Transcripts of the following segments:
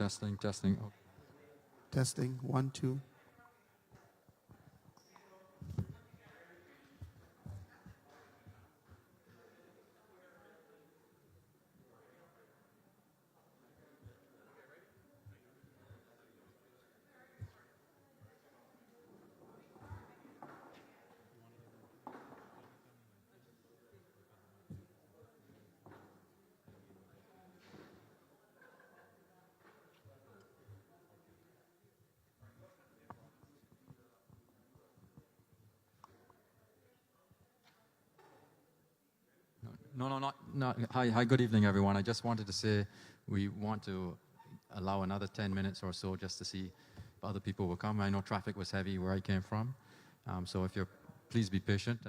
Testing, testing. Oh. Testing, 1, 2. No. Hi, good evening, everyone. I just wanted to say we want to allow another 10 minutes or so just to see if other people will come. I know traffic was heavy where I came from. So if you're, please be patient.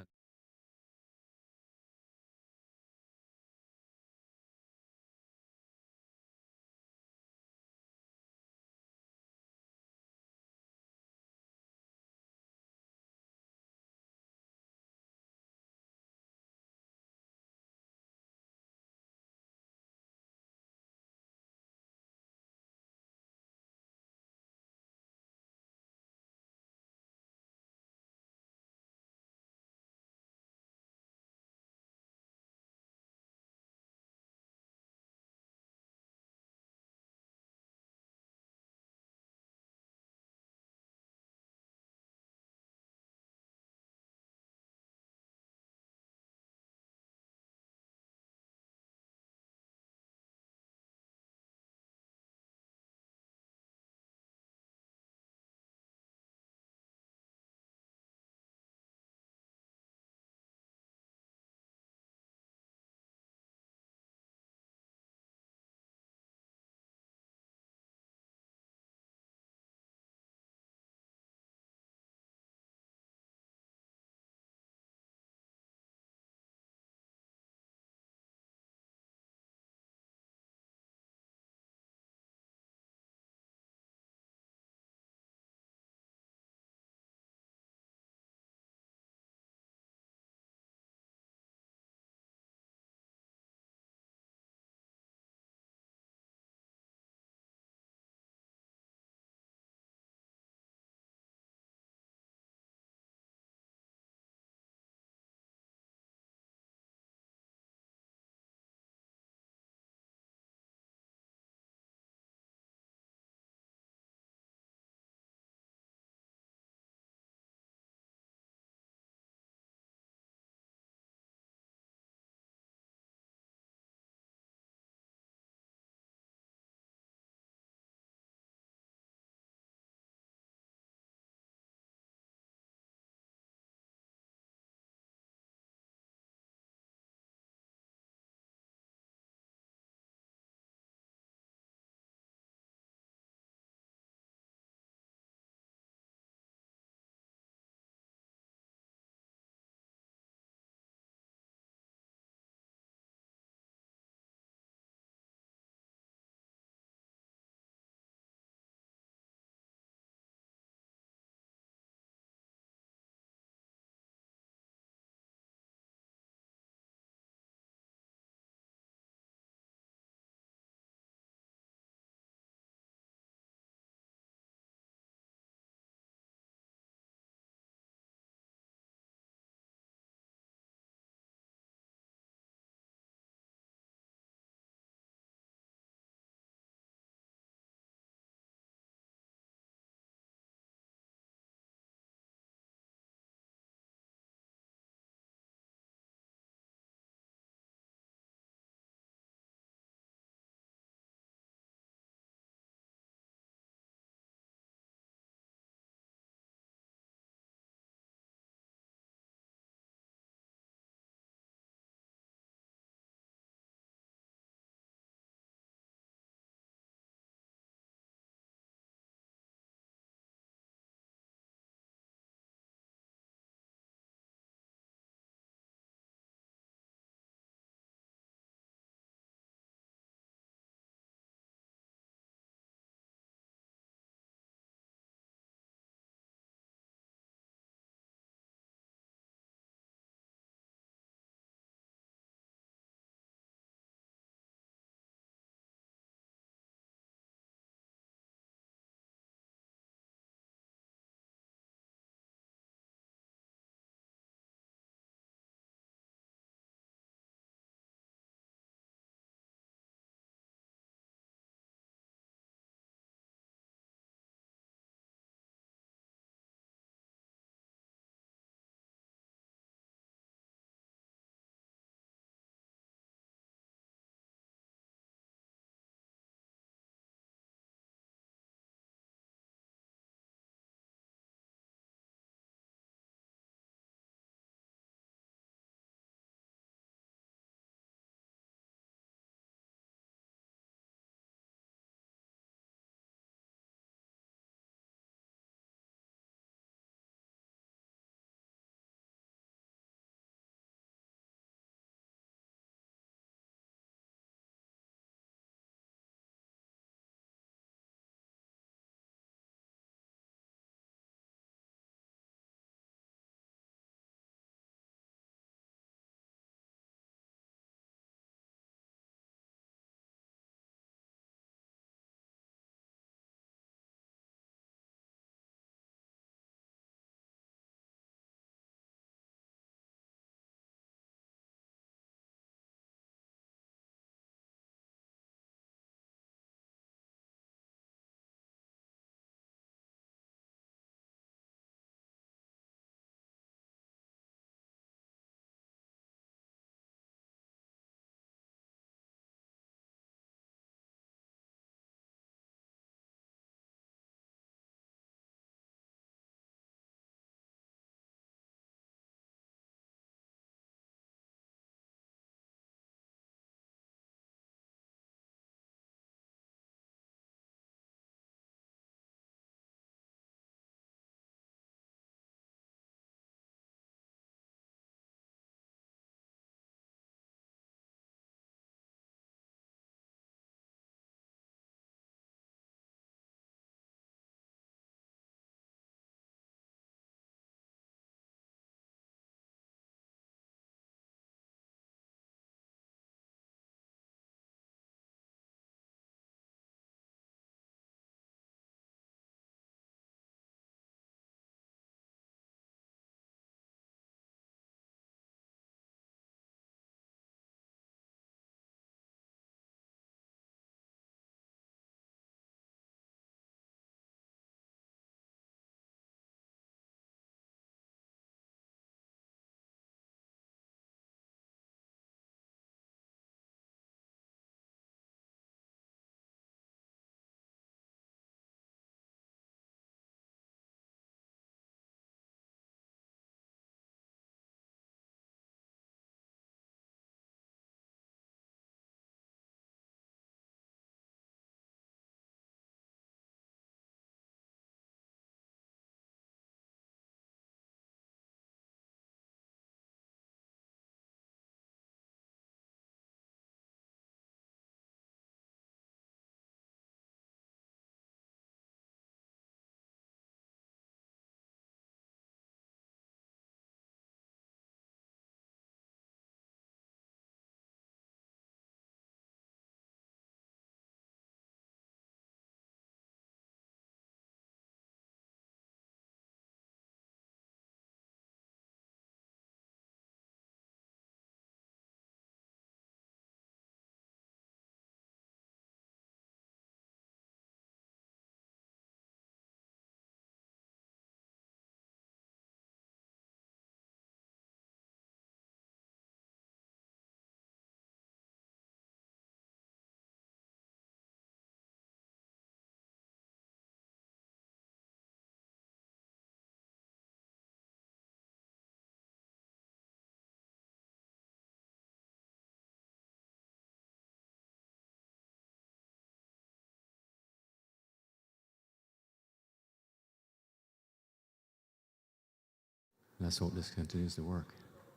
Let's hope this continues to work.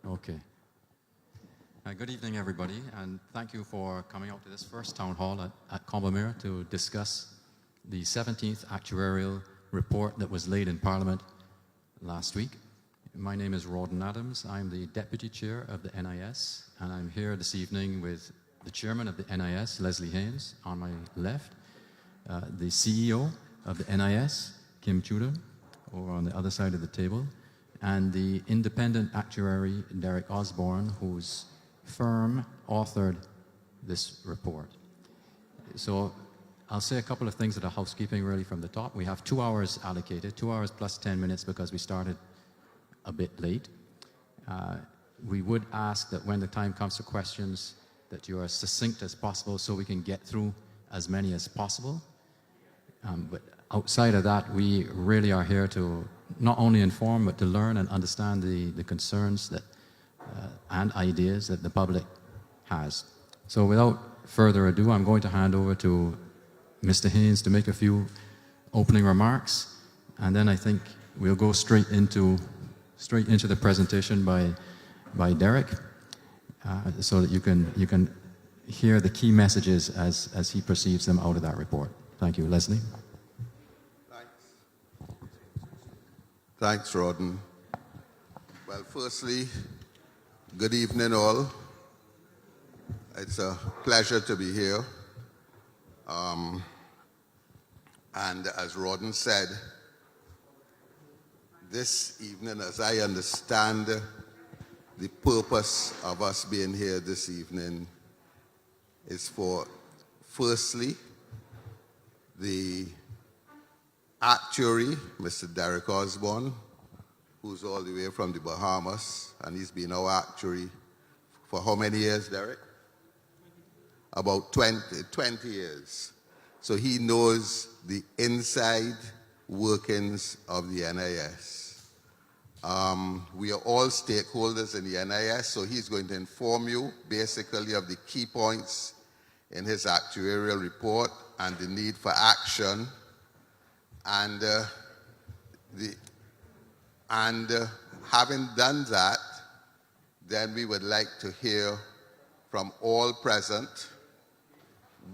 Okay. Good evening, everybody, and thank you for coming out to this first town hall at Combermere to discuss the 17th actuarial report that was laid in Parliament last week. My name is Rawdon Adams. I'm the Deputy Chair of the NIS, and I'm here this evening with the Chairman of the NIS, Leslie Haynes, on my left, the CEO of the NIS, Kim Tudor, over on the other side of the table, and the independent actuary, Derek Osborne, whose firm authored this report. So I'll say a couple of things that are housekeeping really from the top. We have 2 hours allocated, 2 hours plus 10 minutes because we started a bit late. We would ask that when the time comes to questions that you are as succinct as possible so we can get through as many as possible. But outside of that, we really are here to not only inform but to learn and understand the concerns that and ideas that the public has. So without further ado, I'm going to hand over to Mr. Haynes to make a few opening remarks, and then I think we'll go straight into the presentation by Derek, so that you can hear the key messages as he perceives them out of that report. Thank you, Leslie. Thanks, Rawdon. Well, firstly, good evening all. It's a pleasure to be here. And as Rawdon said, this evening, as I understand the purpose of us being here this evening, is for, firstly, the actuary, Mr. Derek Osborne, who's all the way from the Bahamas, and he's been our actuary for how many years, Derek? About 20 years. So he knows the inside workings of the NIS. We are all stakeholders in the NIS, so he's going to inform you basically of the key points in his actuarial report and the need for action, and having done that, then we would like to hear from all present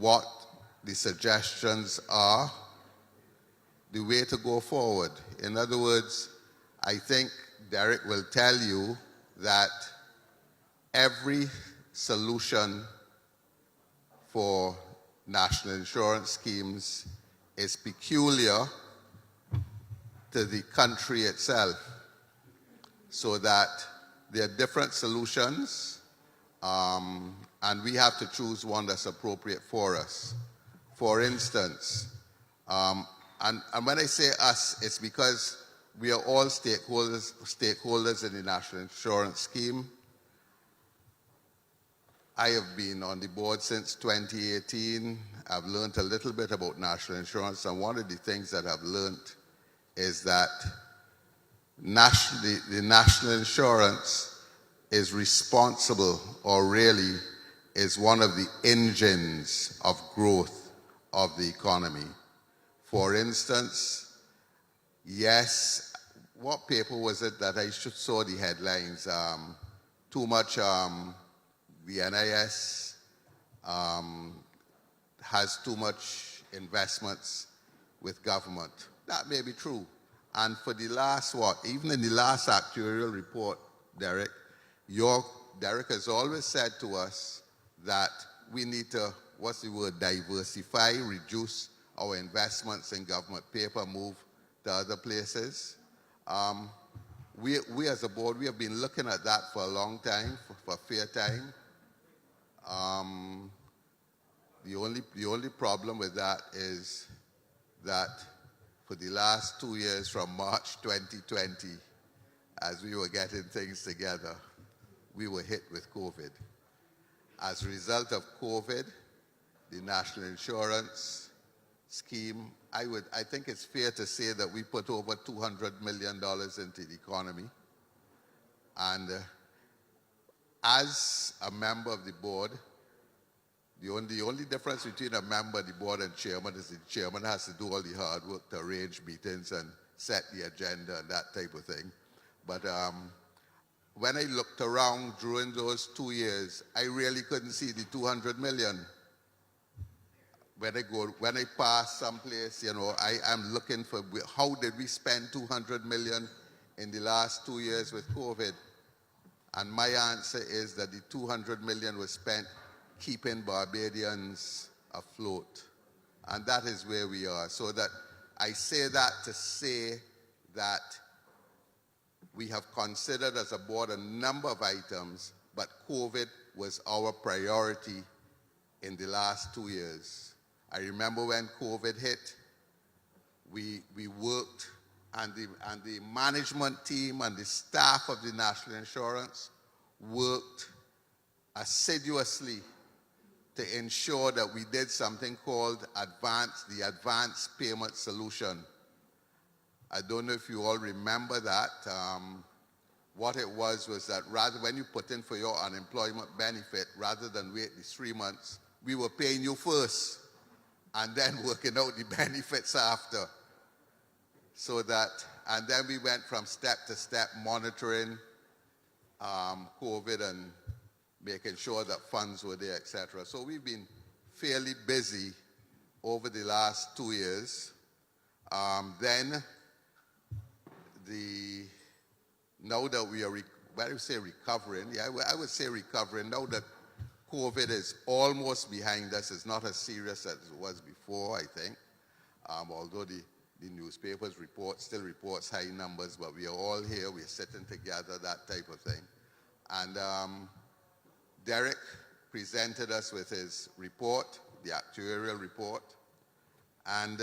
what the suggestions are, the way to go forward. In other words, I think Derek will tell you that every solution for national insurance schemes is peculiar to the country itself, so that there are different solutions, and we have to choose one that's appropriate for us. For instance, and when I say us, it's because we are all stakeholders in the national insurance scheme. I have been on the board since 2018. I've learned a little bit about national insurance, and one of the things that I've learned is that the national insurance is responsible, or really is one of the engines of growth of the economy. For instance, yes, what paper was it that I saw the headlines? Too much, the NIS has too much investments with government. That may be true. And for the last, even in the last actuarial report, Derek has always said to us that we need to, diversify, reduce our investments in government paper, move to other places. We as a board, we have been looking at that for a long time, for a fair time. The only problem with that is that for the last 2 years, from March 2020, as we were getting things together, we were hit with COVID. As a result of COVID, the national insurance scheme, I think it's fair to say that we put over $200 million into the economy. And as a member of the board, the only difference between a member of the board and chairman is the chairman has to do all the hard work to arrange meetings and set the agenda and that type of thing. But when I looked around during those 2 years, I really couldn't see the 200 million. When I pass someplace, I am looking for how did we spend 200 million in the last 2 years with COVID? And my answer is that the 200 million was spent keeping Barbadians afloat. And that is where we are. So that I say that to say that we have considered as a board a number of items, but COVID was our priority in the last 2 years. I remember when COVID hit, we worked, and the management team and the staff of the National Insurance worked assiduously to ensure that we did something called the Advanced Payment Solution. I don't know if you all remember that. What it was that rather when you put in for your unemployment benefit, rather than wait the 3 months, we were paying you first and then working out the benefits after. And then we went from step to step monitoring COVID and making sure that funds were there, etc. So we've been fairly busy over the last 2 years. Now that we are, when I say recovering, I would say recovering, now that COVID is almost behind us, it's not as serious as it was before, I think, although the newspapers still reports high numbers, but we are all here, we're sitting together, that type of thing. And Derek presented us with his report, the actuarial report, and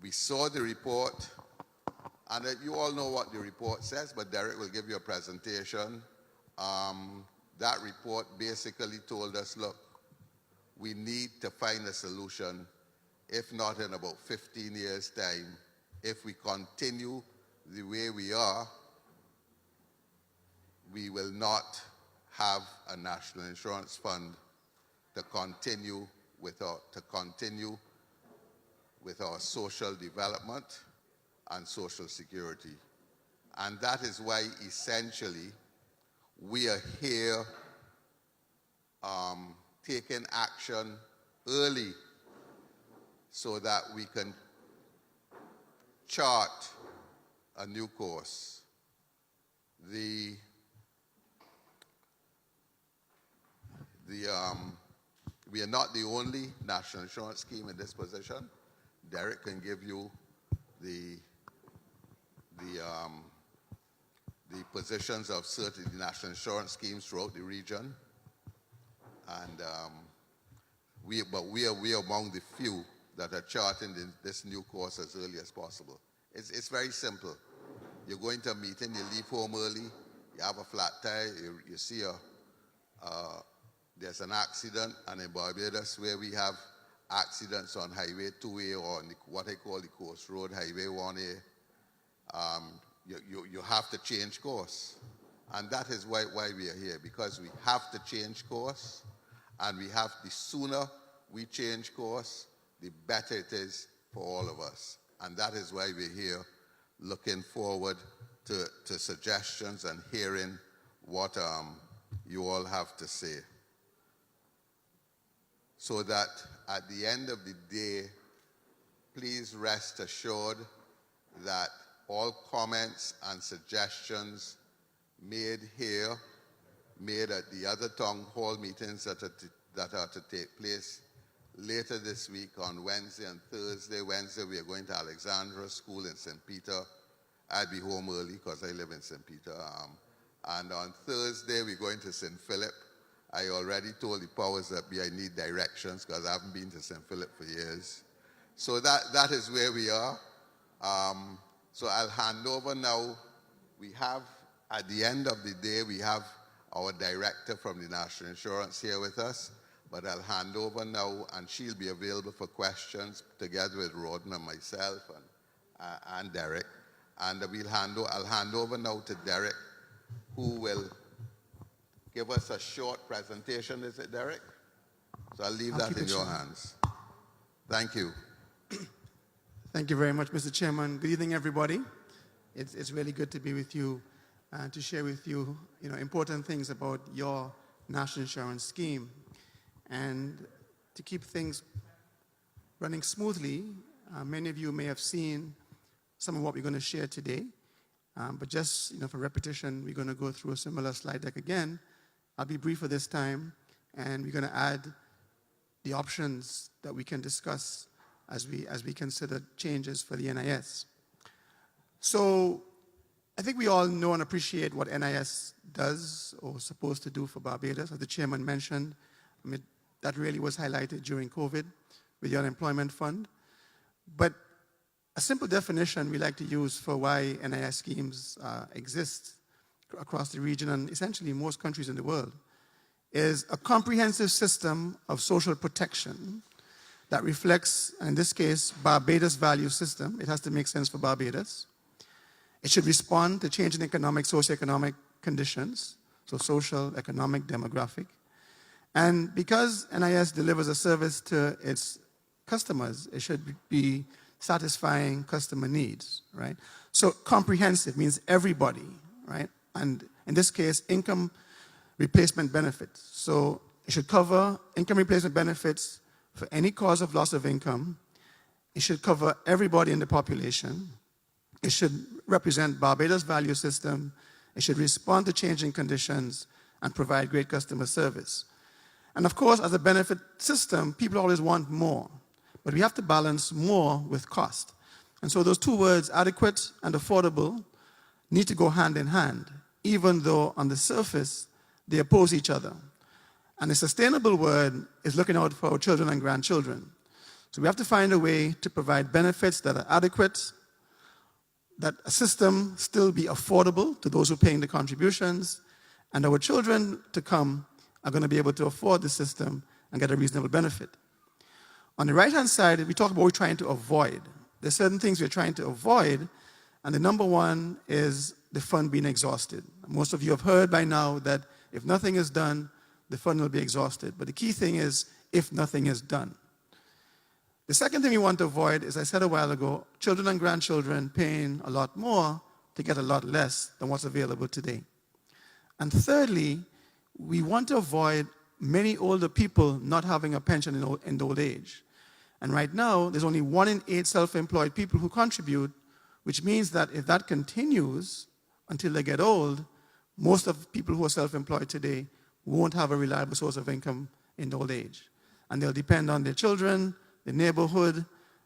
we saw the report, and you all know what the report says, but Derek will give you a presentation. That report basically told us, look, we need to find a solution, if not in about 15 years' time. If we continue the way we are, we will not have a national insurance fund to continue with our social development and social security. And that is why essentially we are here taking action early so that we can chart a new course. We are not the only national insurance scheme in this position. Derek can give you the positions of certain national insurance schemes throughout the region, and we are among the few that are charting this new course as early as possible. It's very simple. You're going to a meeting, you leave home early, you have a flat tire, you see there's an accident, and in Barbados where we have accidents on Highway 2A or on what I call the Coast Road, Highway 1A, you have to change course. And that is why we are here, because we have to change course, and the sooner we change course, the better it is for all of us. And that is why we're here, looking forward to suggestions and hearing what you all have to say. So that at the end of the day, please rest assured that all comments and suggestions made here, made at the other town hall meetings that are to take place later this week on Wednesday and Thursday. Wednesday we are going to Alexandra School in St. Peter. I'll be home early because I live in St. Peter. And on Thursday we're going to St. Philip. I already told the powers that be I need directions because I haven't been to St. Philip for years. So that is where we are. So I'll hand over now. We have, at the end of the day, we have our director from the National Insurance here with us, but I'll hand over now, and she'll be available for questions together with Rodden and myself and Derek. And I'll hand over now to Derek, who will give us a short presentation. Is it, Derek? So I'll leave that in your hands. Thank you. Thank you very much, Mr. Chairman. Good evening, everybody. It's really good to be with you and to share with you, important things about your national insurance scheme. And to keep things running smoothly, many of you may have seen some of what we're going to share today. But just for repetition, we're going to go through a similar slide deck again. I'll be briefer this time, and we're going to add the options that we can discuss as we consider changes for the NIS. So I think we all know and appreciate what NIS does or is supposed to do for Barbados. As the chairman mentioned, that really was highlighted during COVID with the unemployment fund. But a simple definition we like to use for why NIS schemes exist across the region and essentially most countries in the world is a comprehensive system of social protection that reflects, in this case, Barbados' value system. It has to make sense for Barbados. It should respond to changing economic, socioeconomic conditions, so social, economic, demographic. And because NIS delivers a service to its customers, it should be satisfying customer needs, right? So comprehensive means everybody, right? And in this case, income replacement benefits. So it should cover income replacement benefits for any cause of loss of income. It should cover everybody in the population. It should represent Barbados' value system. It should respond to changing conditions and provide great customer service. And of course, as a benefit system, people always want more. But we have to balance more with cost. And so those two words, adequate and affordable, need to go hand in hand, even though on the surface, they oppose each other. And the sustainable word is looking out for our children and grandchildren. So we have to find a way to provide benefits that are adequate, that a system still be affordable to those who are paying the contributions, and our children to come are going to be able to afford the system and get a reasonable benefit. On the right-hand side, we talk about what we're trying to avoid. There's certain things we're trying to avoid, and the number one is the fund being exhausted. Most of you have heard by now that if nothing is done, the fund will be exhausted. But the key thing is, if nothing is done. The second thing we want to avoid, as I said a while ago, children and grandchildren paying a lot more to get a lot less than what's available today. And thirdly, we want to avoid many older people not having a pension in old age. And right now, there's only 1 in 8 self-employed people who contribute, which means that if that continues until they get old, most of people who are self-employed today won't have a reliable source of income in old age. And they'll depend on their children, the neighborhood,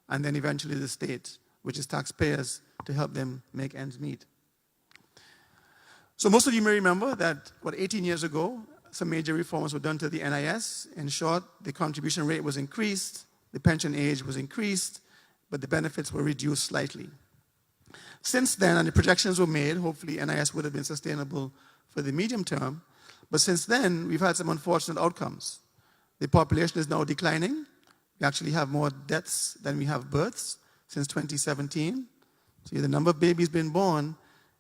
and then eventually the state, which is taxpayers, to help them make ends meet. So most of you may remember that, 18 years ago, some major reforms were done to the NIS. In short, the contribution rate was increased, the pension age was increased, but the benefits were reduced slightly. Since then, and the projections were made, hopefully NIS would have been sustainable for the medium term, but since then, we've had some unfortunate outcomes. The population is now declining. We actually have more deaths than we have births since 2017. So the number of babies being born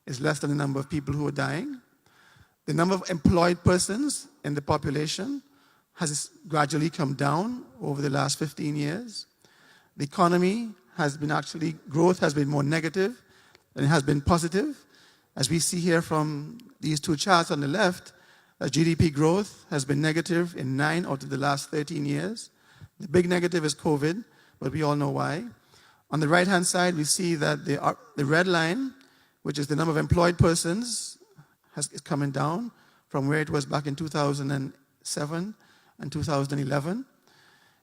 is less than the number of people who are dying. The number of employed persons in the population has gradually come down over the last 15 years. The economy has been growth has been more negative than it has been positive. As we see here from these two charts on the left, GDP growth has been negative in 9 out of the last 13 years. The big negative is COVID, but we all know why. On the right-hand side, we see that the red line, which is the number of employed persons, is coming down from where it was back in 2007 and 2011.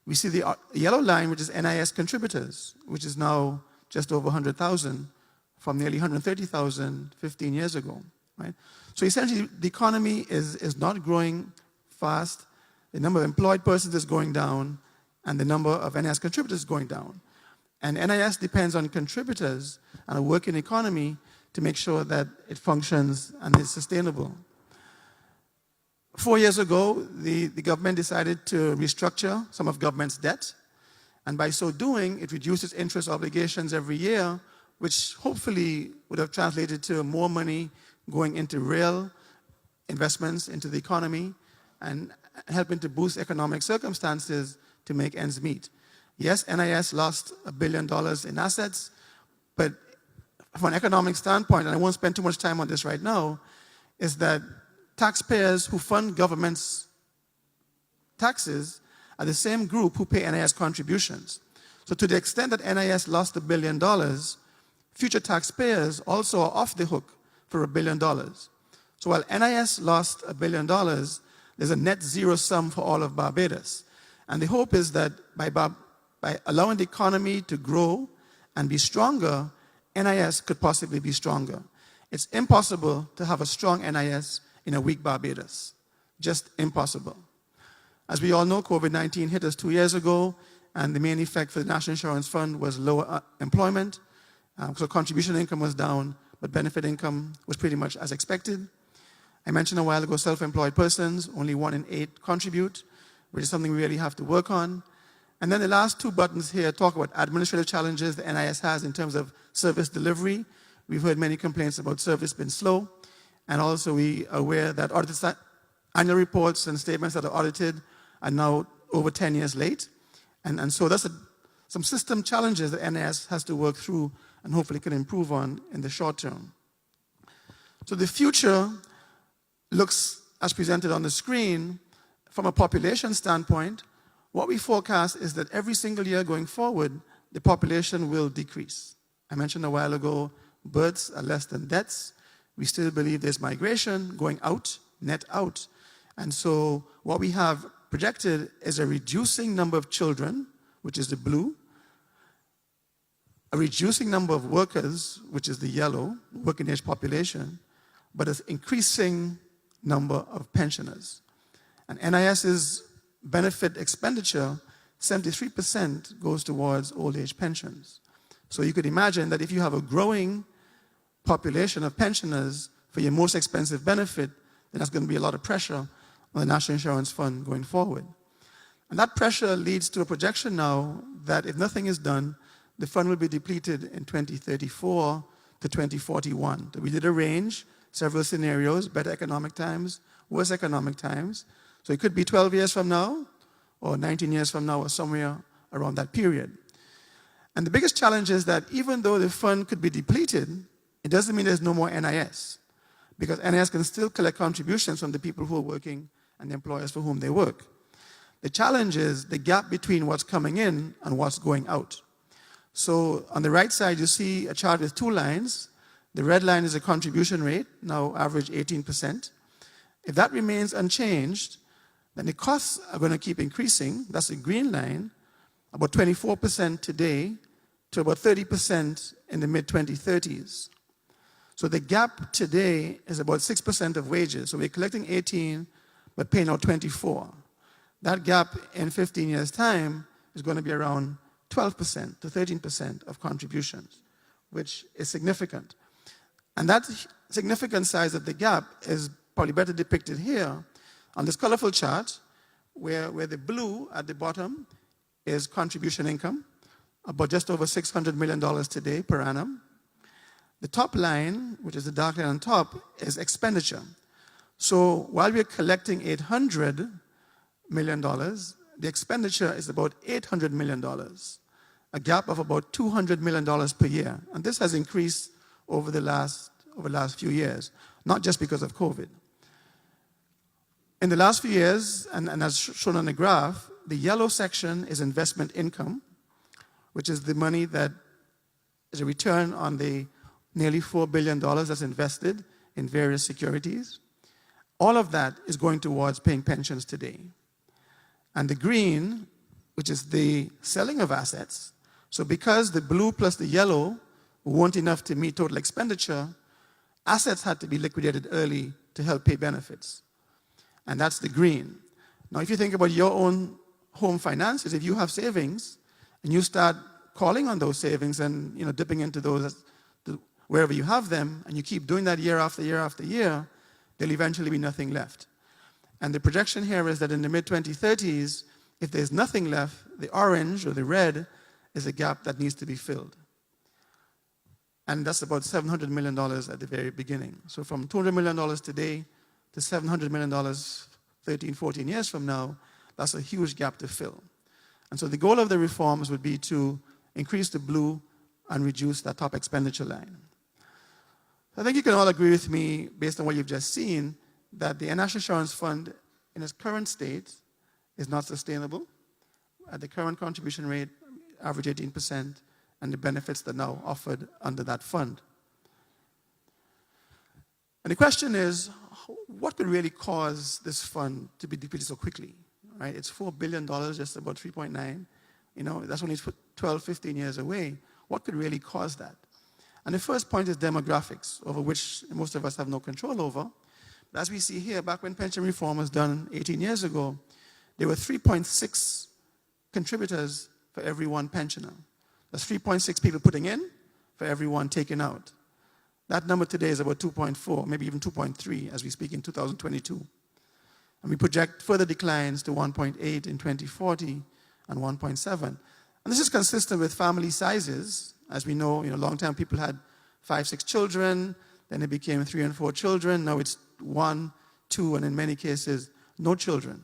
We see the yellow line, which is NIS contributors, which is now just over 100,000 from nearly 130,000 15 years ago. Right? So essentially, the economy is not growing fast. The number of employed persons is going down, and the number of NIS contributors is going down. And NIS depends on contributors and a working economy to make sure that it functions and is sustainable. 4 years ago, the government decided to restructure some of government's debt, and by so doing, it reduces interest obligations every year, which hopefully would have translated to more money going into real investments into the economy and helping to boost economic circumstances to make ends meet. Yes, NIS lost $1 billion in assets, but from an economic standpoint, and I won't spend too much time on this right now, is that taxpayers who fund government's taxes are the same group who pay NIS contributions. So to the extent that NIS lost $1 billion, future taxpayers also are off the hook for $1 billion. So while NIS lost $1 billion, there's a net zero sum for all of Barbados. And the hope is that by allowing the economy to grow and be stronger, NIS could possibly be stronger. It's impossible to have a strong NIS in a weak Barbados. Just impossible. As we all know, COVID-19 hit us 2 years ago, and the main effect for the National Insurance Fund was lower employment. So contribution income was down, but benefit income was pretty much as expected. I mentioned a while ago self-employed persons, only 1 in 8 contribute, which is something we really have to work on. And then the last 2 buttons here talk about administrative challenges the NIS has in terms of service delivery. We've heard many complaints about service being slow, and also we are aware that audited annual reports and statements that are audited are now over 10 years late. And so that's some system challenges that NIS has to work through and hopefully can improve on in the short term. So the future looks as presented on the screen. From a population standpoint, what we forecast is that every single year going forward, the population will decrease. I mentioned a while ago, births are less than deaths. We still believe there's migration going out, net out. And so what we have projected is a reducing number of children, which is the blue, a reducing number of workers, which is the yellow, working age population, but an increasing number of pensioners. And NIS's benefit expenditure, 73% goes towards old age pensions. So you could imagine that if you have a growing population of pensioners for your most expensive benefit, then that's going to be a lot of pressure on the National Insurance Fund going forward. And that pressure leads to a projection now that if nothing is done, the fund will be depleted in 2034 to 2041. So we did a range, several scenarios, better economic times, worse economic times. So it could be 12 years from now, or 19 years from now, or somewhere around that period. And the biggest challenge is that even though the fund could be depleted, it doesn't mean there's no more NIS, because NIS can still collect contributions from the people who are working and the employers for whom they work. The challenge is the gap between what's coming in and what's going out. So on the right side, you see a chart with 2 lines. The red line is a contribution rate, now average 18%. If that remains unchanged, then the costs are going to keep increasing. That's the green line, about 24% today to about 30% in the mid-2030s. So the gap today is about 6% of wages. So we're collecting 18, but paying out 24. That gap in 15 years' time is going to be around 12% to 13% of contributions, which is significant. And that significant size of the gap is probably better depicted here on this colorful chart, where the blue at the bottom is contribution income, about just over $600 million today per annum. The top line, which is the dark line on top, is expenditure. So while we're collecting $800 million, the expenditure is about $800 million, a gap of about $200 million per year. And this has increased over the last few years, not just because of COVID. In the last few years, and as shown on the graph, the yellow section is investment income, which is the money that is a return on the nearly $4 billion that's invested in various securities. All of that is going towards paying pensions today. And the green, which is the selling of assets, so because the blue plus the yellow weren't enough to meet total expenditure, assets had to be liquidated early to help pay benefits. And that's the green. Now, if you think about your own home finances, if you have savings and you start calling on those savings and dipping into those wherever you have them, and you keep doing that year after year after year, there'll eventually be nothing left. And the projection here is that in the mid-2030s, if there's nothing left, the orange or the red is a gap that needs to be filled. And that's about $700 million at the very beginning. So from $200 million today to $700 million 13, 14 years from now, that's a huge gap to fill. And so the goal of the reforms would be to increase the blue and reduce that top expenditure line. I think you can all agree with me, based on what you've just seen, that the National Insurance Fund in its current state is not sustainable. At the current contribution rate, average 18%, and the benefits that are now offered under that fund. And the question is, what could really cause this fund to be depleted so quickly? Right? It's $4 billion, just about 3.9. You know, that's only 12, 15 years away. What could really cause that? And the first point is demographics, over which most of us have no control over. But as we see here, back when pension reform was done 18 years ago, there were 3.6 contributors for every one pensioner. That's 3.6 people putting in for every one taken out. That number today is about 2.4, maybe even 2.3 as we speak in 2022. And we project further declines to 1.8 in 2040 and 1.7. And this is consistent with family sizes. As we know, long time people had 5, 6 children, then it became 3 and 4 children. Now it's 1, 2, and in many cases, no children.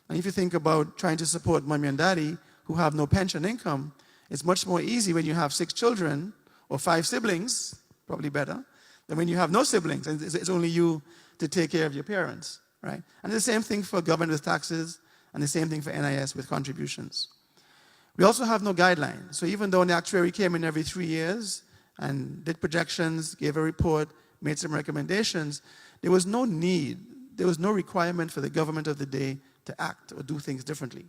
And if you think about trying to support mommy and daddy who have no pension income, it's much more easy when you have 6 children or 5 siblings, probably better, than when you have no siblings and it's only you to take care of your parents, right? And the same thing for government with taxes and the same thing for NIS with contributions. We also have no guidelines. So even though the actuary came in every 3 years and did projections, gave a report, made some recommendations, there was no need, there was no requirement for the government of the day to act or do things differently.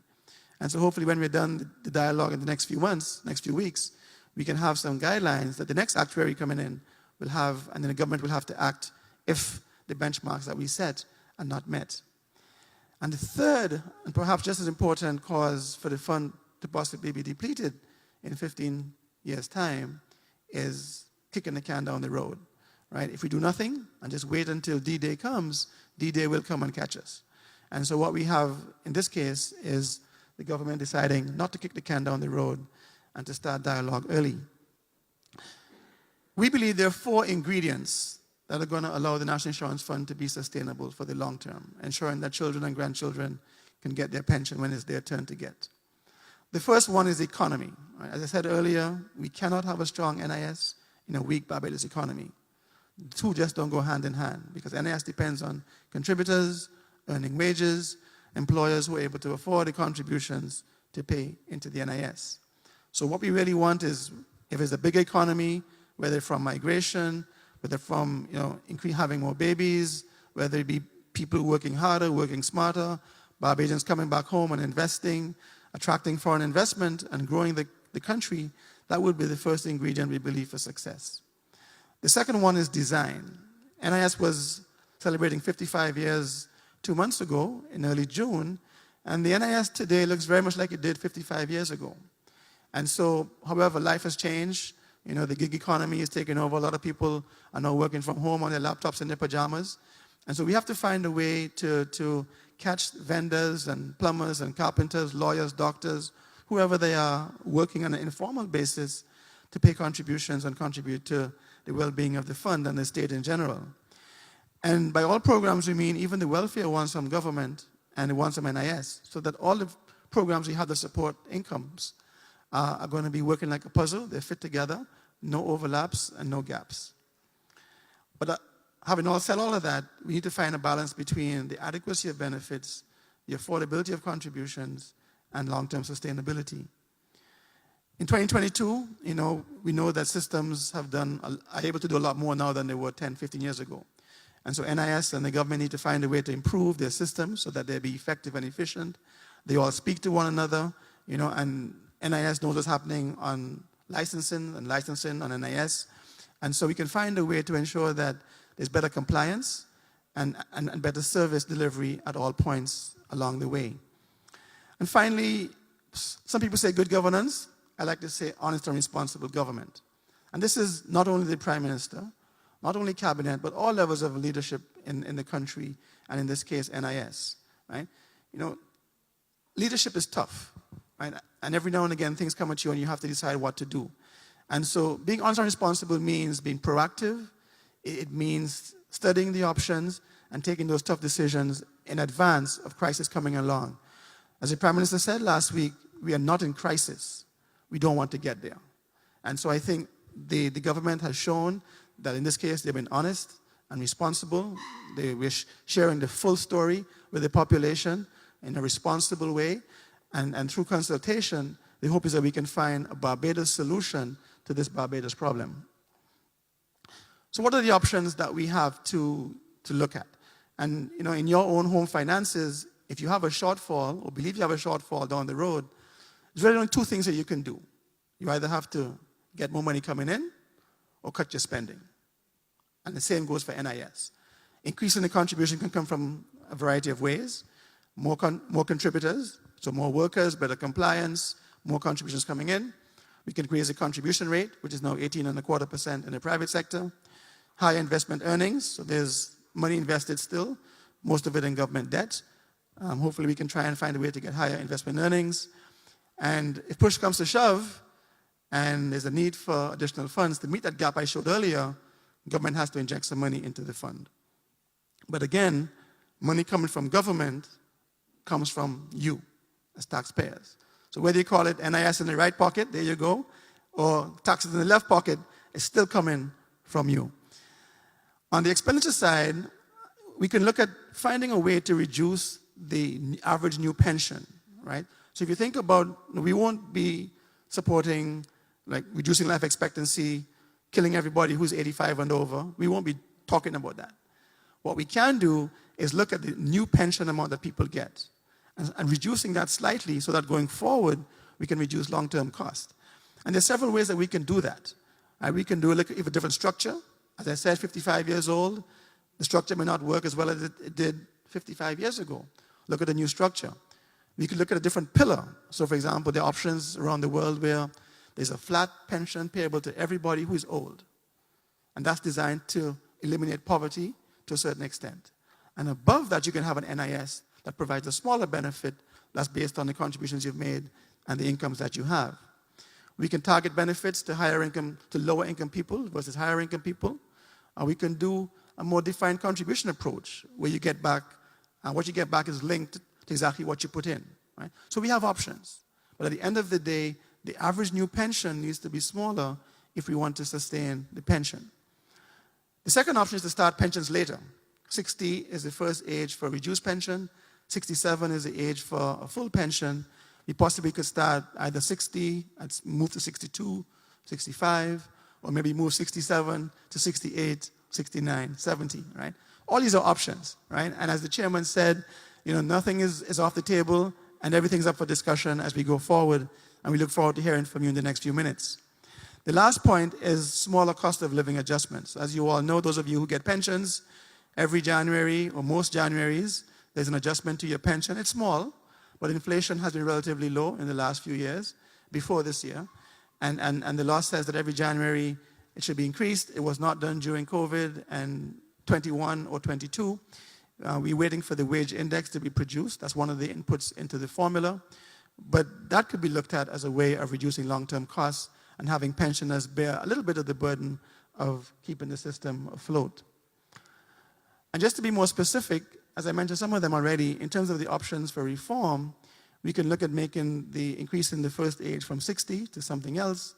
And so hopefully when we're done the dialogue in the next few months, next few weeks, we can have some guidelines that the next actuary coming in will have, and then the government will have to act if the benchmarks that we set are not met. And the third, and perhaps just as important cause for the fund to possibly be depleted in 15 years' time is kicking the can down the road, right? If we do nothing and just wait until D-Day comes, D-Day will come and catch us. And so what we have in this case is the government deciding not to kick the can down the road and to start dialogue early. We believe there are 4 ingredients that are going to allow the National Insurance Fund to be sustainable for the long term, ensuring that children and grandchildren can get their pension when it's their turn to get. The first one is the economy. Right? As I said earlier, we cannot have a strong NIS in a weak Barbados economy. The two just don't go hand in hand because NIS depends on contributors, earning wages, employers who are able to afford the contributions to pay into the NIS. So what we really want is, if it's a big economy, whether from migration, whether from having more babies, whether it be people working harder, working smarter, Barbadians coming back home and investing, attracting foreign investment and growing the country, that would be the first ingredient we believe for success. The second one is design. NIS was celebrating 55 years 2 months ago in early June, and the NIS today looks very much like it did 55 years ago. And so, however, life has changed. The gig economy is taking over. A lot of people are now working from home on their laptops and their pajamas. And so we have to find a way to catch vendors and plumbers and carpenters, lawyers, doctors, whoever they are, working on an informal basis to pay contributions and contribute to the well-being of the fund and the state in general. And by all programs, we mean even the welfare ones from government and the ones from NIS, so that all the programs we have that support incomes are going to be working like a puzzle. They fit together, no overlaps and no gaps. But having said all of that, we need to find a balance between the adequacy of benefits, the affordability of contributions, and long-term sustainability. In 2022, we know that systems are able to do a lot more now than they were 10, 15 years ago. And so NIS and the government need to find a way to improve their systems so that they be effective and efficient. They all speak to one another, and NIS knows what's happening on licensing on NIS. And so we can find a way to ensure that there's better compliance and better service delivery at all points along the way. And finally, some people say good governance. I like to say honest and responsible government. And this is not only the Prime Minister, not only cabinet, but all levels of leadership in the country, and in this case, NIS, right? Leadership is tough, right? And every now and again, things come at you and you have to decide what to do. And so being honest and responsible means being proactive. It means studying the options and taking those tough decisions in advance of crisis coming along. As the Prime Minister said last week, we are not in crisis. We don't want to get there. And so I think the government has shown that in this case they've been honest and responsible. They wish sharing the full story with the population in a responsible way. And through consultation, the hope is that we can find a Barbados solution to this Barbados problem. So what are the options that we have to look at? And in your own home finances, if you have a shortfall or believe you have a shortfall down the road, there's really only two things that you can do. You either have to get more money coming in or cut your spending. And the same goes for NIS. Increasing the contribution can come from a variety of ways. More contributors, so more workers, better compliance, more contributions coming in. We can raise the contribution rate, which is now 18.25% in the private sector. Higher investment earnings, so there's money invested still, most of it in government debt. Hopefully we can try and find a way to get higher investment earnings. And if push comes to shove, and there's a need for additional funds to meet that gap I showed earlier, government has to inject some money into the fund. But again, money coming from government comes from you as taxpayers. So whether you call it NIS in the right pocket, there you go, or taxes in the left pocket, it's still coming from you. On the expenditure side, we can look at finding a way to reduce the average new pension, right? So if you think about, we won't be supporting like reducing life expectancy, killing everybody who's 85 and over. We won't be talking about that. What we can do is look at the new pension amount that people get and reducing that slightly so that going forward, we can reduce long-term cost. And there's several ways that we can do that. We can do a different structure. As I said, 55 years old, the structure may not work as well as it did 55 years ago. Look at the new structure. We could look at a different pillar. So for example, there are options around the world where there's a flat pension payable to everybody who is old. And that's designed to eliminate poverty to a certain extent. And above that, you can have an NIS that provides a smaller benefit that's based on the contributions you've made and the incomes that you have. We can target benefits to lower income people versus higher income people. We can do a more defined contribution approach where you get back, what you get back is linked to exactly what you put in. Right? So we have options. But at the end of the day, the average new pension needs to be smaller if we want to sustain the pension. The second option is to start pensions later. 60 is the first age for reduced pension. 67 is the age for a full pension. We possibly could start either 60 and move to 62, 65, or maybe move 67 to 68, 69, 70, right? All these are options, right? And as the chairman said, nothing is off the table and everything's up for discussion as we go forward, and we look forward to hearing from you in the next few minutes. The last point is smaller cost of living adjustments. As you all know, those of you who get pensions, every January or most Januaries, there's an adjustment to your pension. It's small, but inflation has been relatively low in the last few years, before this year. And the law says that every January it should be increased. It was not done during COVID and 21 or 22. We're waiting for the wage index to be produced. That's one of the inputs into the formula. But that could be looked at as a way of reducing long-term costs and having pensioners bear a little bit of the burden of keeping the system afloat. And just to be more specific, as I mentioned some of them already, in terms of the options for reform, we can look at making the increase in the first age from 60 to something else,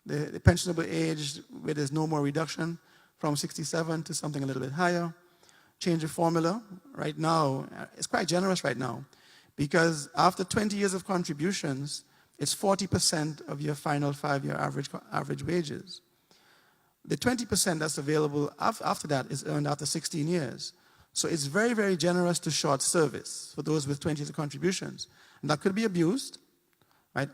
the pensionable age where there's no more reduction from 67 to something a little bit higher, change the formula. Right now, it's quite generous right now, because after 20 years of contributions, it's 40% of your final 5-year average wages. The 20% that's available after that is earned after 16 years. So it's very, very generous to short service for those with 20 years of contributions. And that could be abused, right?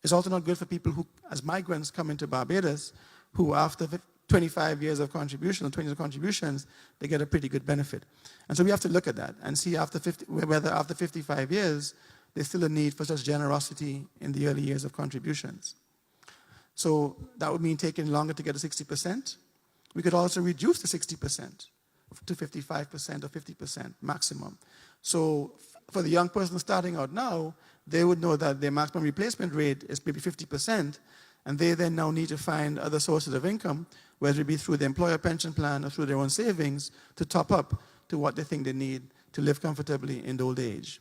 It's also not good for people who, as migrants, come into Barbados, who after 25 years of contribution or 20 years of contributions, they get a pretty good benefit. And so we have to look at that and see whether after 55 years, there's still a need for such generosity in the early years of contributions. So that would mean taking longer to get to 60%. We could also reduce the 60% to 55% or 50% maximum. So for the young person starting out now, they would know that their maximum replacement rate is maybe 50%, and they then now need to find other sources of income, whether it be through the employer pension plan or through their own savings, to top up to what they think they need to live comfortably in old age.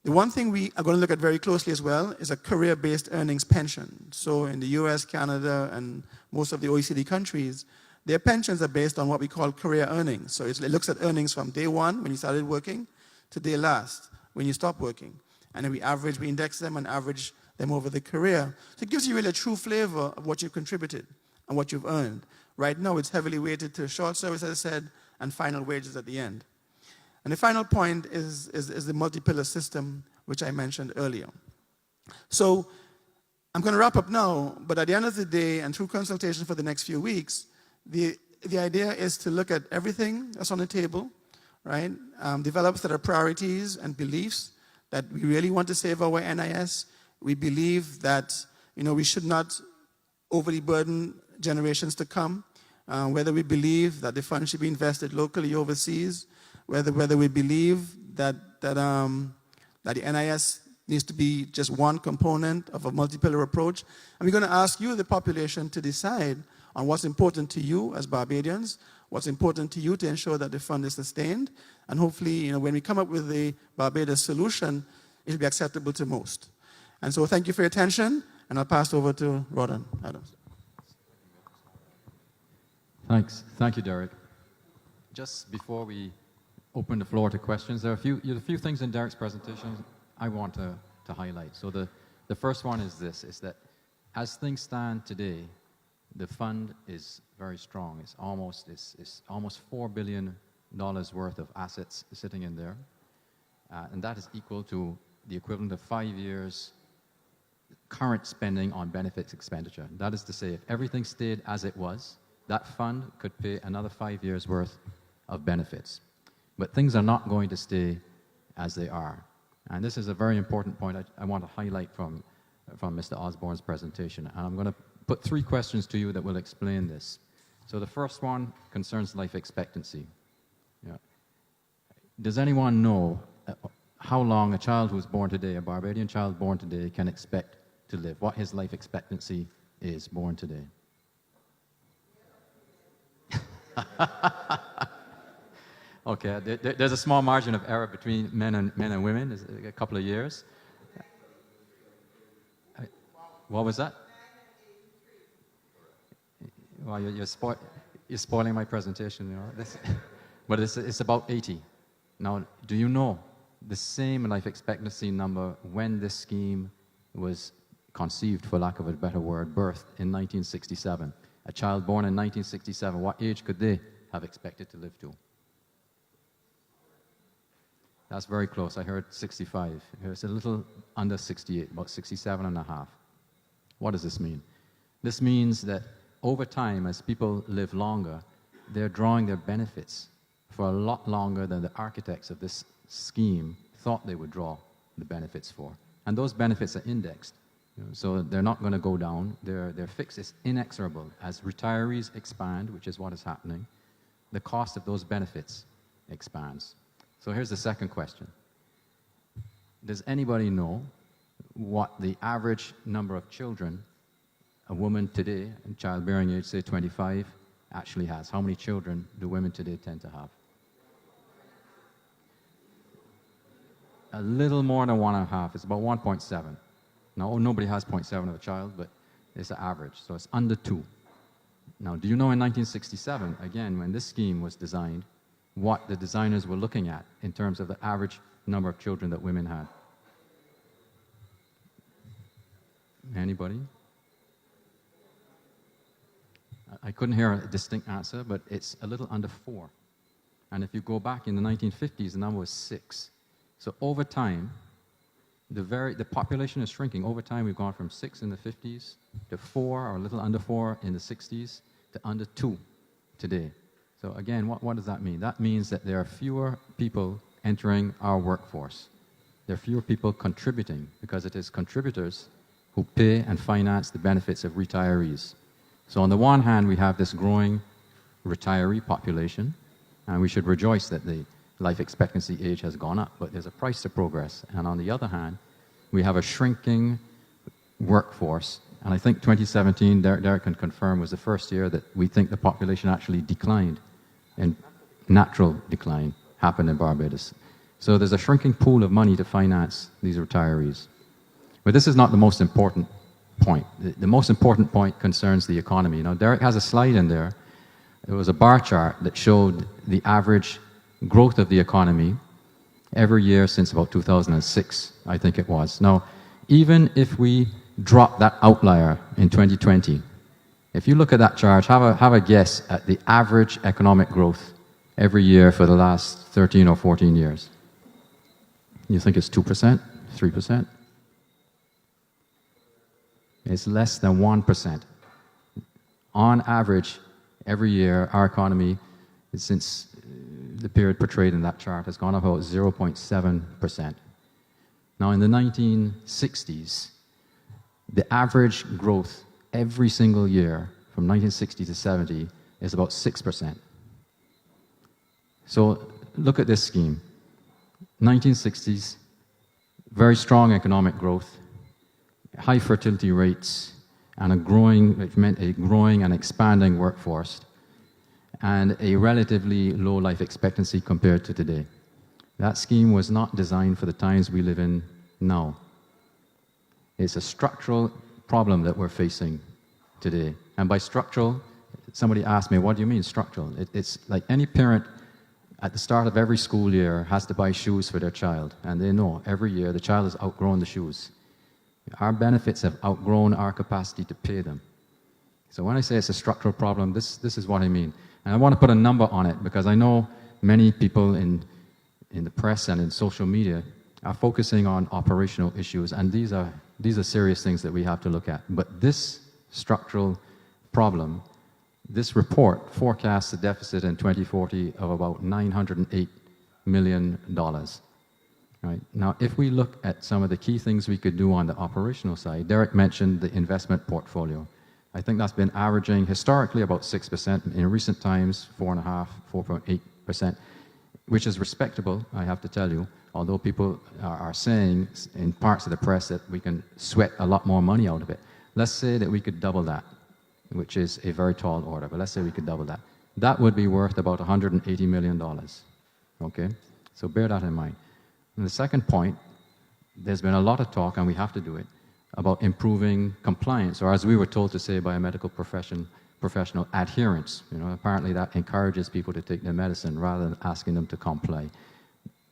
The one thing we are going to look at very closely as well is a career-based earnings pension. So in the US, Canada, and most of the OECD countries, their pensions are based on what we call career earnings. So it looks at earnings from day one, when you started working, to day last, when you stop working. And then we index them and average them over the career. So it gives you really a true flavor of what you've contributed and what you've earned. Right now, it's heavily weighted to short service, as I said, and final wages at the end. And the final point is the multi-pillar system, which I mentioned earlier. So I'm going to wrap up now, but at the end of the day, and through consultation for the next few weeks, the idea is to look at everything that's on the table, right? Develop a set of priorities and beliefs that we really want to save our NIS. We believe that, we should not overly burden generations to come. Whether we believe that the fund should be invested locally, overseas, whether we believe that the NIS needs to be just one component of a multi-pillar approach. And we're going to ask you, the population, to decide on what's important to you as Barbadians, what's important to you to ensure that the fund is sustained, and hopefully, when we come up with the Barbados solution, it'll be acceptable to most. And so thank you for your attention, and I'll pass over to Rodden Adams. Thanks. Thank you, Derek. Just before we open the floor to questions, there are a few things in Derek's presentation I want to highlight. So the first one is this, is that as things stand today, the fund is very strong. It's almost $4 billion worth of assets sitting in there. And that is equal to the equivalent of 5 years current spending on benefits expenditure. That is to say, if everything stayed as it was, that fund could pay another 5 years worth of benefits. But things are not going to stay as they are. And this is a very important point I want to highlight from Mr. Osborne's presentation. And I'm going to put 3 questions to you that will explain this. So the first one concerns life expectancy. Does anyone know how long a child who's born today, a Barbadian child born today, can expect to live? What his life expectancy is born today? Okay, there's a small margin of error between men and women, a couple of years. What was that? Well, you're spoiling my presentation, but it's about 80. Now, do you know the same life expectancy number when this scheme was conceived, for lack of a better word, birthed in 1967? A child born in 1967, what age could they have expected to live to? That's very close. I heard 65. It's a little under 68, about 67 and a half. What does this mean? This means that over time, as people live longer, they're drawing their benefits for a lot longer than the architects of this scheme thought they would draw the benefits for. And those benefits are indexed. So they're not going to go down. They're fixed. It's inexorable. As retirees expand, which is what is happening, the cost of those benefits expands. So here's the second question. Does anybody know what the average number of children a woman today, in childbearing age, say 25, actually has? How many children do women today tend to have? A little more than 1.5. It's about 1.7. Now, nobody has 0.7 of a child, but it's an average, so it's under 2. Now, do you know in 1967, again, when this scheme was designed, what the designers were looking at in terms of the average number of children that women had? Anybody? I couldn't hear a distinct answer, but it's a little under 4. And if you go back in the 1950s, the number was 6. So over time, the population is shrinking. Over time, we've gone from 6 in the 50s to 4 or a little under 4 in the 60s to under 2 today. So again, what does that mean? That means that there are fewer people entering our workforce. There are fewer people contributing, because it is contributors who pay and finance the benefits of retirees. So on the one hand, we have this growing retiree population, and we should rejoice that the life expectancy age has gone up, but there's a price to progress. And on the other hand, we have a shrinking workforce. And I think 2017, Derek can confirm, was the first year that we think the population actually declined, and natural decline happened in Barbados. So there's a shrinking pool of money to finance these retirees. But this is not the most important point. The most important point concerns the economy. Now, Derek has a slide in there there was a bar chart that showed the average growth of the economy every year since about 2006, I think it was. Now, even if we drop that outlier in 2020, if you look at that chart, have a guess at the average economic growth every year for the last 13 or 14 years. You think it's 2%, 3%? It's less than 1%. On average, every year, our economy, since the period portrayed in that chart, has gone up about 0.7%. Now, in the 1960s, the average growth every single year from 1960 to 70 is about 6%. So look at this scheme. 1960s, very strong economic growth, high fertility rates, and it meant a growing and expanding workforce, and a relatively low life expectancy compared to today. That scheme was not designed for the times we live in now. It's a structural problem that we're facing today. And by structural, somebody asked me, what do you mean structural? It's like any parent at the start of every school year has to buy shoes for their child, and they know every year the child has outgrown the shoes. Our benefits have outgrown our capacity to pay them. So when I say it's a structural problem, this is what I mean. And I want to put a number on it because I know many people in the press and in social media are focusing on operational issues, and these are serious things that we have to look at. But this structural problem, this report forecasts a deficit in 2040 of about $908 million. Right. Now, if we look at some of the key things we could do on the operational side, Derek mentioned the investment portfolio. I think that's been averaging historically about 6%, in recent times 4.5%, 4.8%, which is respectable, I have to tell you, although people are saying in parts of the press that we can sweat a lot more money out of it. Let's say that we could double that, which is a very tall order, but let's say we could double that. That would be worth about $180 million, okay? So bear that in mind. And the second point, there's been a lot of talk, and we have to do it, about improving compliance, or as we were told to say by a medical professional, adherence. You know, apparently that encourages people to take their medicine rather than asking them to comply.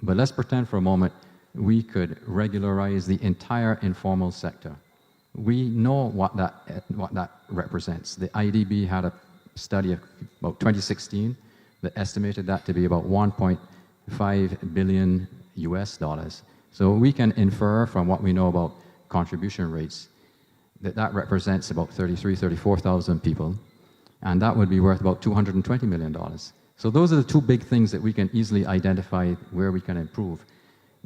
But let's pretend for a moment we could regularize the entire informal sector. We know what that represents. The IDB had a study of about 2016 that estimated that to be about 1.5 billion US dollars. So we can infer from what we know about contribution rates that represents about 34,000 people, and that would be worth about $220 million. So those are the two big things that we can easily identify where we can improve.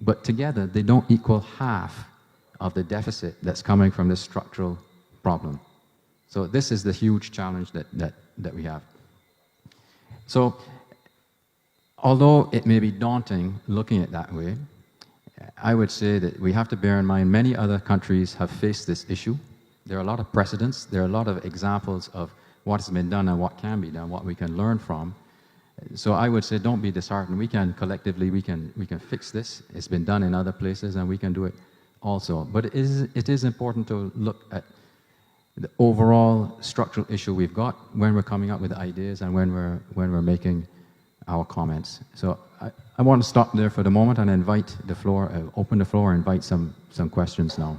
But together, they don't equal half of the deficit that's coming from this structural problem. So this is the huge challenge that we have. So although it may be daunting looking at it that way, I would say that we have to bear in mind many other countries have faced this issue. There are a lot of precedents. There are a lot of examples of what has been done and what can be done, what we can learn from. So I would say don't be disheartened. We can collectively, we can fix this. It's been done in other places, and we can do it also. But it is important to look at the overall structural issue we've got when we're coming up with ideas and when we're making our comments. So I want to stop there for the moment and invite the floor, open the floor, and invite some questions now.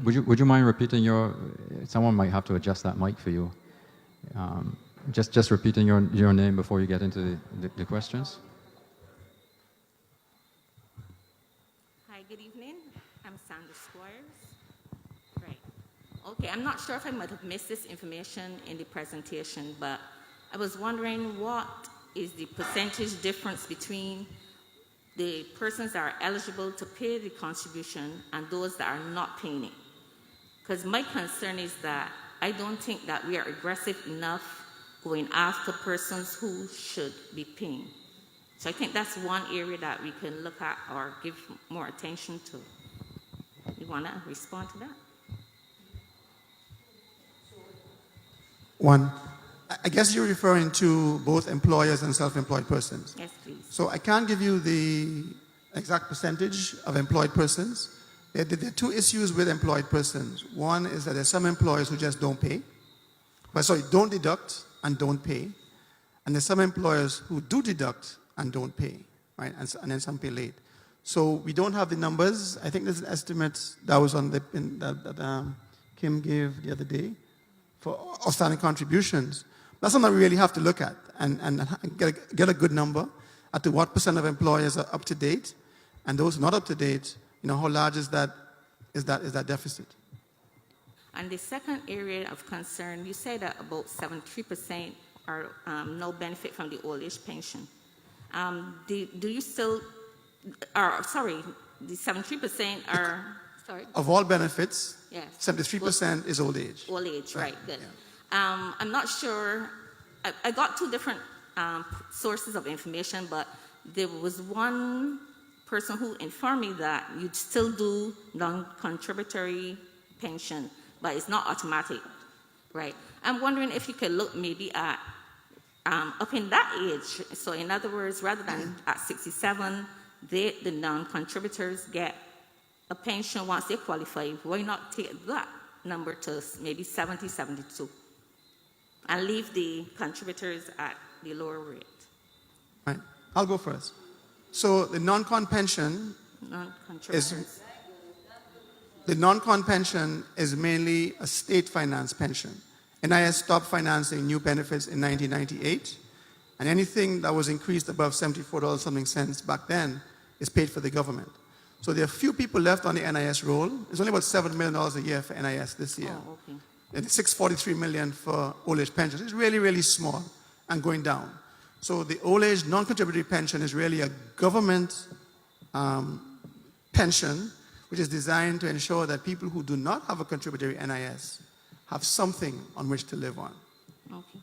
Would you mind repeating someone might have to adjust that mic for you. Just repeating your name before you get into the questions. Hi, good evening. I'm Sandra Squires. Right. Okay, I'm not sure if I might have missed this information in the presentation, but I was wondering what is the percentage difference between the persons that are eligible to pay the contribution and those that are not paying it. Because my concern is that I don't think that we are aggressive enough going after persons who should be paying. So I think that's one area that we can look at or give more attention to. You want to respond to that? One, I guess you're referring to both employers and self-employed persons. Yes, please. So I can't give you the exact percentage of employed persons. There are two issues with employed persons. One is that there's some employers who just don't pay. Don't deduct and don't pay. And there's some employers who do deduct and don't pay, right? And then some pay late. So we don't have the numbers. I think there's an estimate that was on that Kim gave the other day for outstanding contributions. That's something we really have to look at and get a good number as to what percent of employers are up to date, and those not up to date, how large is that deficit? And the second area of concern, you say that about 73% are no benefit from the old age pension. Do you still, the 73% are, sorry? Of all benefits, yes. 73% is old age. Old age, right, good. Yeah. I'm not sure, I got two different sources of information, but there was one person who informed me that you'd still do non-contributory pension, but it's not automatic, right? I'm wondering if you could look maybe at up in that age. So in other words, rather than at 67, the non-contributors get a pension once they qualify. Why not take that number to maybe 70, 72, and leave the contributors at the lower rate? Right. I'll go first. So the non-con pension is mainly a state finance pension. NIS stopped financing new benefits in 1998, and anything that was increased above $74 something cents back then is paid for the government. So there are few people left on the NIS roll. It's only about $7 million a year for NIS this year. Oh, okay. And $643 million for old age pensions. It's really, really small and going down. So the old age non-contributory pension is really a government pension, which is designed to ensure that people who do not have a contributory NIS have something on which to live on. Okay.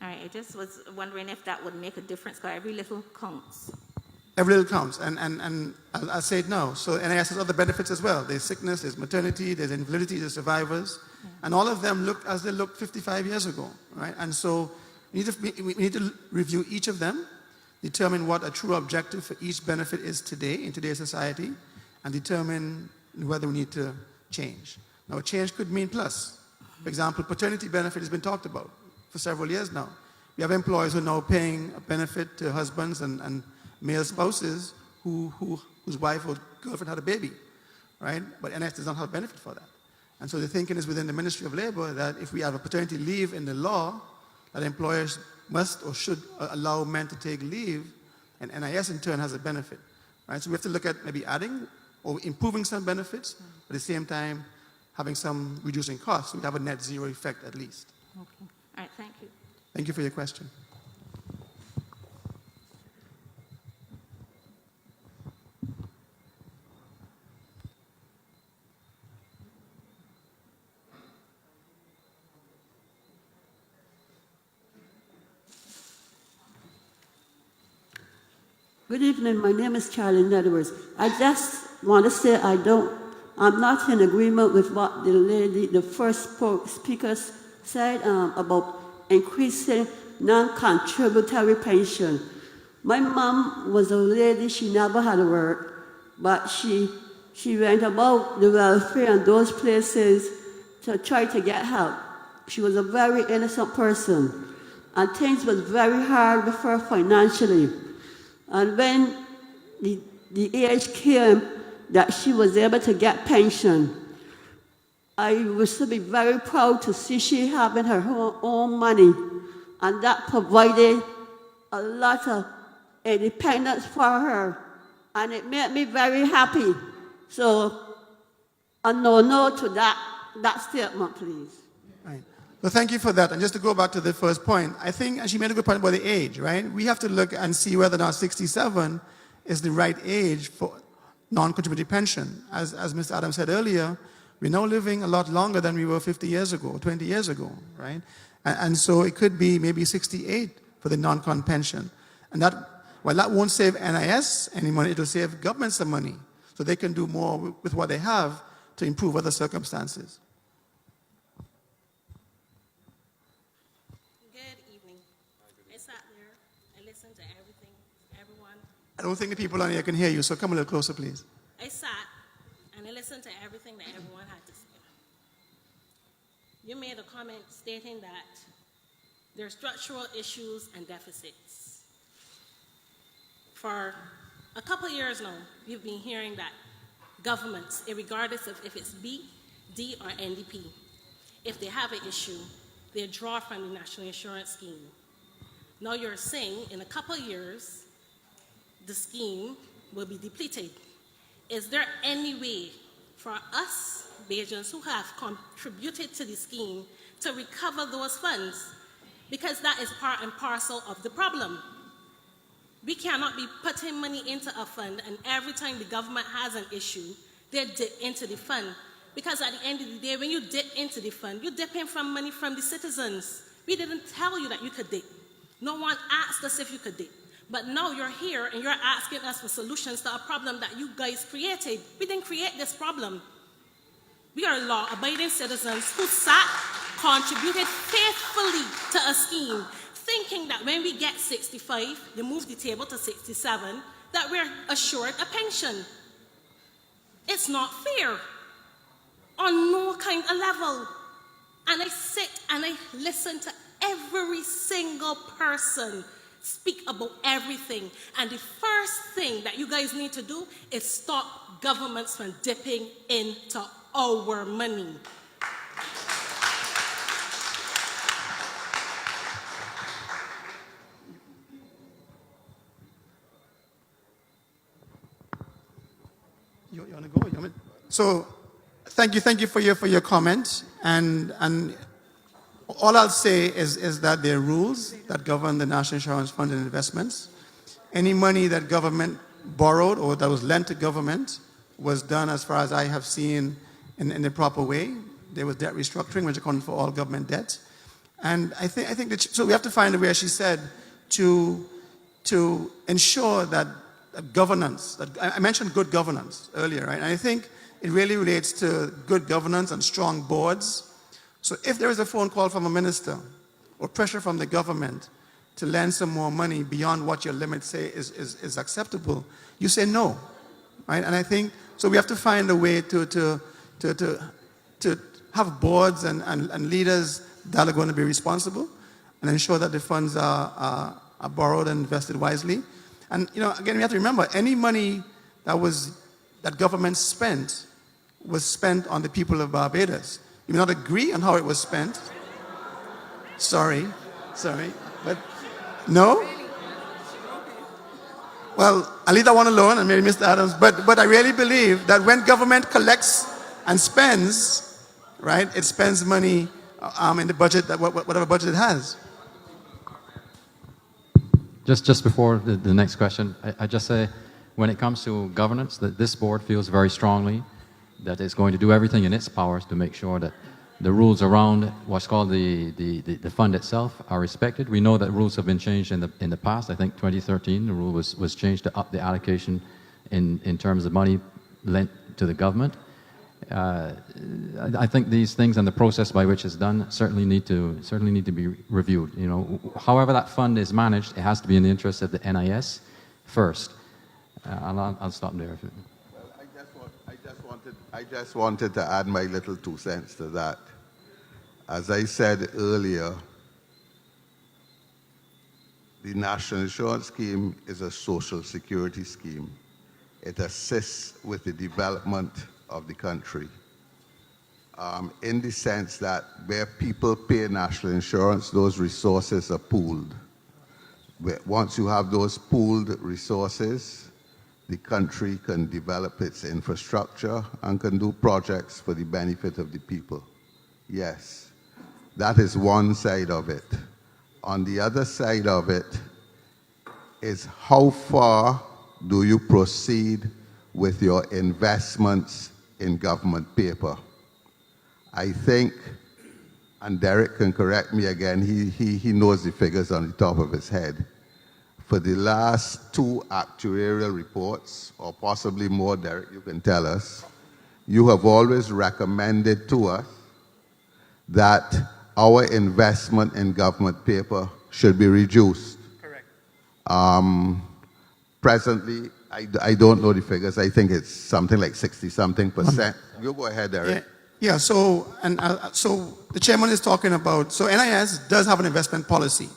All right. I just was wondering if that would make a difference, because every little counts. Every little counts, and I'll say it now. So NIS has other benefits as well. There's sickness, there's maternity, there's invalidity, there's survivors, and all of them look as they looked 55 years ago, right? And so we need to review each of them, determine what a true objective for each benefit is today in today's society, and determine whether we need to change. Now, a change could mean plus. For example, paternity benefit has been talked about for several years now. We have employers who are now paying a benefit to husbands and male spouses whose wife or girlfriend had a baby, right? But NIS does not have a benefit for that. And so the thinking is within the Ministry of Labor that if we have a paternity leave in the law, that employers must or should allow men to take leave, and NIS in turn has a benefit, right? So we have to look at maybe adding or improving some benefits, but at the same time having some reducing costs. So we have a net zero effect at least. Okay. All right, thank you. Thank you for your question. Good evening. My name is Charlie Edwards. I just want to say I'm not in agreement with what the first speaker said about increasing non-contributory pension. My mom was a lady, she never had to work, but she went about the welfare and those places to try to get help. She was a very innocent person, and things was very hard with her financially. And when the age came that she was able to get pension, I was to be very proud to see she having her own money, and that provided a lot of independence for her, and it made me very happy. So, a no to that statement, please. Right. Well, thank you for that. And just to go back to the first point, I think, and she made a good point about the age, right? We have to look and see whether or not 67 is the right age for non-contributory pension. As Mr. Adams said earlier, we're now living a lot longer than we were 50 years ago, 20 years ago, right? And so it could be maybe 68 for the non-con pension. And while that won't save NIS any money, it'll save government some money, so they can do more with what they have to improve other circumstances. Good evening. I sat there and listened to everything, everyone, I don't think the people on here can hear you, so come a little closer, please. I sat and I listened to everything that everyone had to say. You made a comment stating that there are structural issues and deficits. For a couple of years now, you've been hearing that governments, regardless of if it's B, D, or NDP, if they have an issue, they draw from the National Insurance Scheme. Now you're saying in a couple of years, the scheme will be depleted. Is there any way for us, Bajans, who have contributed to the scheme, to recover those funds? Because that is part and parcel of the problem. We cannot be putting money into a fund, and every time the government has an issue, they dip into the fund. Because at the end of the day, when you dip into the fund, you're dipping from money from the citizens. We didn't tell you that you could dip. No one asked us if you could dip. But now you're here and you're asking us for solutions to a problem that you guys created. We didn't create this problem. We are law-abiding citizens who sat, contributed faithfully to a scheme, thinking that when we get 65, they move the table to 67, that we're assured a pension. It's not fair on no kind of level. And I sit and I listen to every single person speak about everything. And the first thing that you guys need to do is stop governments from dipping into our money. You want to go? So, thank you for your comment. And all I'll say is that there are rules that govern the National Insurance Fund and investments. Any money that government borrowed or that was lent to government was done, as far as I have seen, in the proper way. There was debt restructuring, which accounted for all government debt. And I think that, so we have to find a way, as she said, to ensure that governance, that I mentioned good governance earlier, right? And I think it really relates to good governance and strong boards. So if there is a phone call from a minister or pressure from the government to lend some more money beyond what your limits say is acceptable, you say no, right? And I think, so we have to find a way to have boards and leaders that are going to be responsible and ensure that the funds are borrowed and invested wisely. And, again, we have to remember, any money that government spent was spent on the people of Barbados. You may not agree on how it was spent. Sorry, but no? Well, I'll leave that one alone, and maybe Mr. Adams, but I really believe that when government collects and spends, right, it spends money in the budget, whatever budget it has. Just before the next question, I just say, when it comes to governance, that this board feels very strongly that it's going to do everything in its powers to make sure that the rules around what's called the fund itself are respected. We know that rules have been changed in the past. I think 2013, the rule was changed to up the allocation in terms of money lent to the government. I think these things and the process by which it's done certainly need to be reviewed. However that fund is managed, it has to be in the interest of the NIS first. I'll stop there. I just wanted to add my little 2 cents to that. As I said earlier, the National Insurance Scheme is a social security scheme. It assists with the development of the country in the sense that where people pay national insurance, those resources are pooled. Once you have those pooled resources, the country can develop its infrastructure and can do projects for the benefit of the people. Yes, that is one side of it. On the other side of it is how far do you proceed with your investments in government paper? I think, and Derek can correct me again, he knows the figures on the top of his head. For the last 2 actuarial reports, or possibly more, Derek, you can tell us, you have always recommended to us that our investment in government paper should be reduced. Correct. presently, I don't know the figures. I think it's something like 60-something%. You go ahead, Eric. Yeah, so the chairman is talking about, so NIS does have an investment policy,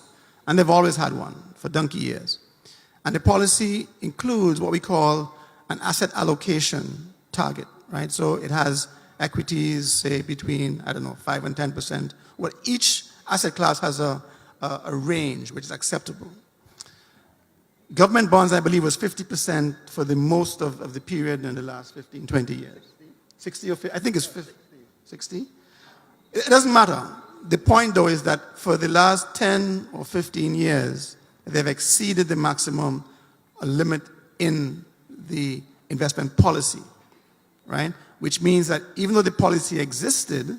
and they've always had one for donkey years. And the policy includes what we call an asset allocation target, right? So it has equities, say, between, 5 and 10%. Well, each asset class has a range which is acceptable. Government bonds, I believe, was 50% for the most of the period in the last 15, 20 years. 60 or 50, I think it's 50, 60. It doesn't matter. The point, though, is that for the last 10 or 15 years, they've exceeded the maximum limit in the investment policy, right? Which means that even though the policy existed,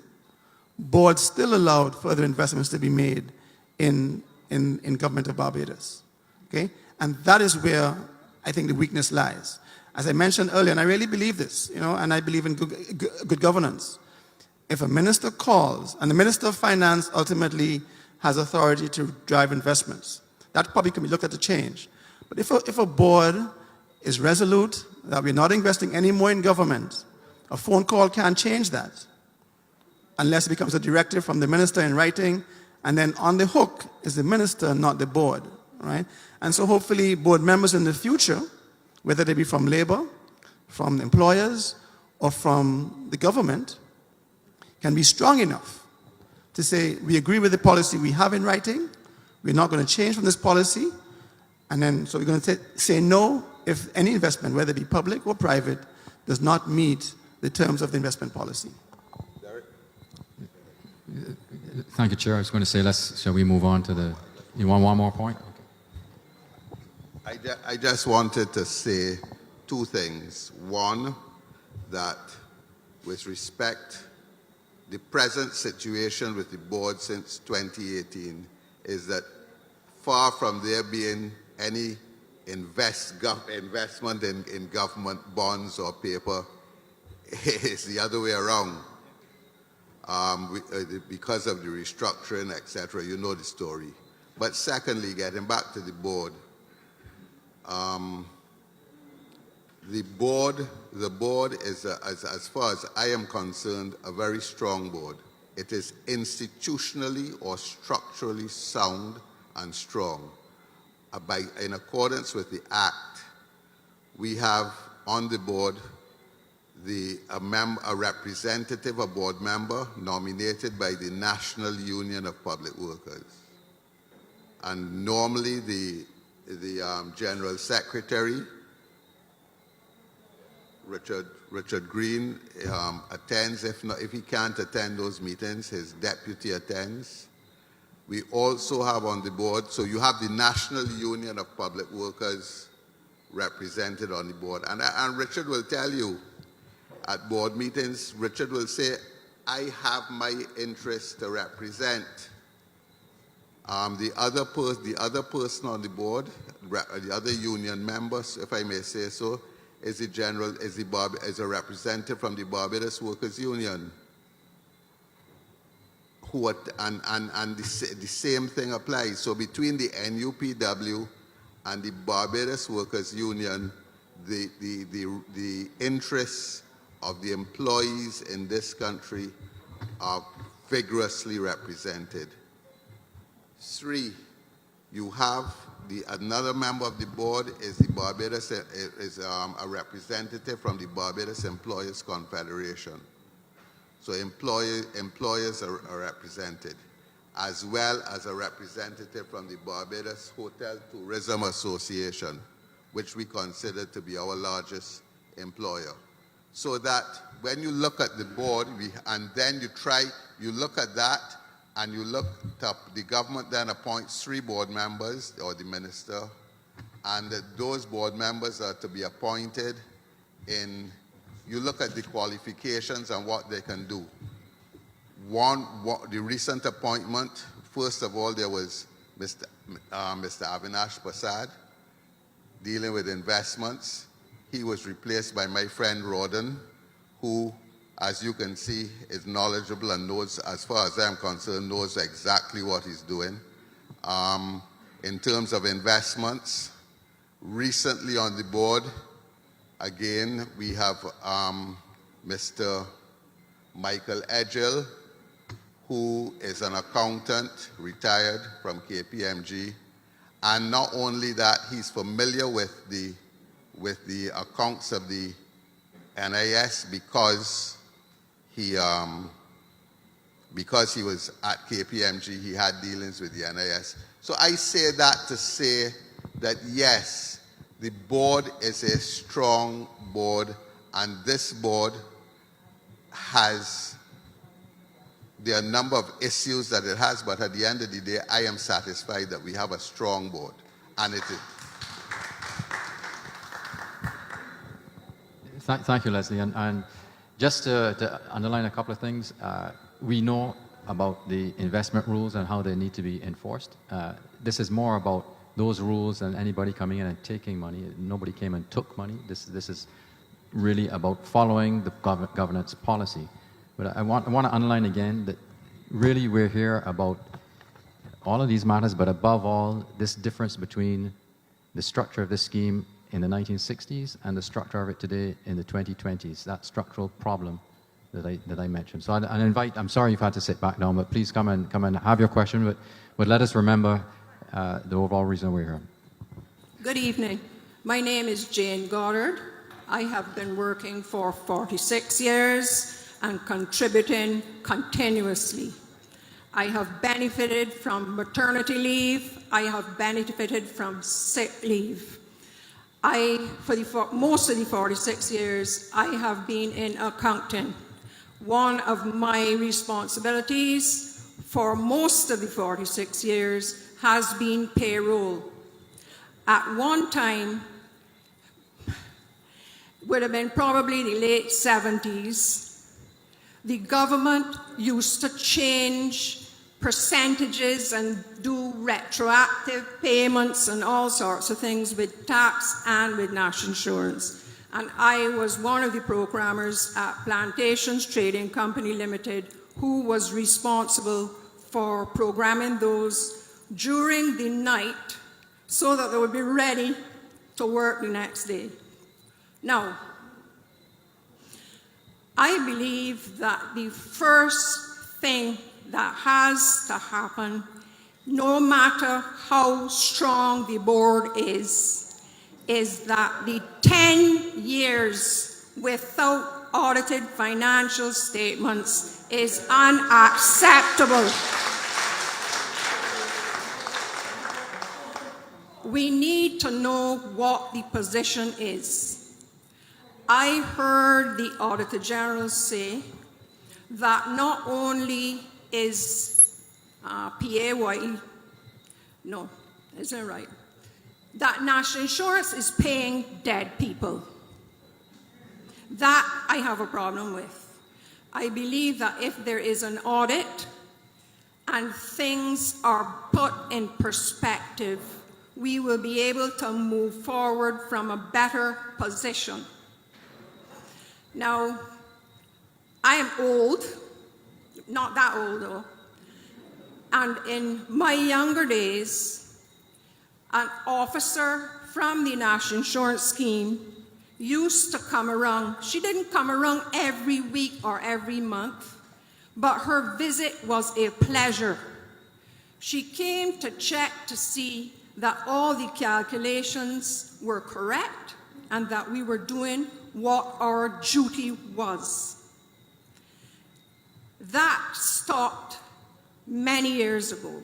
boards still allowed further investments to be made in government of Barbados, okay? And that is where I think the weakness lies. As I mentioned earlier, and I really believe this, and I believe in good governance. If a minister calls, and the Minister of Finance ultimately has authority to drive investments, that probably can be looked at to change. But if a board is resolute that we're not investing any more in government, a phone call can't change that unless it becomes a directive from the minister in writing, and then on the hook is the minister, not the board, right? And so hopefully board members in the future, whether they be from labor, from employers, or from the government, can be strong enough to say, we agree with the policy we have in writing, we're not going to change from this policy, and then so we're going to say no if any investment, whether it be public or private, does not meet the terms of the investment policy. Thank you, Chair. I was going to say, shall we move on to the, you want one more point? I just wanted to say two things. One, that with respect, the present situation with the board since 2018 is that far from there being any investment in government bonds or paper, it's the other way around. Because of the restructuring, etc., you know the story. But secondly, getting back to the board, the board is, as far as I am concerned, a very strong board. It is institutionally or structurally sound and strong. In accordance with the Act, we have on the board a representative, a board member, nominated by the National Union of Public Workers. And normally the General Secretary, Richard Green, attends. If he can't attend those meetings, his deputy attends. We also have on the board, so you have the National Union of Public Workers represented on the board. And Richard will tell you, at board meetings, Richard will say, I have my interests to represent. The other person on the board, the other union members, if I may say so, is a representative from the Barbados Workers Union. And the same thing applies. So between the NUPW and the Barbados Workers Union, the interests of the employees in this country are vigorously represented. 3, you have another member of the board is a representative from the Barbados Employers Confederation. So employers are represented, as well as a representative from the Barbados Hotel Tourism Association, which we consider to be our largest employer. So that when you look at the board, and then you look at that, and you look up, the government then appoints 3 board members, or the minister, and those board members are to be appointed you look at the qualifications and what they can do. The recent appointment, first of all, there was Mr. Avinash Prasad, dealing with investments. He was replaced by my friend Rawdon, who, as you can see, is knowledgeable and knows, as far as I'm concerned, knows exactly what he's doing. In terms of investments, Recently on the board, again, we have Mr. Michael Edgell, who is an accountant, retired from KPMG. And not only that, he's familiar with the accounts of the NIS because he was at KPMG, he had dealings with the NIS. So I say that to say that yes, the board is a strong board, and this board there are a number of issues that it has, but at the end of the day, I am satisfied that we have a strong board, and it is. Thank you, Leslie. And just to underline a couple of things, we know about the investment rules and how they need to be enforced. This is more about those rules than anybody coming in and taking money. Nobody came and took money. This is really about following the governance policy. But I want to underline again that really we're here about all of these matters, but above all, this difference between the structure of this scheme in the 1960s and the structure of it today in the 2020s, that structural problem that I mentioned. So I invite, I'm sorry you've had to sit back down, but please come and have your question, but let us remember the overall reason we're here. Good evening. My name is Jane Goddard. I have been working for 46 years and contributing continuously. I have benefited from maternity leave. I have benefited from sick leave. For most of the 46 years, I have been in accounting. One of my responsibilities for most of the 46 years has been payroll. At one time, would have been probably the late 70s, the government used to change percentages and do retroactive payments and all sorts of things with tax and with national insurance. And I was one of the programmers at Plantations Trading Company Limited who was responsible for programming those during the night so that they would be ready to work the next day. Now, I believe that the first thing that has to happen, no matter how strong the board is that the 10 years without audited financial statements is unacceptable. We need to know what the position is. I heard the Auditor General say that not only is PAYE, no, isn't right, that national insurance is paying dead people. That I have a problem with. I believe that if there is an audit and things are put in perspective, we will be able to move forward from a better position. Now, I am old, not that old though, and in my younger days, an officer from the National Insurance Scheme used to come around. She didn't come around every week or every month, but her visit was a pleasure. She came to check to see that all the calculations were correct and that we were doing what our duty was. That stopped many years ago.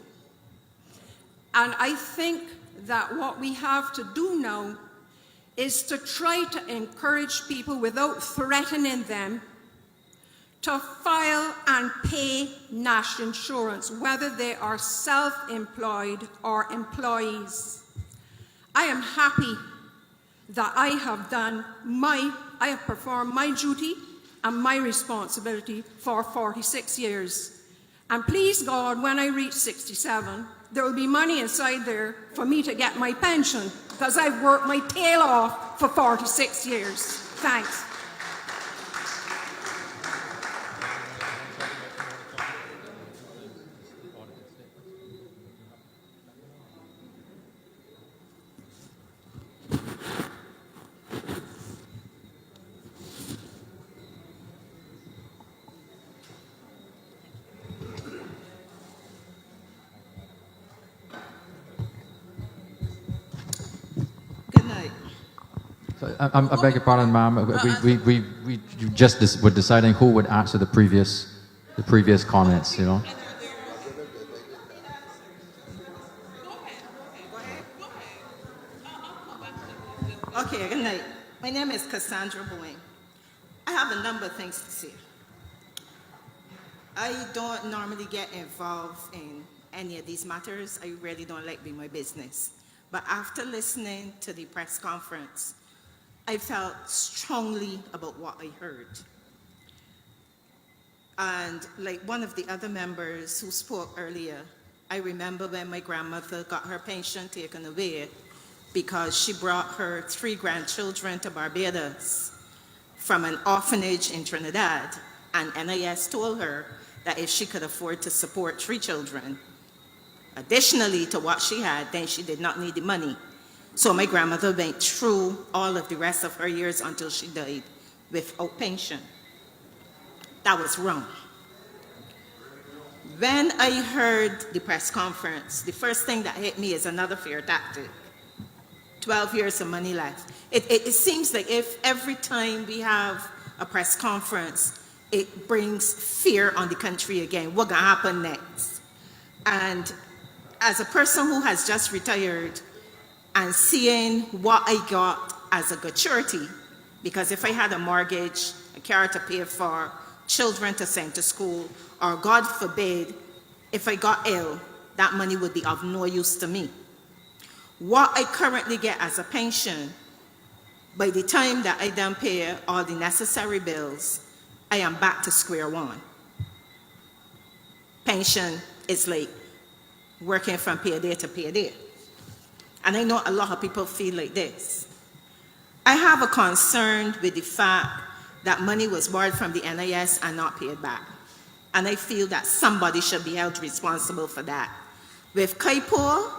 And I think that what we have to do now is to try to encourage people without threatening them to file and pay national insurance, whether they are self-employed or employees. I am happy that I have performed my duty and my responsibility for 46 years. And please God, when I reach 67, there will be money inside there for me to get my pension, because I've worked my tail off for 46 years. Thanks. I beg your pardon, ma'am. We just were deciding who would answer the previous comments, you know. Okay, good night. My name is Cassandra Bowen. I have a number of things to say. I don't normally get involved in any of these matters. I really don't like being my business. But after listening to the press conference, I felt strongly about what I heard. And like one of the other members who spoke earlier, I remember when my grandmother got her pension taken away because she brought her 3 grandchildren to Barbados from an orphanage in Trinidad, and NIS told her that if she could afford to support 3 children, additionally to what she had, then she did not need the money. So my grandmother went through all of the rest of her years until she died without pension. That was wrong. When I heard the press conference, the first thing that hit me is another fear tactic. 12 years of money left. It seems like if every time we have a press conference, it brings fear on the country again. What's gonna happen next? And as a person who has just retired and seeing what I got as a gratuity, because if I had a mortgage, a car to pay for, children to send to school, or God forbid, if I got ill, that money would be of no use to me. What I currently get as a pension, by the time that I done pay all the necessary bills, I am back to square one. Pension is like working from payday to payday. And I know a lot of people feel like this. I have a concern with the fact that money was borrowed from the NIS and not paid back. And I feel that somebody should be held responsible for that. With KIPO,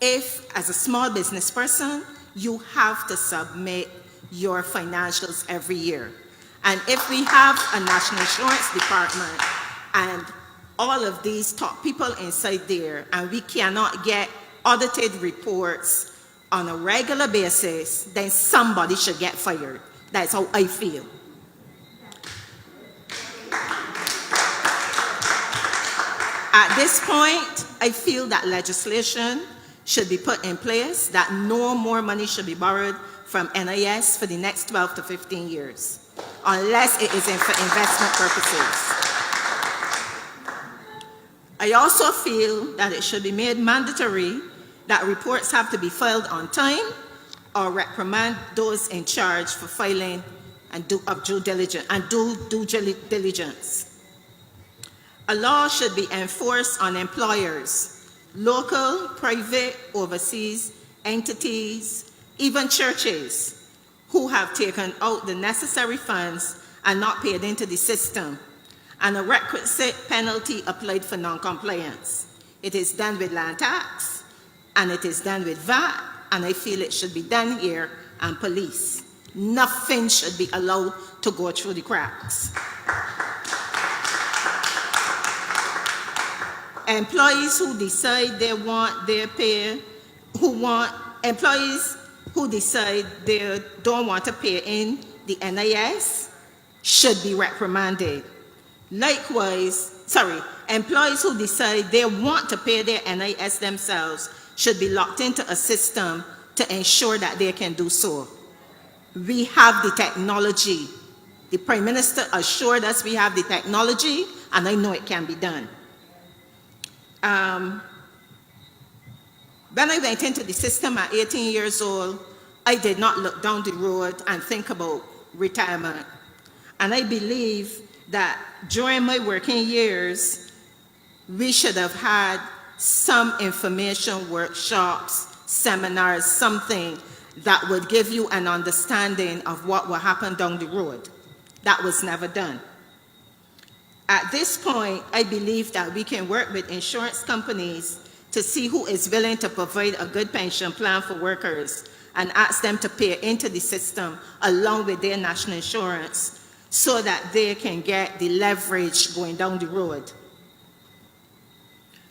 if as a small business person, you have to submit your financials every year. And if we have a national insurance department and all of these top people inside there, and we cannot get audited reports on a regular basis, then somebody should get fired. That's how I feel. At this point, I feel that legislation should be put in place that no more money should be borrowed from NIS for the next 12 to 15 years, unless it is for investment purposes. I also feel that it should be made mandatory that reports have to be filed on time or reprimand those in charge for filing and due diligence. A law should be enforced on employers, local, private, overseas entities, even churches who have taken out the necessary funds and not paid into the system, and a requisite penalty applied for non-compliance. It is done with land tax, and it is done with VAT, and I feel it should be done here and police. Nothing should be allowed to go through the cracks. Employees who decide they want their pay, employees who decide they don't want to pay in the NIS should be reprimanded. Likewise, employees who decide they want to pay their NIS themselves should be locked into a system to ensure that they can do so. We have the technology. The Prime Minister assured us we have the technology, and I know it can be done. When I went into the system at 18 years old, I did not look down the road and think about retirement. And I believe that during my working years, we should have had some information workshops, seminars, something that would give you an understanding of what will happen down the road. That was never done. At this point, I believe that we can work with insurance companies to see who is willing to provide a good pension plan for workers and ask them to pay into the system along with their national insurance so that they can get the leverage going down the road.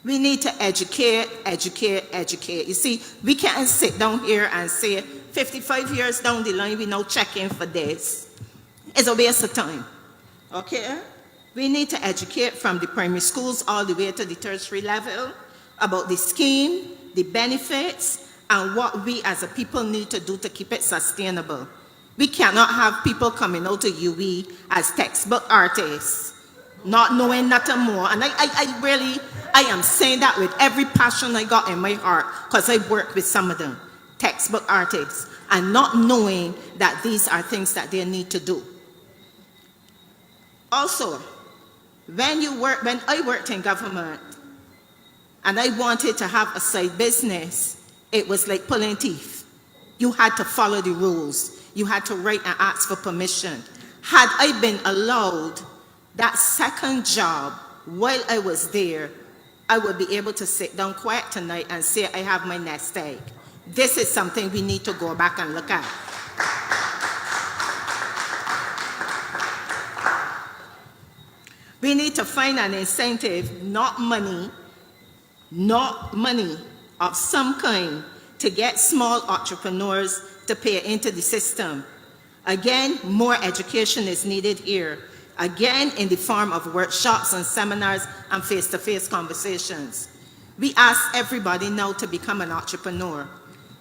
We need to educate. You see, we can't sit down here and say 55 years down the line, we now checking for this. It's a waste of time, okay? We need to educate from the primary schools all the way to the tertiary level about the scheme, the benefits, and what we as a people need to do to keep it sustainable. We cannot have people coming out to UE as textbook artists, not knowing nothing more. And I am saying that with every passion I got in my heart, because I work with some of them, textbook artists, and not knowing that these are things that they need to do. Also, when I worked in government and I wanted to have a side business, it was like pulling teeth. You had to follow the rules. You had to write and ask for permission. Had I been allowed that second job while I was there, I would be able to sit down quiet tonight and say I have my nest egg. This is something we need to go back and look at. We need to find an incentive, not money of some kind, to get small entrepreneurs to pay into the system. Again, more education is needed here. Again, in the form of workshops and seminars and face-to-face conversations. We ask everybody now to become an entrepreneur.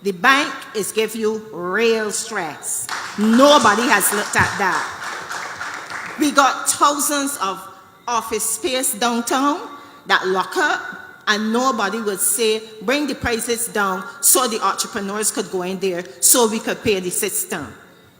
The bank is giving you real stress. Nobody has looked at that. We got thousands of office space downtown that lock up, and nobody would say, bring the prices down so the entrepreneurs could go in there so we could pay the system.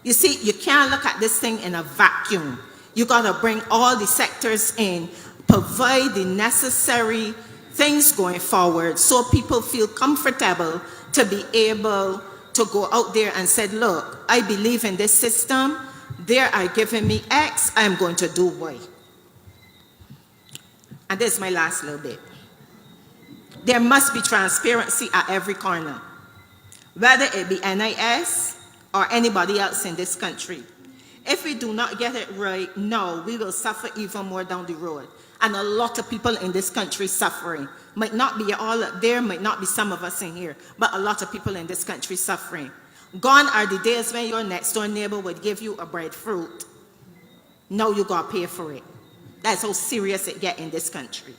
You see, you can't look at this thing in a vacuum. You gotta bring all the sectors in, provide the necessary things going forward so people feel comfortable to be able to go out there and say, look, I believe in this system, they are giving me X, I'm going to do Y. And this is my last little bit. There must be transparency at every corner, whether it be NIS or anybody else in this country. If we do not get it right now, we will suffer even more down the road. And a lot of people in this country suffering. Might not be all up there, might not be some of us in here, but a lot of people in this country suffering. Gone are the days when your next door neighbor would give you a breadfruit. Now you gotta pay for it. That's how serious it get in this country.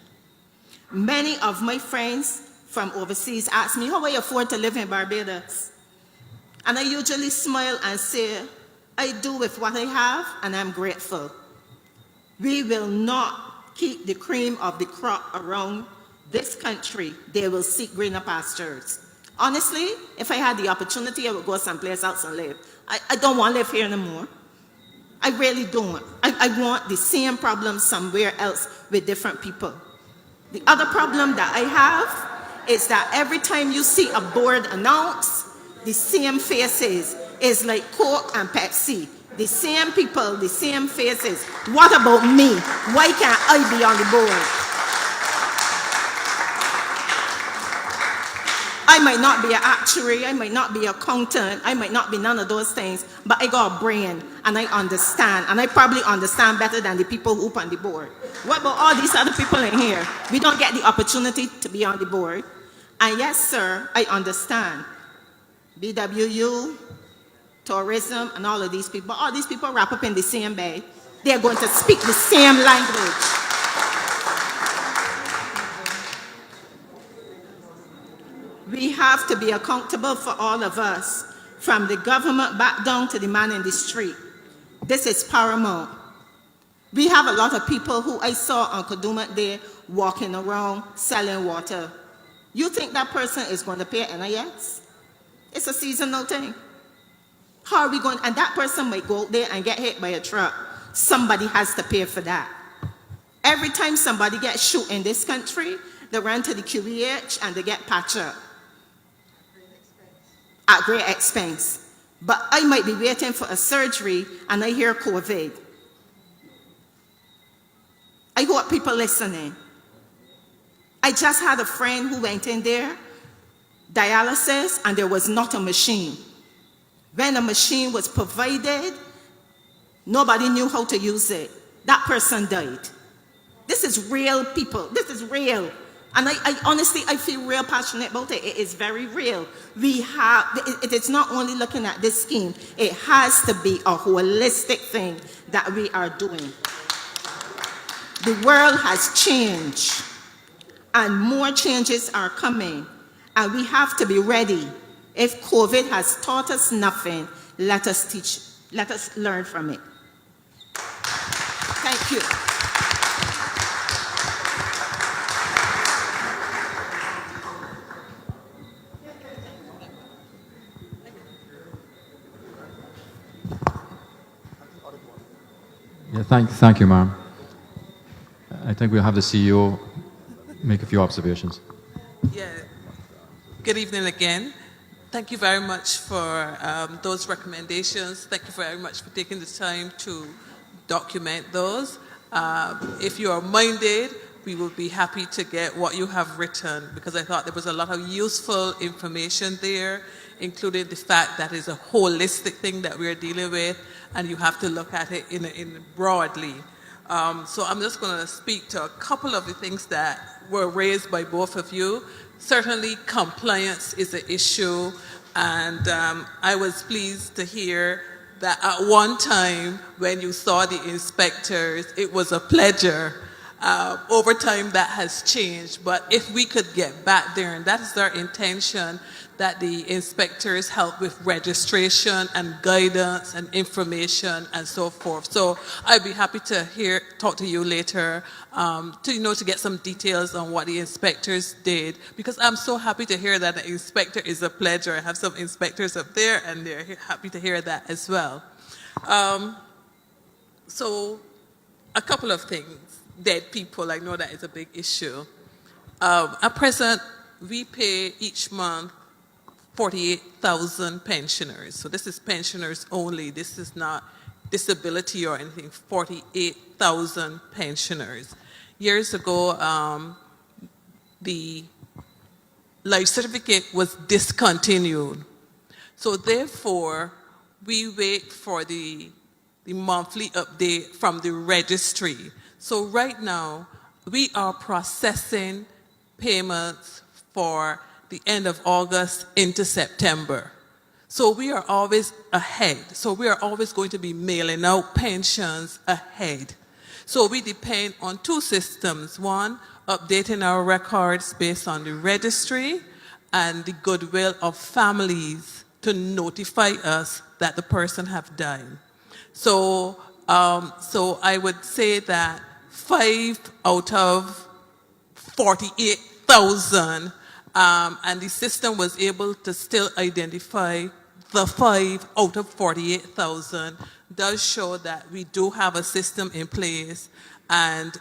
Many of my friends from overseas ask me, how I afford to live in Barbados? And I usually smile and say, I do with what I have, and I'm grateful. We will not keep the cream of the crop around this country. They will seek greener pastures. Honestly, if I had the opportunity, I would go someplace else and live. I don't want to live here anymore. I really don't. I want the same problem somewhere else with different people. The other problem that I have is that every time you see a board announced, the same faces is like Coke and Pepsi. The same people, the same faces. What about me? Why can't I be on the board? I might not be an actuary, I might not be an accountant, I might not be none of those things, but I got a brain and I understand, and I probably understand better than the people who on the board. What about all these other people in here? We don't get the opportunity to be on the board. And yes, sir, I understand. BWU, tourism, and all of these people, all these people wrap up in the same bag. They're going to speak the same language. We have to be accountable for all of us, from the government back down to the man in the street. This is paramount. We have a lot of people who I saw on Kadooment Day walking around selling water. You think that person is going to pay NIS? It's a seasonal thing. How are we going? And that person might go out there and get hit by a truck. Somebody has to pay for that. Every time somebody gets shot in this country, they run to the QEH and they get patched up. At great expense. But I might be waiting for a surgery and I hear COVID. I hope people listening. I just had a friend who went in there, dialysis, and there was not a machine. When a machine was provided, nobody knew how to use it. That person died. This is real, people. This is real. And I honestly, I feel real passionate about it. It is very real. We have, it's not only looking at this scheme, it has to be a holistic thing that we are doing. The world has changed, and more changes are coming, and we have to be ready. If COVID has taught us nothing, let us learn from it. Thank you. Yeah, thank you, ma'am. I think we'll have the CEO make a few observations. Yeah. Good evening again. Thank you very much for those recommendations. Thank you very much for taking the time to document those. If you are minded, we will be happy to get what you have written, because I thought there was a lot of useful information there, including the fact that it's a holistic thing that we're dealing with, and you have to look at it in broadly. So I'm just going to speak to a couple of the things that were raised by both of you. Certainly, compliance is an issue, and I was pleased to hear that at one time when you saw the inspectors, it was a pleasure. Over time, that has changed, but if we could get back there, and that is our intention, that the inspectors help with registration and guidance and information and so forth. So I'd be happy to talk to you later to get some details on what the inspectors did, because I'm so happy to hear that an inspector is a pleasure. I have some inspectors up there, and they're happy to hear that as well. So a couple of things. Dead people, I know that is a big issue. At present, we pay each month 48,000 pensioners. So this is pensioners only. This is not disability or anything. 48,000 pensioners. Years ago, the life certificate was discontinued. So therefore, we wait for the monthly update from the registry. So right now, we are processing payments for the end of August into September. So we are always ahead. So we are always going to be mailing out pensions ahead. So we depend on two systems. One, updating our records based on the registry and the goodwill of families to notify us that the person have died. So I would say that 5 out of 48,000, and the system was able to still identify the 5 out of 48,000, does show that we do have a system in place. And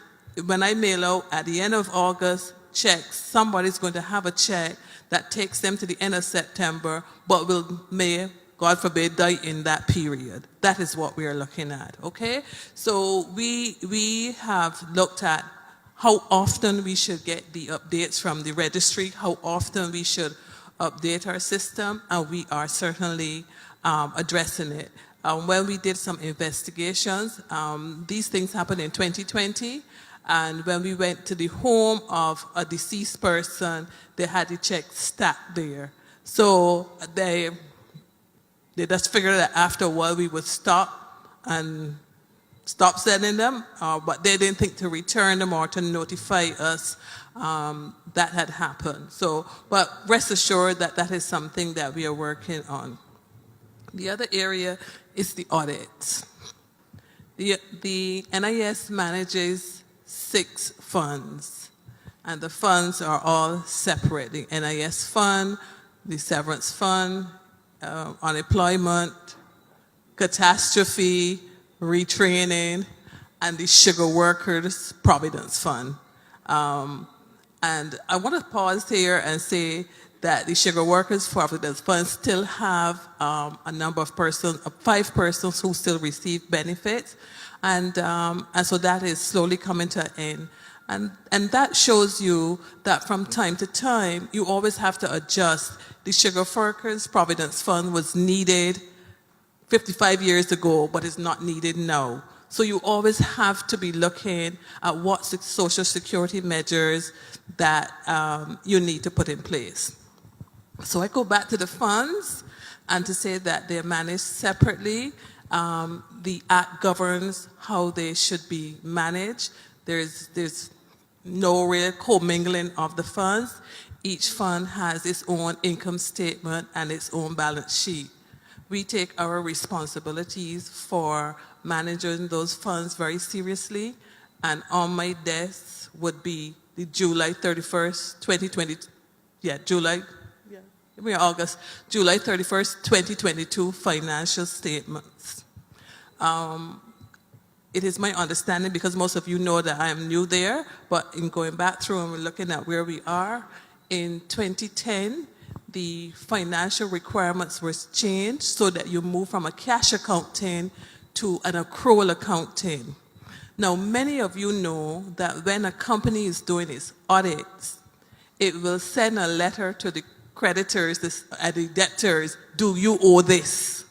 when I mail out at the end of August checks, somebody's going to have a check that takes them to the end of September, but may, God forbid, die in that period. That is what we are looking at, okay? So we have looked at how often we should get the updates from the registry, how often we should update our system, and we are certainly addressing it. When we did some investigations, these things happened in 2020, and when we went to the home of a deceased person, they had the check stacked there. So they just figured that after a while we would stop sending them, but they didn't think to return them or to notify us that had happened. So, but rest assured that that is something that we are working on. The other area is the audit. The NIS manages 6 funds, and the funds are all separate. The NIS fund, the severance fund, unemployment, catastrophe, retraining, and the Sugar Workers Providence Fund. And I want to pause here and say that the Sugar Workers Providence Fund still have a number of persons, 5 persons who still receive benefits, and so that is slowly coming to an end. And that shows you that from time to time, you always have to adjust. The Sugar Workers Providence Fund was needed 55 years ago, but it's not needed now. So you always have to be looking at what social security measures that you need to put in place. So I go back to the funds and to say that they're managed separately. The Act governs how they should be managed. There's no real commingling of the funds. Each fund has its own income statement and its own balance sheet. We take our responsibilities for managing those funds very seriously, and on my desk would be the July 31st, 2020, August, July 31st, 2022 financial statements. It is my understanding, because most of you know that I am new there, but in going back through and we're looking at where we are, in 2010, the financial requirements were changed so that you move from a cash accounting to an accrual accounting. Now, many of you know that when a company is doing its audits, it will send a letter to the creditors and the debtors, do you owe this?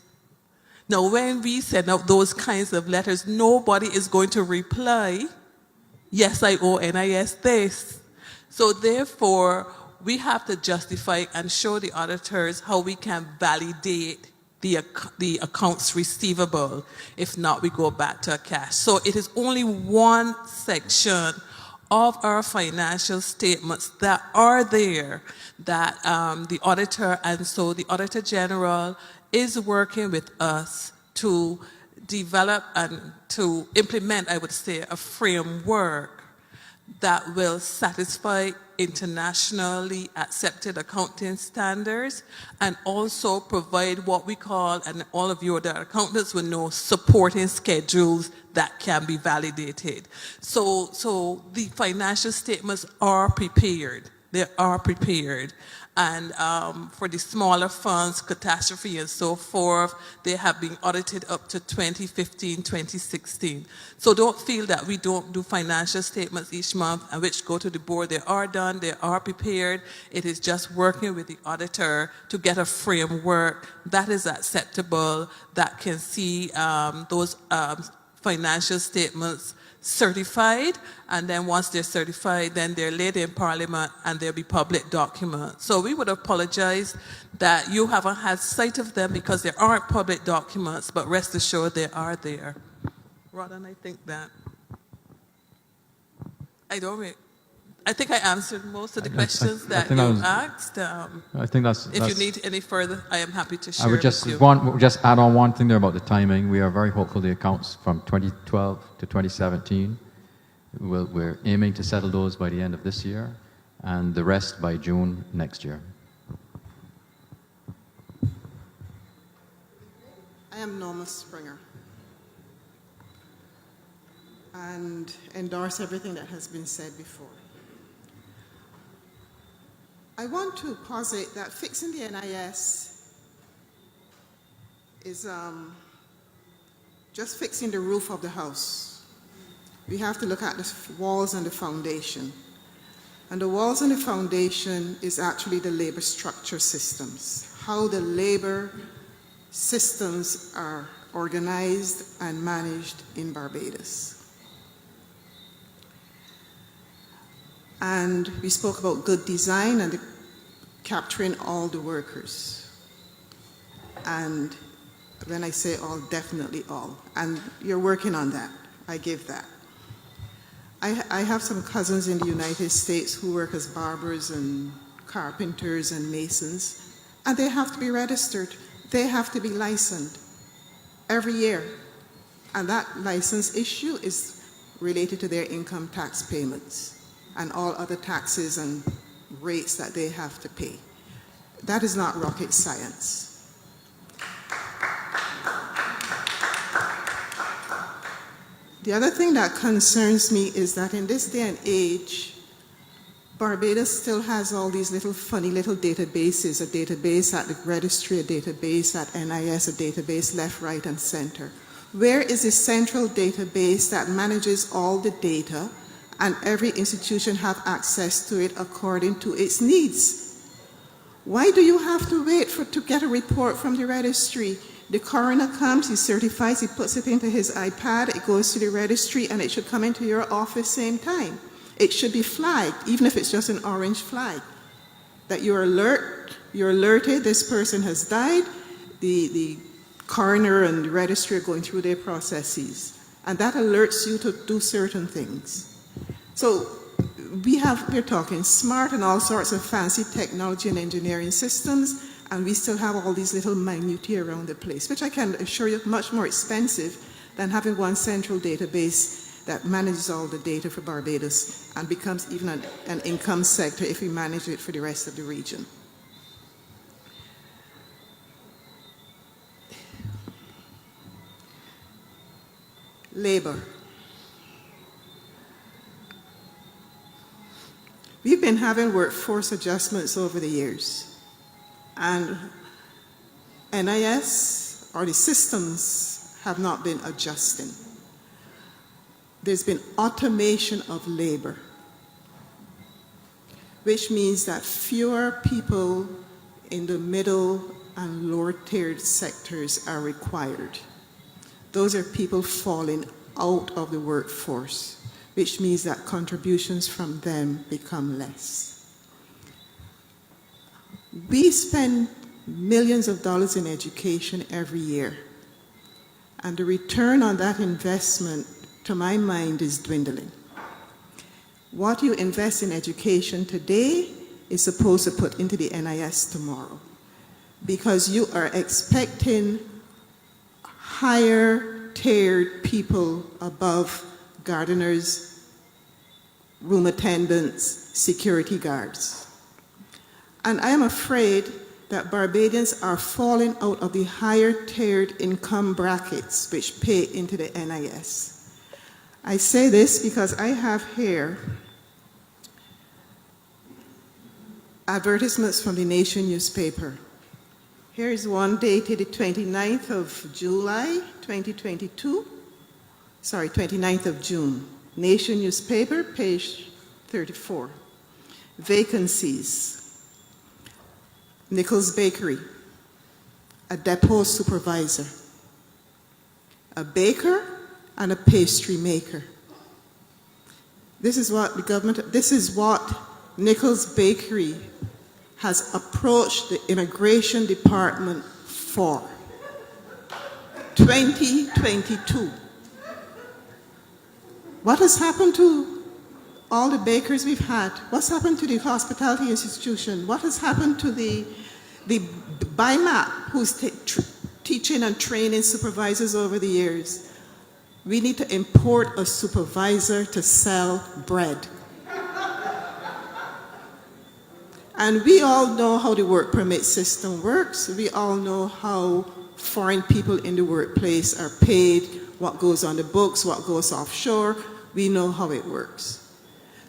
Now, when we send out those kinds of letters, nobody is going to reply, yes, I owe NIS this. So therefore, we have to justify and show the auditors how we can validate the accounts receivable. If not, we go back to cash. So it is only one section of our financial statements that are there that the auditor, and so the Auditor General is working with us to develop and to implement, I would say, a framework that will satisfy internationally accepted accounting standards and also provide what we call, and all of you that are accountants will know, supporting schedules that can be validated. So the financial statements are prepared. They are prepared. And for the smaller funds, catastrophe and so forth, they have been audited up to 2015, 2016. So don't feel that we don't do financial statements each month and which go to the board. They are done, they are prepared. It is just working with the auditor to get a framework that is acceptable, that can see those financial statements certified, and then once they're certified, then they're laid in Parliament and they'll be public documents. So we would apologize that you haven't had sight of them because they aren't public documents, but rest assured they are there. Rodden, I think that I think I answered most of the questions that you asked. I think that's. If you need any further, I am happy to share. I would just with you. just add on one thing there about the timing. We are very hopeful the accounts from 2012 to 2017. We're aiming to settle those by the end of this year, and the rest by June next year. I am Norma Springer, and endorse everything that has been said before. I want to posit that fixing the NIS is just fixing the roof of the house. We have to look at the walls and the foundation. And the walls and the foundation is actually the labor structure systems, how the labor systems are organized and managed in Barbados. And we spoke about good design and capturing all the workers. And when I say all, definitely all. And you're working on that. I give that. I have some cousins in the United States who work as barbers and carpenters and masons, and they have to be registered. They have to be licensed every year. And that license issue is related to their income tax payments and all other taxes and rates that they have to pay. That is not rocket science. The other thing that concerns me is that in this day and age, Barbados still has all these little funny little databases, a database at the registry, a database at NIS, a database left, right, and center. Where is the central database that manages all the data and every institution have access to it according to its needs? Why do you have to wait to get a report from the registry The coroner comes, he certifies, he puts it into his iPad, it goes to the registry, and it should come into your office same time. It should be flagged, even if it's just an orange flag, that you're alerted, this person has died, the coroner and the registry are going through their processes. And that alerts you to do certain things. So we're talking smart and all sorts of fancy technology and engineering systems, and we still have all these little minutiae around the place, which I can assure you much more expensive than having one central database that manages all the data for Barbados and becomes even an income sector if we manage it for the rest of the region. Labor. We've been having workforce adjustments over the years, and NIS or the systems have not been adjusting. There's been automation of labor, which means that fewer people in the middle and lower tiered sectors are required. Those are people falling out of the workforce, which means that contributions from them become less. We spend millions of dollars in education every year, and the return on that investment, to my mind, is dwindling. What you invest in education today is supposed to put into the NIS tomorrow, because you are expecting higher tiered people above gardeners, room attendants, security guards. And I am afraid that Barbadians are falling out of the higher tiered income brackets which pay into the NIS. I say this because I have here advertisements from the Nation newspaper. Here is one dated the 29th of July, 2022. Sorry, 29th of June. Nation newspaper, page 34. Vacancies. Nichols Bakery, a depot supervisor, a baker, and a pastry maker. This is what Nichols Bakery has approached the Immigration Department for. 2022. What has happened to all the bakers we've had? What's happened to the hospitality institution? What has happened to the BIMAP, who's teaching and training supervisors over the years? We need to import a supervisor to sell bread. And we all know how the work permit system works. We all know how foreign people in the workplace are paid, what goes on the books, what goes offshore. We know how it works.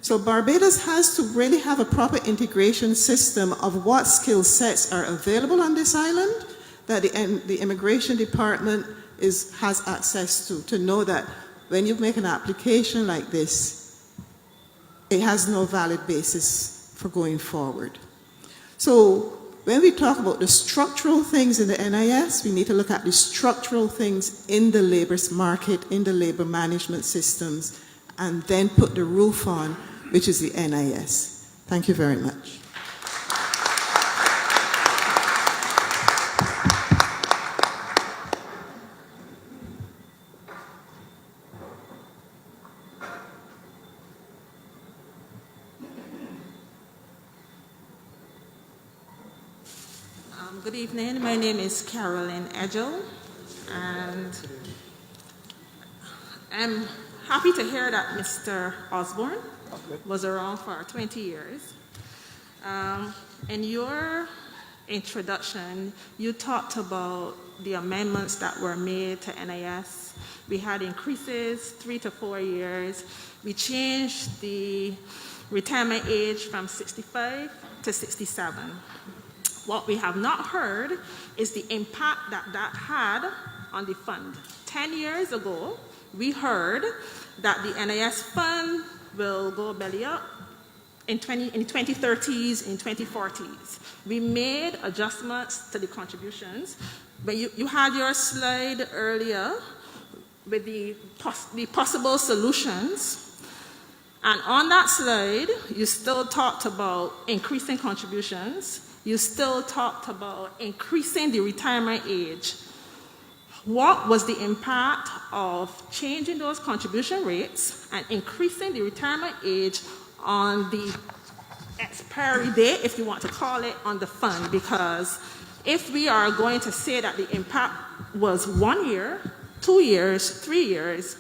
So Barbados has to really have a proper integration system of what skill sets are available on this island that the Immigration Department has access to know that when you make an application like this, it has no valid basis for going forward. So when we talk about the structural things in the NIS, we need to look at the structural things in the labor market, in the labor management systems, and then put the roof on, which is the NIS. Thank you very much. Good evening. My name is Carolyn Edgel, and I'm happy to hear that Mr. Osborne was around for 20 years. In your introduction, you talked about the amendments that were made to NIS. We had increases 3 to 4 years. We changed the retirement age from 65 to 67. What we have not heard is the impact that that had on the fund. 10 years ago, we heard that the NIS fund will go belly up in the 2030s, in 2040s. We made adjustments to the contributions. but you had your slide earlier with the possible solutions. And on that slide, you still talked about increasing contributions. You still talked about increasing the retirement age. What was the impact of changing those contribution rates and increasing the retirement age on the expiry date, if you want to call it, on the fund? Because if we are going to say that the impact was 1 year, 2 years, 3 years,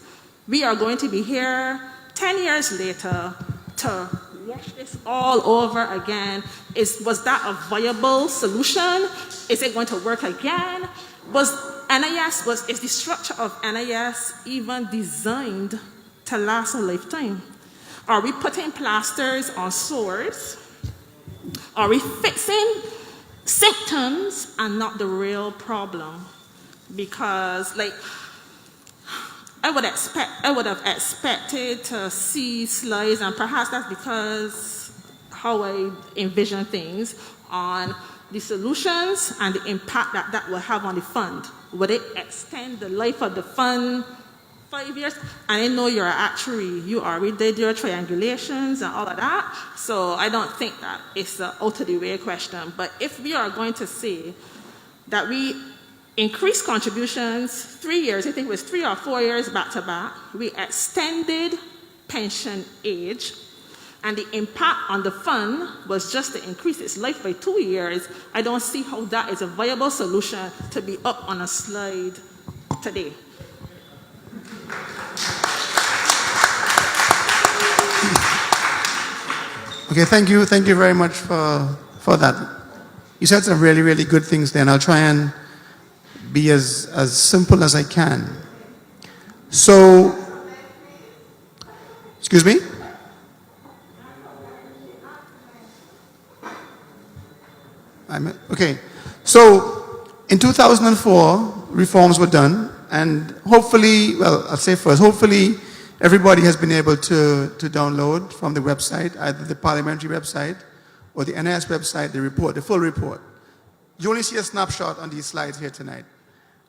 we are going to be here 10 years later to wash this all over again. Was that a viable solution? Is it going to work again? Is the structure of NIS even designed to last a lifetime? Are we putting plasters on sores? Are we fixing symptoms and not the real problem? Because, like, I would have expected to see slides, and perhaps that's because how I envision things, on the solutions and the impact that will have on the fund. Would it extend the life of the fund 5 years? And I know you're an actuary. You already did your triangulations and all of that. So I don't think that it's an out of the way question. But if we are going to say that we increase contributions 3 years, I think it was 3 or 4 years back to back, we extended pension age, and the impact on the fund was just to increase its life by 2 years, I don't see how that is a viable solution to be up on a slide today. Okay, thank you very much for that. You said some really, really good things there, and I'll try and be as simple as I can. So, excuse me? Okay, so in 2004, reforms were done, and hopefully, well, I'll say first, hopefully everybody has been able to download from the website, either the parliamentary website or the NIS website, the report, the full report. You only see a snapshot on these slides here tonight,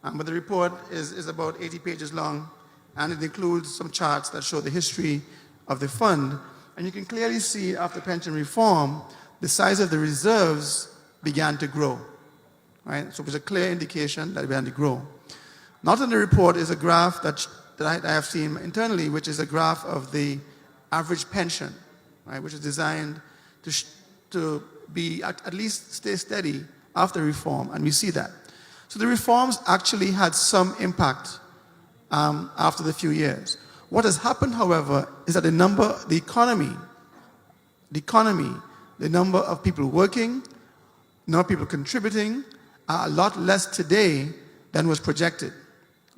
but the report is about 80 pages long, and it includes some charts that show the history of the fund, and you can clearly see after pension reform, the size of the reserves began to grow, right? So it was a clear indication that it began to grow. Not in the report is a graph that I have seen internally, which is a graph of the average pension, right? Which is designed to be at least stay steady after reform, and we see that. So the reforms actually had some impact after the few years. What has happened, however, is that the economy, the number of people working, number of people contributing are a lot less today than was projected,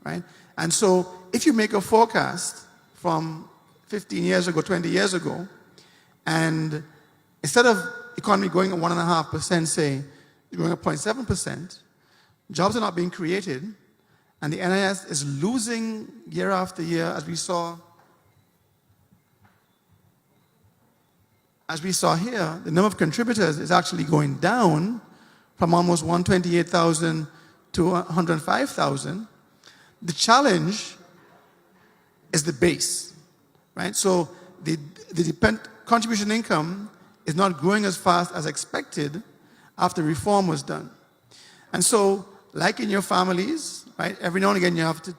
right? And so if you make a forecast from 15 years ago, 20 years ago, and instead of economy going at 1.5%, say, you're going at 0.7%, jobs are not being created, and the NIS is losing year after year, as we saw here, the number of contributors is actually going down from almost 128,000 to 105,000. The challenge is the base, right? So the contribution income is not growing as fast as expected after reform was done. And so, like in your families, right, every now and again you have to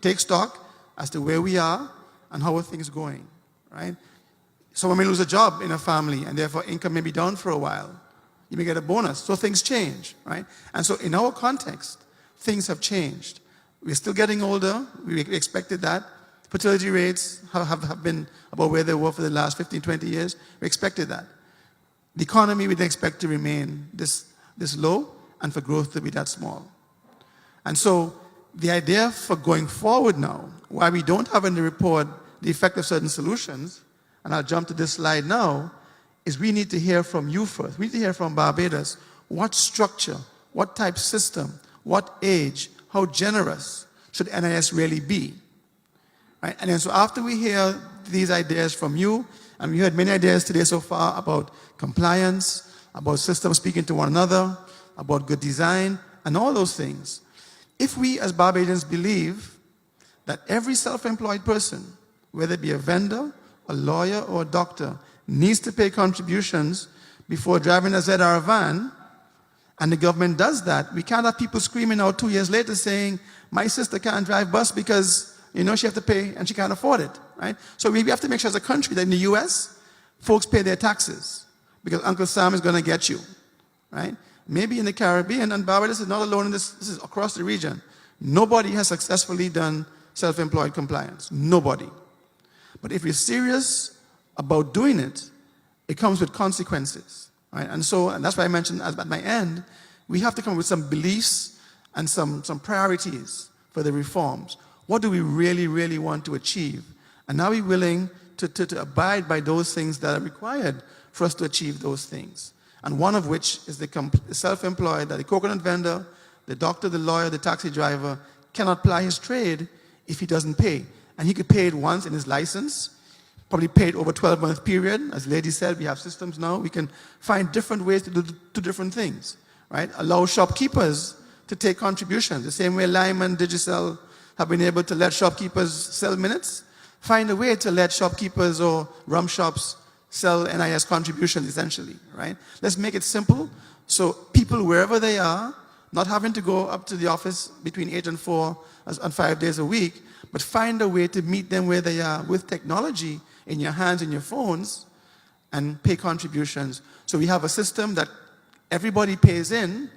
take stock as to where we are and how are things going, right? Someone may lose a job in a family, and therefore income may be down for a while. You may get a bonus, so things change, right? And so in our context, things have changed. We're still getting older. We expected that. Fertility rates have been about where they were for the last 15, 20 years. We expected that. The economy we didn't expect to remain this low and for growth to be that small. And so the idea for going forward now, why we don't have in the report the effect of certain solutions, and I'll jump to this slide now, is we need to hear from you first. We need to hear from Barbados what structure, what type system, what age, how generous should NIS really be? Right? And then so after we hear these ideas from you, and we heard many ideas today so far about compliance, about systems speaking to one another, about good design, and all those things, If we as Barbadians believe that every self-employed person, whether it be a vendor, a lawyer, or a doctor, needs to pay contributions before driving a ZR van, and the government does that, we can't have people screaming out 2 years later saying, my sister can't drive bus because, she has to pay and she can't afford it, right? So we have to make sure as a country that in the US, folks pay their taxes because Uncle Sam is going to get you, right? Maybe in the Caribbean, and Barbados is not alone in this is across the region. Nobody has successfully done self-employed compliance. Nobody. But if you're serious about doing it, it comes with consequences, right? And that's why I mentioned at my end, we have to come up with some beliefs and some priorities for the reforms. What do we really, really want to achieve? And are we willing to abide by those things that are required for us to achieve those things? And one of which is the self-employed, that the coconut vendor, the doctor, the lawyer, the taxi driver cannot ply his trade if he doesn't pay. And he could pay it once in his license, probably pay it over a 12-month period. As the lady said, we have systems now. We can find different ways to do different things, right? Allow shopkeepers to take contributions, the same way Lime and Digicel have been able to let shopkeepers sell minutes. Find a way to let shopkeepers or rum shops sell NIS contributions, essentially, right? Let's make it simple so people, wherever they are, not having to go up to the office between 8 and 4 and 5 days a week, but find a way to meet them where they are with technology in your hands, in your phones, and pay contributions. So we have a system that everybody pays in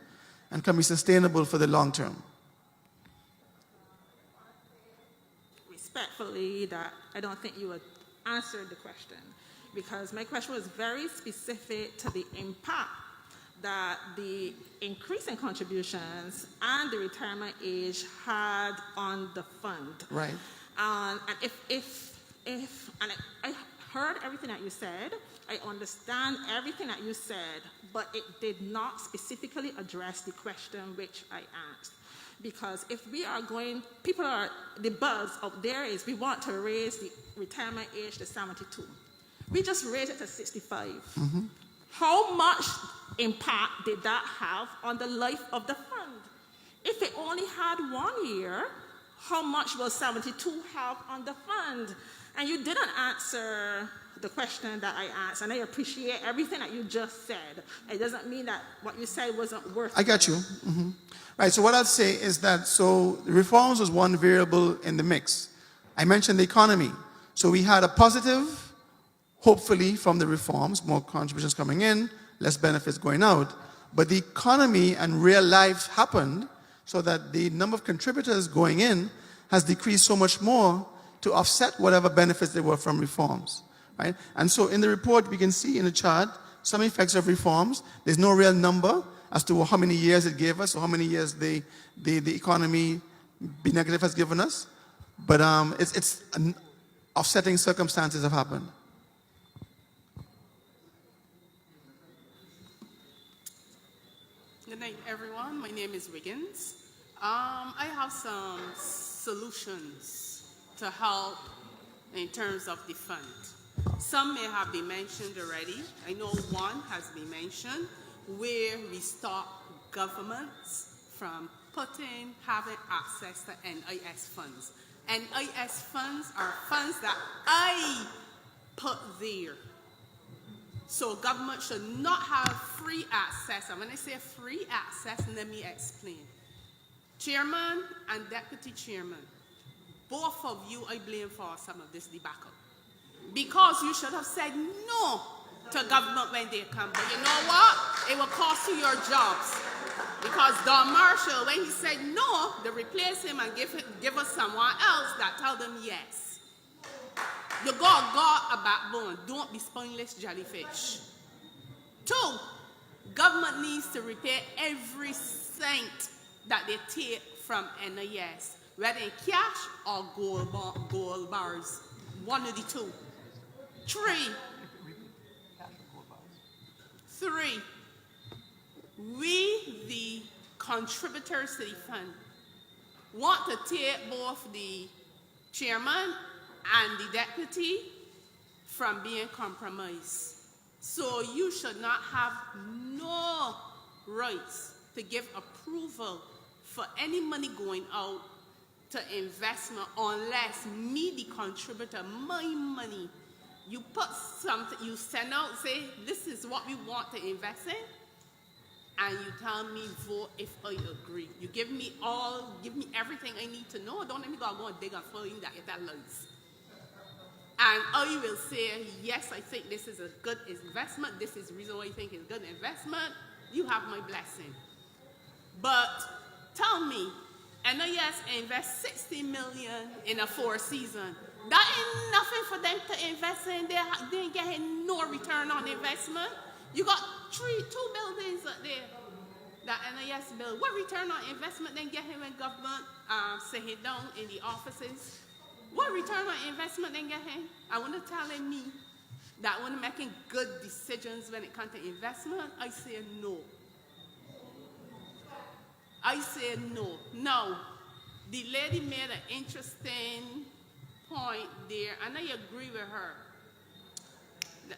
and can be sustainable for the long term. Respectfully, that I don't think you would answer the question, because my question was very specific to the impact that the increase in contributions and the retirement age had on the fund. Right. And I heard everything that you said. I understand everything that you said, but it did not specifically address the question which I asked. Because if we are going, the buzz out there is we want to raise the retirement age to 72. We just raised it to 65. Mm-hmm. How much impact did that have on the life of the fund? If it only had 1 year, how much will 72 have on the fund? And you didn't answer the question that I asked, and I appreciate everything that you just said. It doesn't mean that what you said wasn't worth it. I got you. Mm-hmm. Right, so what I'd say is that, so the reforms was one variable in the mix. I mentioned the economy. So we had a positive, hopefully, from the reforms, more contributions coming in, less benefits going out. But the economy and real life happened so that the number of contributors going in has decreased so much more to offset whatever benefits there were from reforms, right? And so in the report, we can see in the chart some effects of reforms. There's no real number as to how many years it gave us or how many years the economy be negative has given us. But it's offsetting circumstances have happened. Good night, everyone. My name is Wiggins. I have some solutions to help in terms of the fund. Some may have been mentioned already. I know one has been mentioned, where we stop governments from having access to NIS funds. NIS funds are funds that I put there. So government should not have free access. And when I say free access, let me explain. Chairman and deputy chairman, both of you I blame for some of this debacle. Because you should have said no to government when they come. But you know what? It will cost you your jobs. Because Don Marshall, when he said no, they replace him and give us someone else that tell them yes. You got a backbone. Don't be spineless jellyfish. 2, government needs to repay every cent that they take from NIS, whether in cash or gold bars. One of the two. 3, we, the contributors to the fund, want to take both the chairman and the deputy from being compromised. So you should not have no rights to give approval for any money going out to investment unless me, the contributor, my money, you put something, you send out, say, this is what we want to invest in, and you tell me vote if I agree. You give me everything I need to know. Don't let me go and dig and find that lies. And I will say, yes, I think this is a good investment. This is the reason why I think it's a good investment. You have my blessing. But tell me, NIS invest $60 million in a 4 season. That ain't nothing for them to invest in. They ain't getting no return on investment. You got 2 buildings up there that NIS build. What return on investment they get him when government sit him down in the offices? What return on investment they get him? I want to telling me that when making good decisions when it comes to investment, I say no. I say no. Now, the lady made an interesting point there, and I agree with her.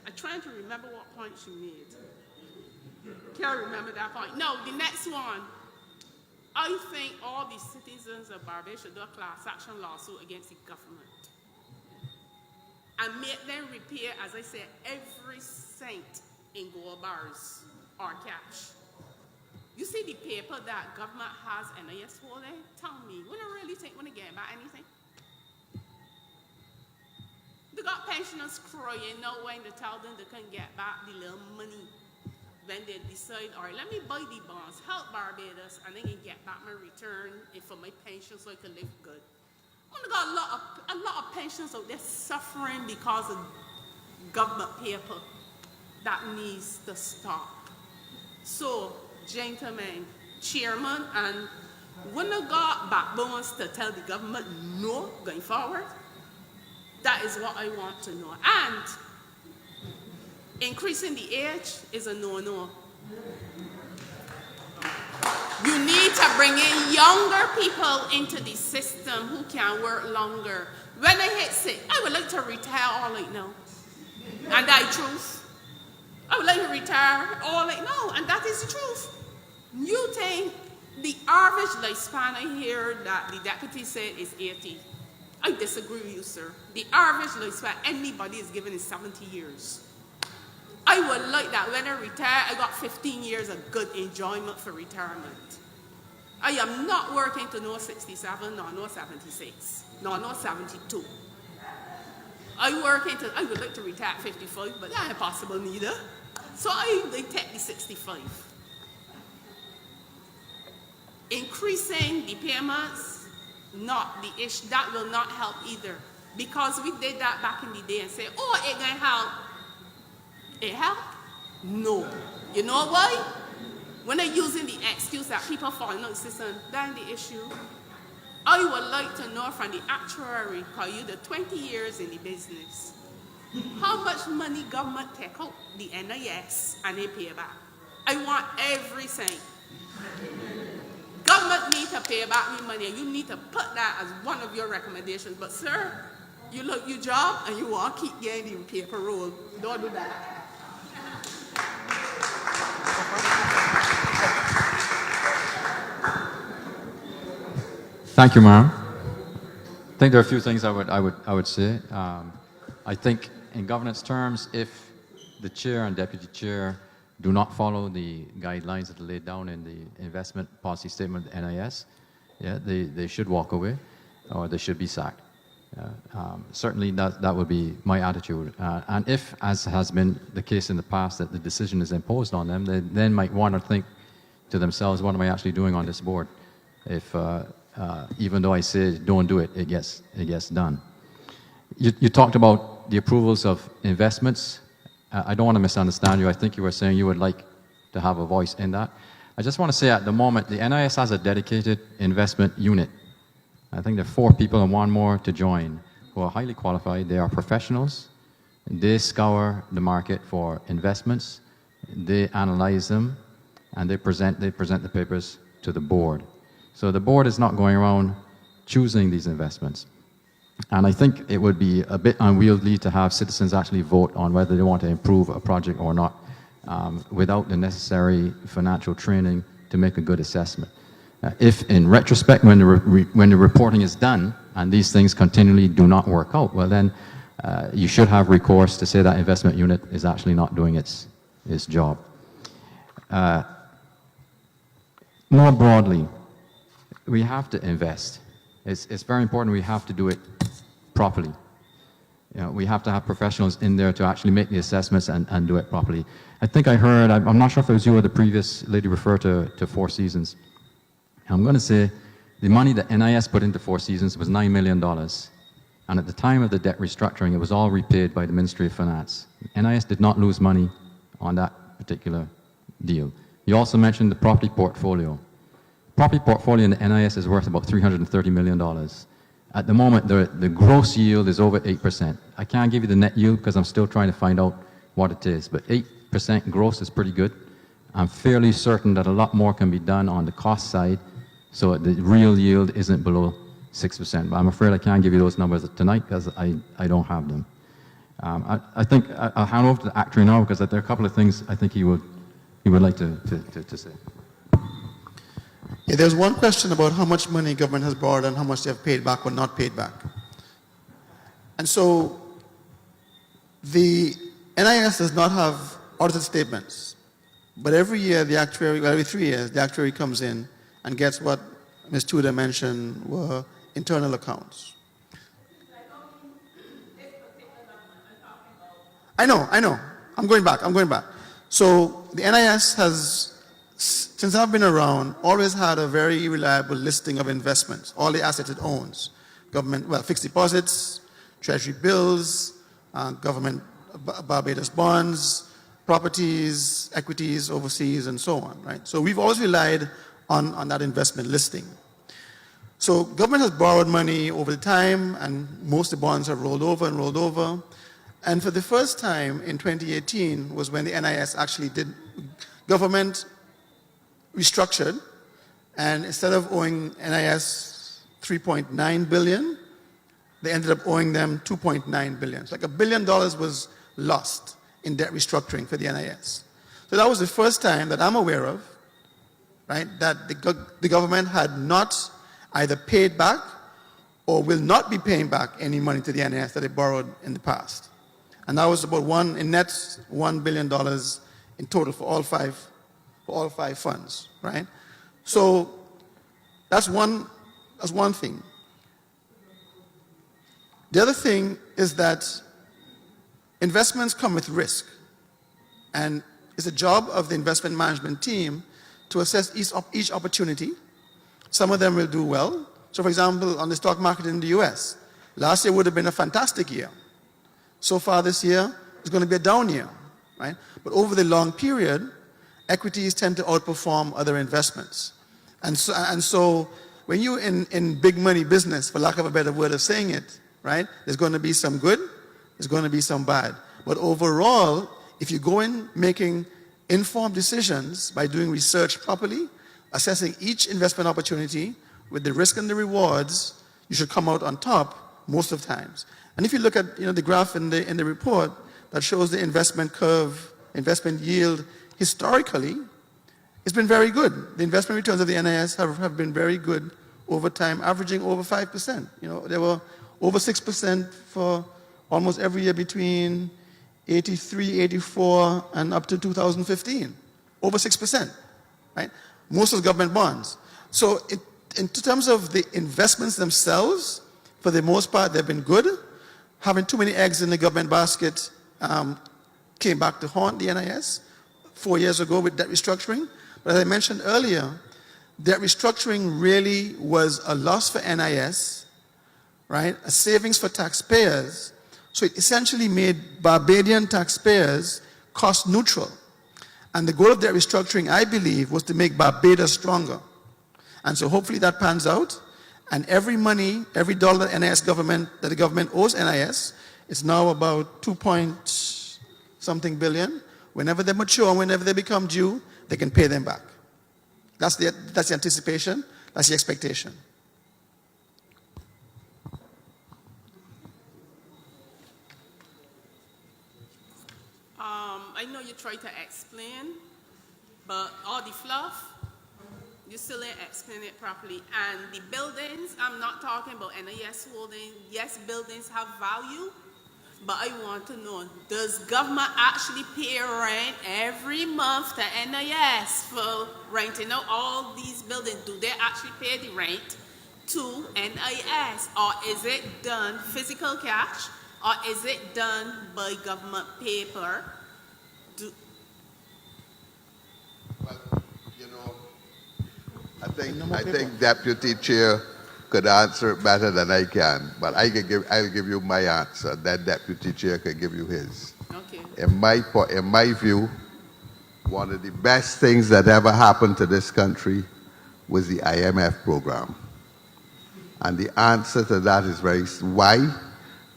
I'm trying to remember what point she made. Can't remember that point. No, the next one. I think all the citizens of Barbados should do a class action lawsuit against the government and make them repair, as I said, every cent in gold bars or cash. You see the paper that government has NIS holding? Tell me, when I really think when I get back anything? They got pensioners crying now when they tell them they can get back the little money when they decide, all right, let me buy the bonds, help Barbados, and then can get back my return for my pension so I can live good. We got a lot of pensions out there suffering because of government paper. That needs to stop. So, gentlemen, chairman, and when I got backbones to tell the government no going forward, that is what I want to know. And increasing the age is a no-no. You need to bring in younger people into the system who can work longer. When I hit sick, I would like to retire all right now. And that's the truth. I would like to retire all right now, and that is the truth. You think the average lifespan, I hear that the deputy said is 80. I disagree with you, sir. The average lifespan anybody is given is 70 years. I would like that when I retire, I got 15 years of good enjoyment for retirement. I am not working to no 67, nor no 76, nor no 72. I would like to retire at 55, but that ain't possible neither. So I take the 65. Increasing the payments, not the issue. That will not help either. Because we did that back in the day and said, oh, it gonna help. It help? No. You know why? When they're using the excuse that people falling out of the system, that's the issue. I would like to know from the actuary, because you're the 20 years in the business, how much money government take out the NIS and they pay back. I want every cent. Government need to pay back me money, and you need to put that as one of your recommendations. But sir, you look your job and you want to keep getting the paper roll. Don't do that. Thank you, ma'am. I think there are a few things I would say. I think in governance terms, if the chair and deputy chair do not follow the guidelines that are laid down in the investment policy statement of the NIS, yeah, they should walk away or they should be sacked. Certainly that would be my attitude. And if, as has been the case in the past, that the decision is imposed on them, they then might want to think to themselves, what am I actually doing on this board? If even though I say don't do it, it gets done. You talked about the approvals of investments. I don't want to misunderstand you. I think you were saying you would like to have a voice in that. I just want to say at the moment, the NIS has a dedicated investment unit. I think there are 4 people and 1 more to join who are highly qualified. They are professionals. They scour the market for investments. They analyze them, and they present the papers to the board. So the board is not going around choosing these investments. And I think it would be a bit unwieldy to have citizens actually vote on whether they want to improve a project or not without the necessary financial training to make a good assessment. If in retrospect, when the reporting is done and these things continually do not work out, well then you should have recourse to say that investment unit is actually not doing its job. More broadly, we have to invest. It's very important we have to do it properly. You know, we have to have professionals in there to actually make the assessments and do it properly. I think I heard, I'm not sure if it was you or the previous lady referred to Four Seasons. I'm going to say the money that NIS put into Four Seasons was $9 million. And at the time of the debt restructuring, it was all repaid by the Ministry of Finance. NIS did not lose money on that particular deal. You also mentioned the property portfolio. Property portfolio in the NIS is worth about $330 million. At the moment, the gross yield is over 8%. I can't give you the net yield because I'm still trying to find out what it is, but 8% gross is pretty good. I'm fairly certain that a lot more can be done on the cost side so the real yield isn't below 6%. But I'm afraid I can't give you those numbers tonight because I don't have them. I think I'll hand over to the actuary now because there are a couple of things I think he would like to say. Yeah, there's one question about how much money government has borrowed and how much they have paid back or not paid back. And so the NIS does not have audited statements, but every year the actuary, well, every 3 years, the actuary comes in and gets what Ms. Tudor mentioned were internal accounts. I know. I'm going back. So the NIS has, since I've been around, always had a very reliable listing of investments, all the assets it owns. Government, well, fixed deposits, treasury bills, government Barbados bonds, properties, equities overseas, and so on, right? So we've always relied on that investment listing. So government has borrowed money over the time, and most of the bonds have rolled over. And for the first time in 2018 was when the NIS actually did, government restructured, and instead of owing NIS 3.9 billion, they ended up owing them 2.9 billion. So like $1 billion was lost in debt restructuring for the NIS. So that was the first time that I'm aware of, right, that the government had not either paid back or will not be paying back any money to the NIS that they borrowed in the past. And that was about in net $1 billion in total for all five funds, right? So that's one thing. The other thing is that investments come with risk, and it's a job of the investment management team to assess each opportunity. Some of them will do well. So for example, on the stock market in the US, last year would have been a fantastic year. So far this year, it's going to be a down year, right? But over the long period, equities tend to outperform other investments. And so when you're in big money business, for lack of a better word of saying it, right, there's going to be some good, there's going to be some bad. But overall, if you go in making informed decisions by doing research properly, assessing each investment opportunity with the risk and the rewards, you should come out on top most of the times. And if you look at the graph in the report that shows the investment curve, investment yield, historically, it's been very good. The investment returns of the NIS have been very good over time, averaging over 5%. They were over 6% for almost every year between 83, 84, and up to 2015. Over 6%, right? Most of the government bonds. So in terms of the investments themselves, for the most part, they've been good. Having too many eggs in the government basket came back to haunt the NIS 4 years ago with debt restructuring. But as I mentioned earlier, debt restructuring really was a loss for NIS, right? A savings for taxpayers. So it essentially made Barbadian taxpayers cost neutral. And the goal of debt restructuring, I believe, was to make Barbados stronger. And so hopefully that pans out. And every dollar that the government owes NIS, it's now about 2-point-something billion. Whenever they mature, whenever they become due, they can pay them back. That's the anticipation, that's the expectation. I know you try to explain, but all the fluff You still ain't explain it properly. And the buildings, I'm not talking about NIS holding. Yes, buildings have value, but I want to know, does government actually pay rent every month to NIS for renting out all these buildings? Do they actually pay the rent to NIS? Or is it done physical cash? Or is it done by government paper? Well, you know, I think Deputy Chair could answer it better than I can, but I'll give you my answer. Then Deputy Chair can give you his. Okay. In my view, one of the best things that ever happened to this country was the IMF program. And the answer to that is why?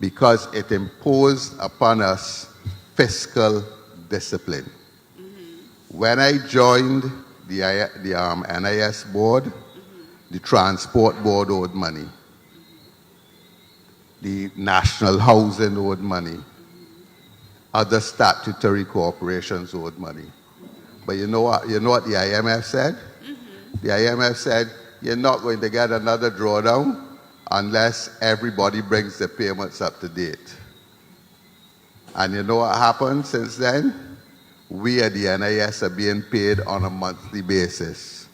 Because it imposed upon us fiscal discipline. When I joined the NIS board, the transport board owed money. The national housing owed money. Other statutory corporations owed money. But you know what the IMF said? The IMF said, you're not going to get another drawdown unless everybody brings the payments up to date. And you know what happened since then? We at the NIS are being paid on a monthly basis.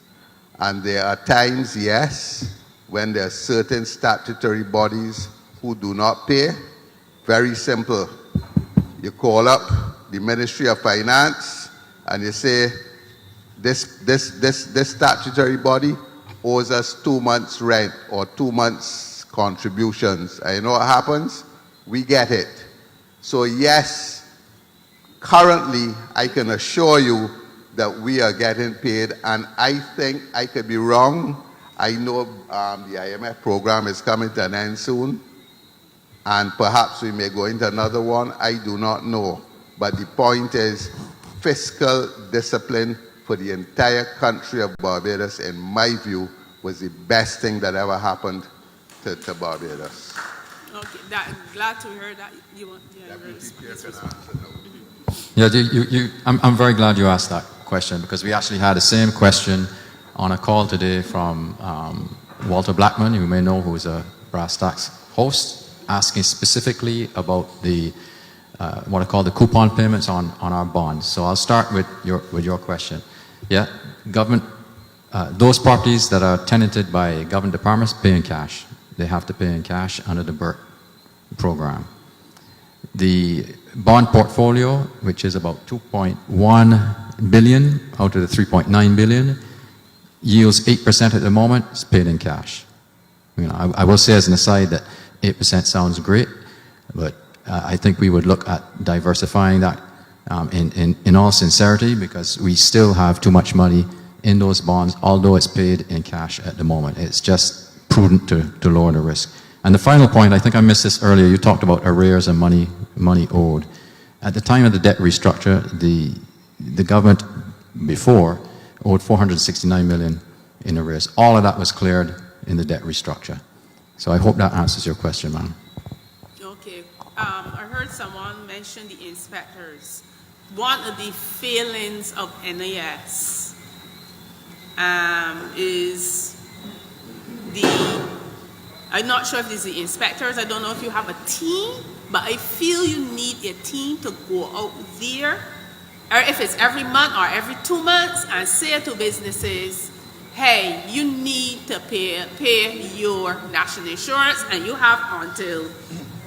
And there are times, yes, when there are certain statutory bodies who do not pay. Very simple. You call up the Ministry of Finance and you say, this statutory body owes us 2 months rent or 2 months contributions. And you know what happens? We get it. So yes, currently I can assure you that we are getting paid, and I think I could be wrong. I know the IMF program is coming to an end soon, and perhaps we may go into another one. I do not know. But the point is, fiscal discipline for the entire country of Barbados, in my view, was the best thing that ever happened to Barbados. Okay, glad to hear that. I'm very glad you asked that question, because we actually had the same question on a call today from Walter Blackman, you may know, who is a Brass Tacks host, asking specifically about the what I call the coupon payments on our bonds. So I'll start with your question. Yeah, government, those properties that are tenanted by government departments pay in cash. They have to pay in cash under the BERT program. The bond portfolio, which is about 2.1 billion out of the 3.9 billion, yields 8% at the moment. It's paid in cash. You know, I will say as an aside that 8% sounds great, but I think we would look at diversifying that in all sincerity, because we still have too much money in those bonds, although it's paid in cash at the moment. It's just prudent to lower the risk. And the final point, I think I missed this earlier, you talked about arrears and money owed. At the time of the debt restructure, the government before owed 469 million in arrears. All of that was cleared in the debt restructure. So I hope that answers your question, ma'am. Okay. I heard someone mention the inspectors. One of the failings of NIS is I'm not sure if it's the inspectors, I don't know if you have a team, but I feel you need a team to go out there, or if it's every month or every 2 months, and say to businesses, hey, you need to pay your national insurance, and you have until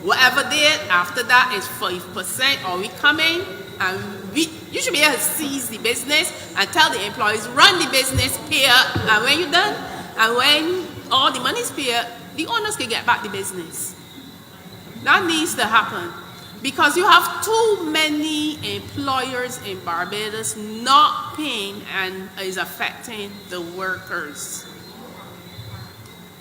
whatever date. After that is 5%, or we come in and you should be able to seize the business and tell the employees, run the business, pay up, and when you're done, and when all the money is paid, the owners can get back the business. That needs to happen, because you have too many employers in Barbados not paying, and is affecting the workers.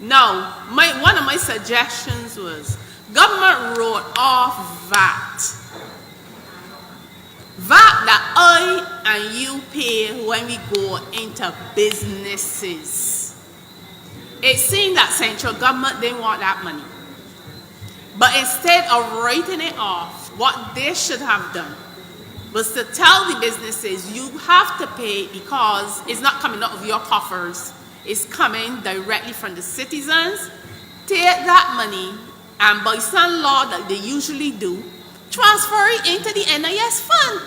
Now, one of my suggestions was government wrote off VAT. VAT that I and you pay when we go into businesses. It seemed that central government didn't want that money. But instead of writing it off, what they should have done was to tell the businesses, you have to pay because it's not coming out of your coffers. is coming directly from the citizens, take that money and by some law that they usually do, transfer it into the NIS fund.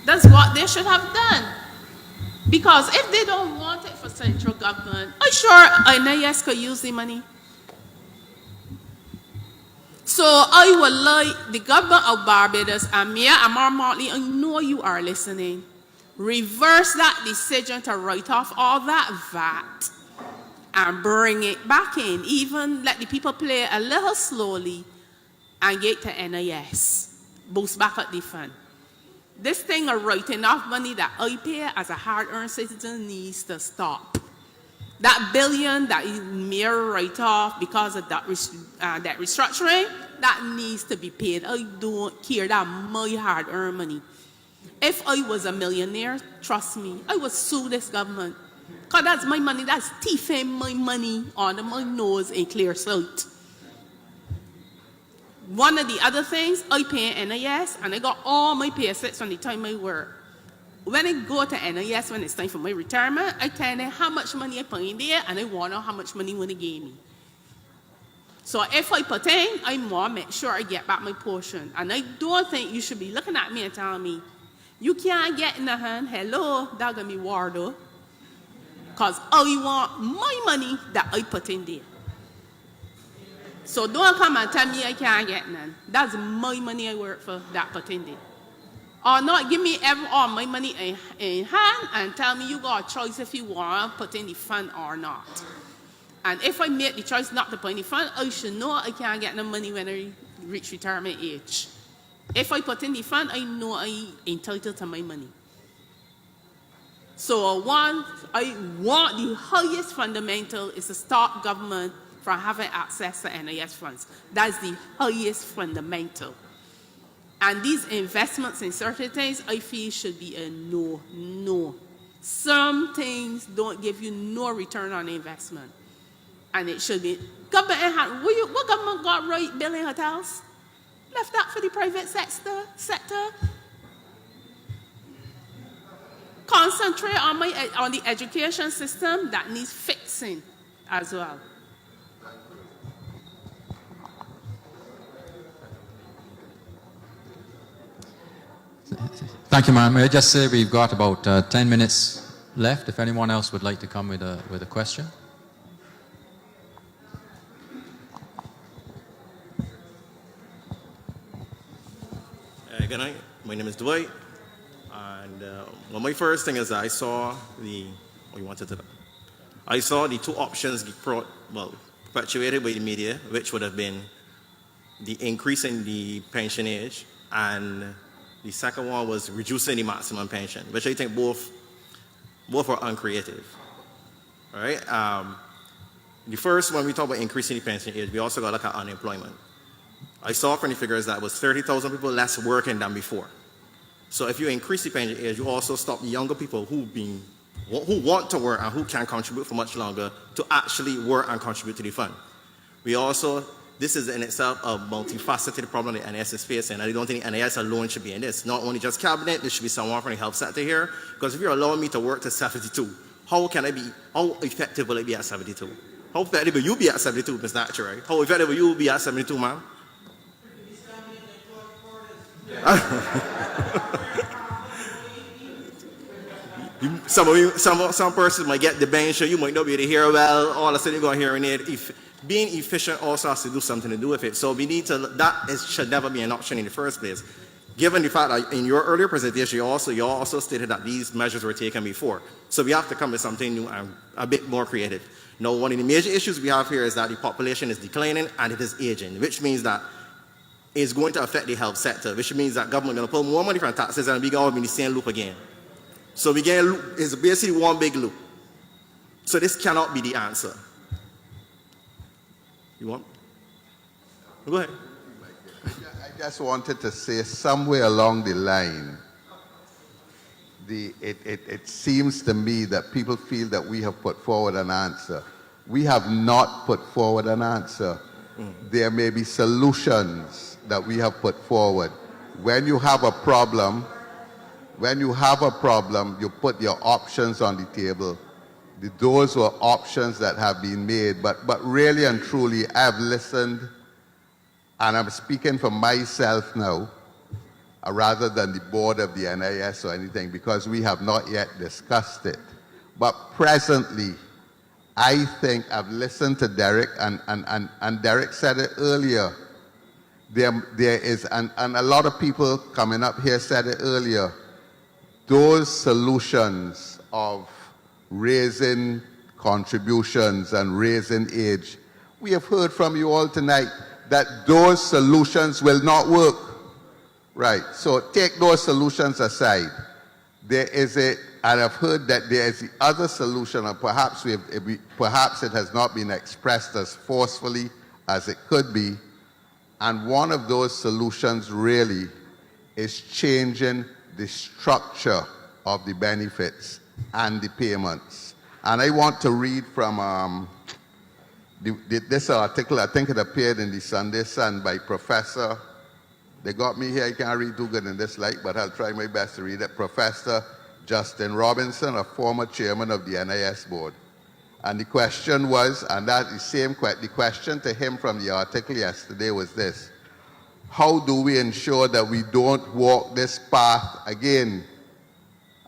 That's what they should have done. Because if they don't want it for central government, I'm sure NIS could use the money. So I would like the government of Barbados and Mia and Marmotley, I know you are listening, reverse that decision to write off all that VAT and bring it back in. Even let the people play a little slowly and get to NIS. Boost back up the fund. This thing of writing off money that I pay as a hard-earned citizen needs to stop. That billion that is mere write-off because of that restructuring, that needs to be paid. I don't care, that my hard-earned money. If I was a millionaire, trust me, I would sue this government. Because that's my money, that's thieving my money under my nose in clear sight. One of the other things, I pay NIS, and I got all my pay slips from the time I work. When I go to NIS, when it's time for my retirement, I tell them how much money I put in there, and I want to know how much money when they gave me. So if I put in, I want to make sure I get back my portion. And I don't think you should be looking at me and telling me, you can't get in the hand, hello, that's going to be war though. Because I want my money that I put in there. So don't come and tell me I can't get none. That's my money I work for, that put in there. Or not give me all my money in hand and tell me you got a choice if you want to put in the fund or not. And if I make the choice not to put in the fund, I should know I can't get no money when I reach retirement age. If I put in the fund, I know I'm entitled to my money. So I want the highest fundamental is to stop government from having access to NIS funds. That's the highest fundamental. And these investments in certain things, I feel should be a no. Some things don't give you no return on investment. And it should be, government in hand, what government got right building hotels? Left that for the private sector. Concentrate on the education system that needs fixing as well. Thank you, ma'am. May I just say we've got about 10 minutes left. If anyone else would like to come with a question. Good night. My name is Dwight. And well, my first thing is that I saw the two options perpetuated by the media, which would have been the increase in the pension age, and the second one was reducing the maximum pension, which I think both are uncreative. All right. The first one, we talk about increasing the pension age, we also got to look at unemployment. I saw from the figures that it was 30,000 people less working than before. So if you increase the pension age, you also stop the younger people who want to work and who can contribute for much longer to actually work and contribute to the fund. This is in itself a multifaceted problem that NIS is facing, and I don't think NIS alone should be in this. Not only just cabinet, there should be someone from the health sector here, because if you're allowing me to work to 72, how effective will I be at 72? How effective will you be at 72, Ms. Natural? How effective will you be at 72, ma'am? Some persons might get dementia, you might not be able to hear well, all of a sudden you're going to hear in it. Being efficient also has to do something to do with it. So we need to, should never be an option in the first place. Given the fact that in your earlier presentation, you also stated that these measures were taken before. So we have to come with something new and a bit more creative. Now, one of the major issues we have here is that the population is declining and it is aging, which means that it's going to affect the health sector, which means that government is going to pull more money from taxes and we're going to be in the same loop again. So we get it's basically one big loop. So this cannot be the answer. You want? Go ahead. I just wanted to say somewhere along the line, it seems to me that people feel that we have put forward an answer. We have not put forward an answer. There may be solutions that we have put forward. When you have a problem, you put your options on the table. those were options that have been made. But really and truly, I've listened, and I'm speaking for myself now, rather than the board of the NIS or anything, because we have not yet discussed it. But presently, I think I've listened to Derek, and Derek said it earlier. There is, and a lot of people coming up here said it earlier, those solutions of raising contributions and raising age, we have heard from you all tonight that those solutions will not work. Right, so take those solutions aside. There is and I've heard that there is the other solution, and perhaps perhaps it has not been expressed as forcefully as it could be. And one of those solutions really is changing the structure of the benefits and the payments. And I want to read from this article. I think it appeared in the Sunday Sun by Professor. They got me here, I can't read too good in this light, but I'll try my best to read it. Professor Justin Robinson, a former chairman of the NIS board. And the question was, and that the same the question to him from the article yesterday was this: how do we ensure that we don't walk this path again?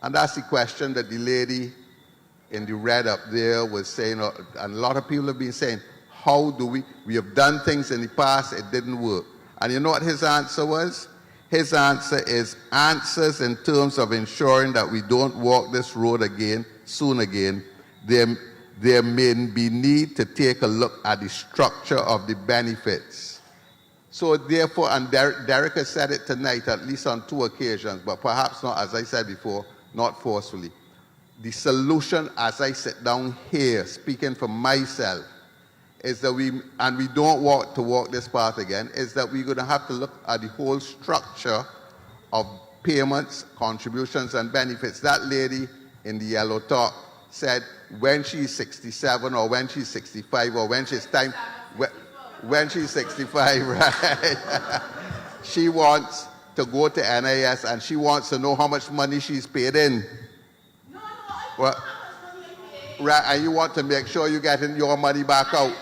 And that's the question that the lady in the red up there was saying, and a lot of people have been saying, how do we have done things in the past, it didn't work. And you know what his answer was? His answer is answers in terms of ensuring that we don't walk this road again, soon again. There may be need to take a look at the structure of the benefits. So therefore, and Derek has said it tonight, at least on 2 occasions, but perhaps not, as I said before, not forcefully. The solution, as I sit down here, speaking for myself, is that we don't want to walk this path again, is that we're going to have to look at the whole structure of payments, contributions, and benefits. That lady in the yellow top said when she's 67 or when she's 65 or when she's time, when she's 65, right? She wants to go to NIS and she wants to know how much money she's paid in. Well, right, and you want to make sure you're getting your money back out.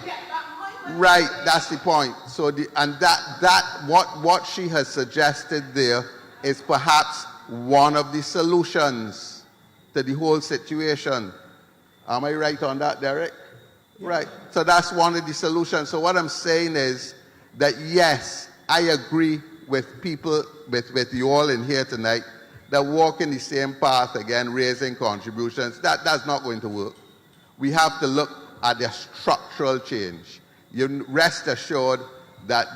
Right, that's the point. So what she has suggested there is perhaps one of the solutions to the whole situation. Am I right on that, Derek? Right. So that's one of the solutions. So what I'm saying is that yes, I agree with people, with you all in here tonight, that walking the same path again, raising contributions, that's not going to work. We have to look at the structural change. You rest assured that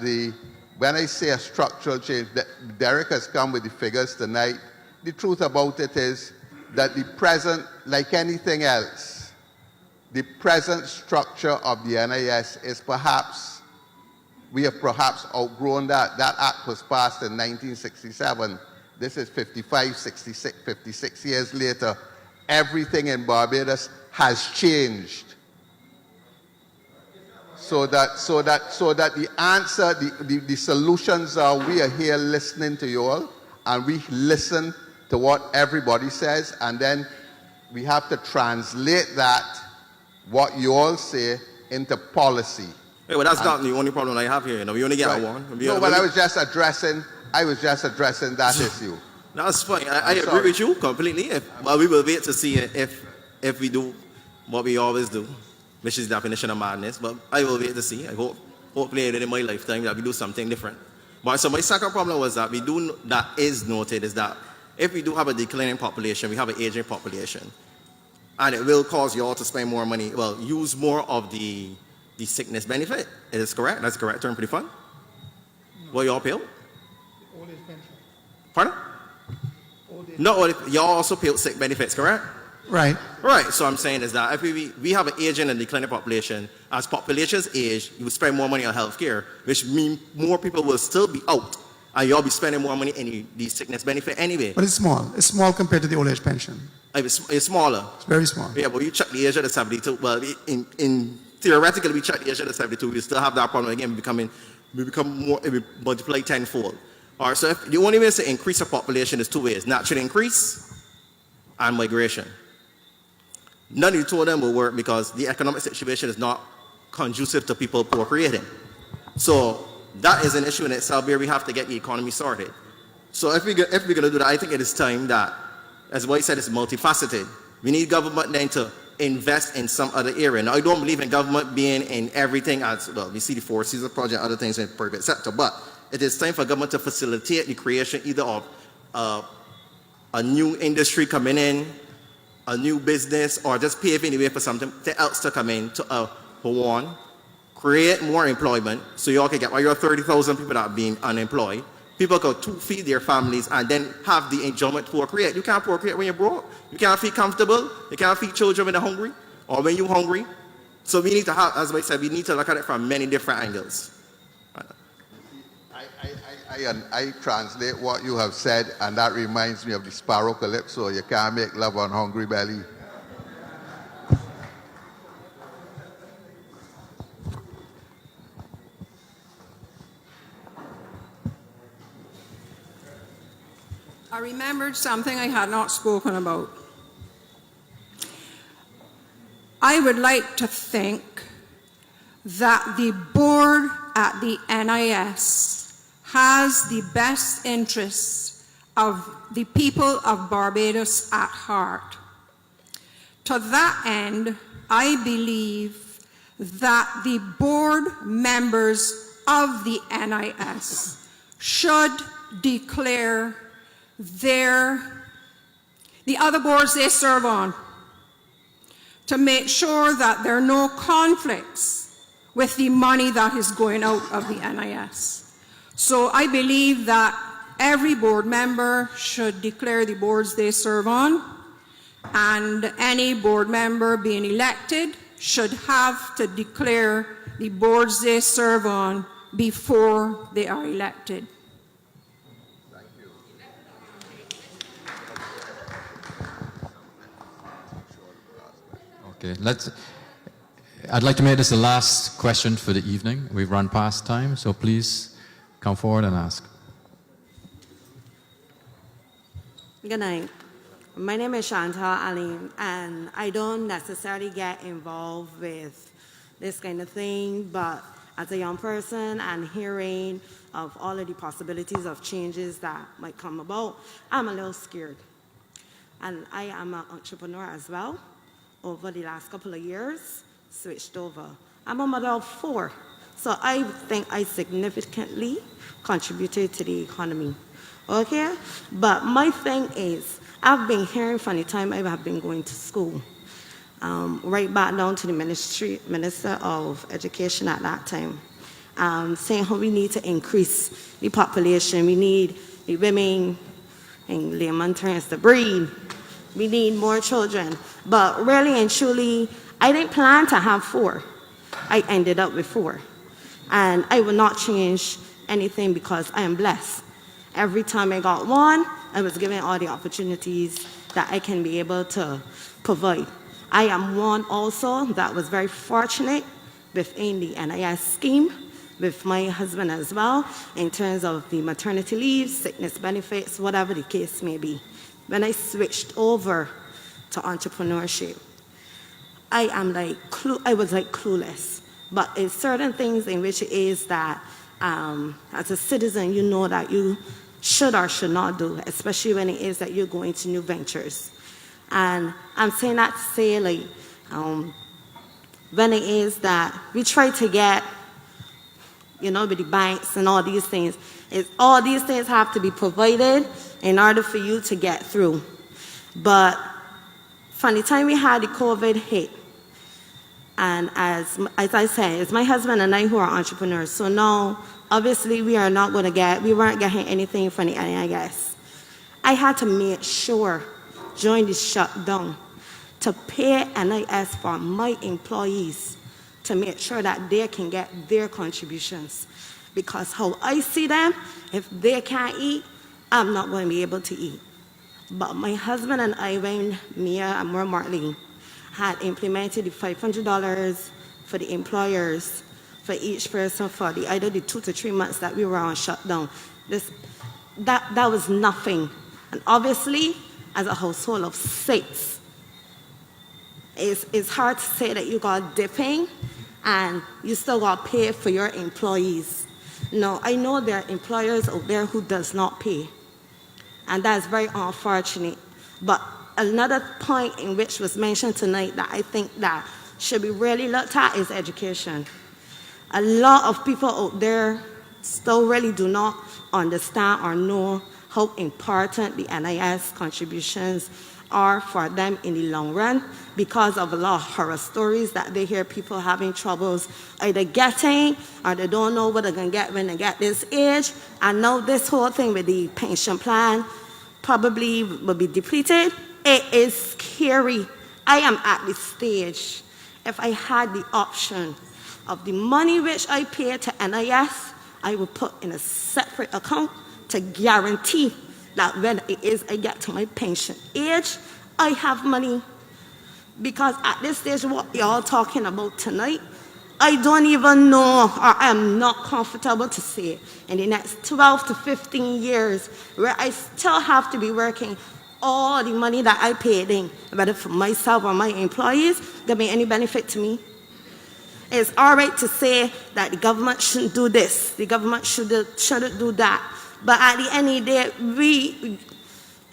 when I say a structural change, that Derek has come with the figures tonight. The truth about it is that the present, like anything else, the present structure of the NIS is perhaps, we have perhaps outgrown that. That act was passed in 1967. This is 56 years later. Everything in Barbados has changed. So that the answer, the solutions are, we are here listening to you all, and we listen to what everybody says, and then we have to translate that, what you all say, into policy. Hey, well, that's not the only problem I have here. You know, we only get one. No, but I was just addressing that issue. That's fine. I agree with you completely. Well, we will wait to see if we do what we always do, which is the definition of madness. But I will wait to see. I hopefully in my lifetime that we do something different. But so my second problem was that that is noted is that if we do have a declining population, we have an aging population, and it will cause you all to spend more money. Well, use more of the sickness benefit. It is correct. That's the correct term for the fund. No. What you all pay? Old age pension. Pardon? No, you all also pay sick benefits, correct? Right. Right. So I'm saying is that if we have an aging and declining population, as populations age, you will spend more money on health care, which means more people will still be out, and you'll be spending more money in the sickness benefit anyway. But it's small. It's small compared to the old age pension. It's smaller. It's very small. Yeah, but you check the age of the 72. Well, in theoretically, we check the age of the 72. We still have that problem again. We become more. We multiply tenfold. All right. So if the only way to increase a population is two ways: natural increase and migration. None of the two of them will work because the economic situation is not conducive to people procreating. So that is an issue in itself where we have to get the economy sorted. So if we're going to do that, I think it is time that, as White said, it's multifaceted. We need government then to invest in some other area. Now, I don't believe in government being in everything as, well, we see the Four Seasons Project, other things in the private sector, but it is time for government to facilitate the creation either of a new industry coming in, a new business, or just paving the way for something else to come in to, for one, create more employment so you all can get, well, you're 30,000 people that are being unemployed. People can feed their families and then have the enjoyment to procreate. You can't procreate when you're broke. You can't feel comfortable. You can't feed children when they're hungry or when you're hungry. So we need to have, as I said, we need to look at it from many different angles. I translate what you have said, and that reminds me of the sparrow calypso. You can't make love on hungry belly. I remembered something I had not spoken about. I would like to think that the board at the NIS has the best interests of the people of Barbados at heart. To that end, I believe that the board members of the NIS should declare the other boards they serve on to make sure that there are no conflicts with the money that is going out of the NIS. So I believe that every board member should declare the boards they serve on, and any board member being elected should have to declare the boards they serve on before they are elected. Okay, I'd like to make this the last question for the evening. We've run past time, so please come forward and ask. Good night. My name is Chantal Aline, and I don't necessarily get involved with this kind of thing, but as a young person and hearing of all of the possibilities of changes that might come about, I'm a little scared. And I am an entrepreneur as well. Over the last couple of years, switched over. I'm a mother of 4, so I think I significantly contributed to the economy. Okay? But my thing is, I've been hearing from the time I have been going to school, right back down to the Minister of Education at that time, saying how we need to increase the population. We need the women, in layman terms, to breed. We need more children. But really and truly, I didn't plan to have 4. I ended up with 4. And I will not change anything because I am blessed. Every time I got one, I was given all the opportunities that I can be able to provide. I am one also that was very fortunate within the NIS scheme with my husband as well, in terms of the maternity leave, sickness benefits, whatever the case may be. When I switched over to entrepreneurship, I was like clueless. But it's certain things in which it is that as a citizen, you know that you should or should not do, especially when it is that you're going to new ventures. And I'm saying that to say, like, when it is that we try to get, with the banks and all these things, all these things have to be provided in order for you to get through. But from the time we had the COVID hit, and as I said, it's my husband and I who are entrepreneurs. So now, obviously, we weren't getting anything from the NIS. I had to make sure during the shutdown to pay NIS for my employees to make sure that they can get their contributions. Because how I see them, if they can't eat, I'm not going to be able to eat. But my husband and I, when Mia and Marlene had implemented the $500 for the employers, for each person for either the 2 to 3 months that we were on shutdown, that was nothing. And obviously, as a household of 6, it's hard to say that you got dipping and you still got paid for your employees. No, I know there are employers out there who does not pay, and that's very unfortunate. But another point in which was mentioned tonight that I think that should be really looked at is education. A lot of people out there still really do not understand or know how important the NIS contributions are for them in the long run because of a lot of horror stories that they hear people having troubles either getting or they don't know what they're going to get when they get this age. And now this whole thing with the pension plan probably will be depleted. It is scary. I am at the stage, if I had the option of the money which I pay to NIS, I would put in a separate account to guarantee that when it is I get to my pension age, I have money. Because at this stage, what y'all talking about tonight, I don't even know, or I am not comfortable to say, in the next 12 to 15 years, where I still have to be working, all the money that I paid in, whether for myself or my employees, gonna be any benefit to me. It's all right to say that the government shouldn't do this, the government shouldn't do that. But at the end of the day,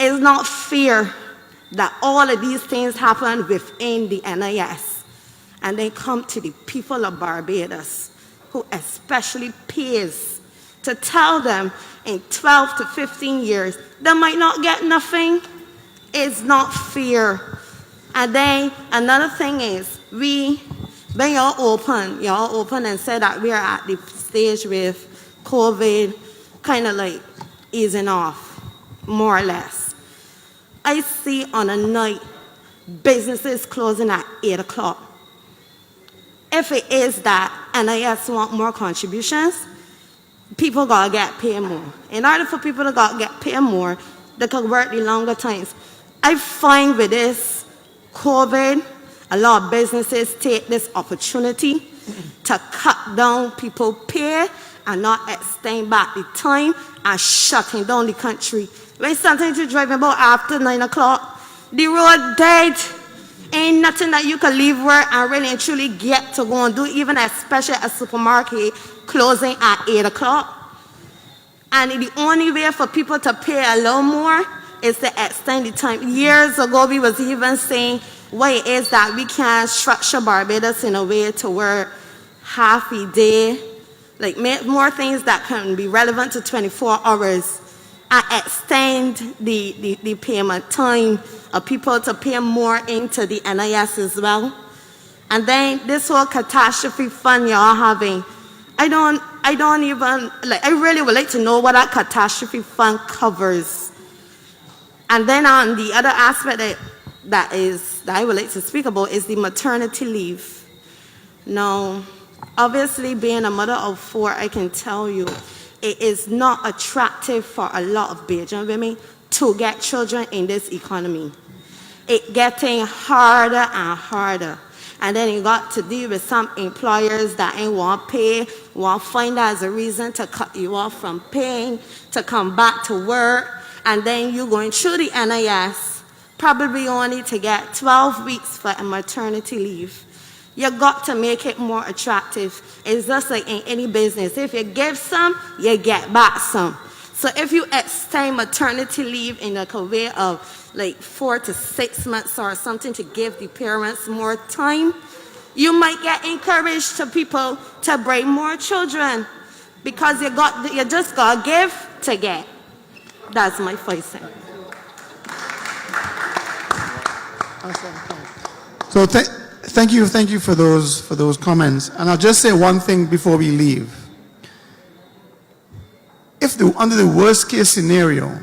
it's not fair that all of these things happen within the NIS and they come to the people of Barbados, who especially pays to tell them in 12 to 15 years they might not get nothing. It's not fair. And then another thing is, when y'all open and said that we are at the stage with COVID kind of like easing off, more or less. I see on a night businesses closing at 8 o'clock. If it is that NIS want more contributions, people gotta get paid more. In order for people to get paid more, they could work the longer times. I find with this COVID, a lot of businesses take this opportunity to cut down people's pay and not extend back the time and shutting down the country. When something to drive about after 9 o'clock, the road dead. Ain't nothing that you can leave work and really and truly get to go and do, even especially a supermarket closing at 8 o'clock. And the only way for people to pay a little more is to extend the time. Years ago, we was even saying why it is that we can't structure Barbados in a way to work half a day, like make more things that can be relevant to 24 hours and extend the payment time of people to pay more into the NIS as well. And then this whole catastrophe fund y'all having, I don't even, like, I really would like to know what that catastrophe fund covers. And then on the other aspect that I would like to speak about is the maternity leave. Now, obviously being a mother of 4, I can tell you, it is not attractive for a lot of Bajan women to get children in this economy. It's getting harder and harder. And then you got to deal with some employers that ain't want to pay, want to find that as a reason to cut you off from paying, to come back to work. And then you're going through the NIS, probably only to get 12 weeks for a maternity leave. You got to make it more attractive. It's just like in any business. If you give some, you get back some. So if you extend maternity leave in a way of like 4 to 6 months or something to give the parents more time, you might get encouraged to people to bring more children because you just got to give to get. That's my first thing. So thank you for those comments. And I'll just say one thing before we leave. Under the worst case scenario,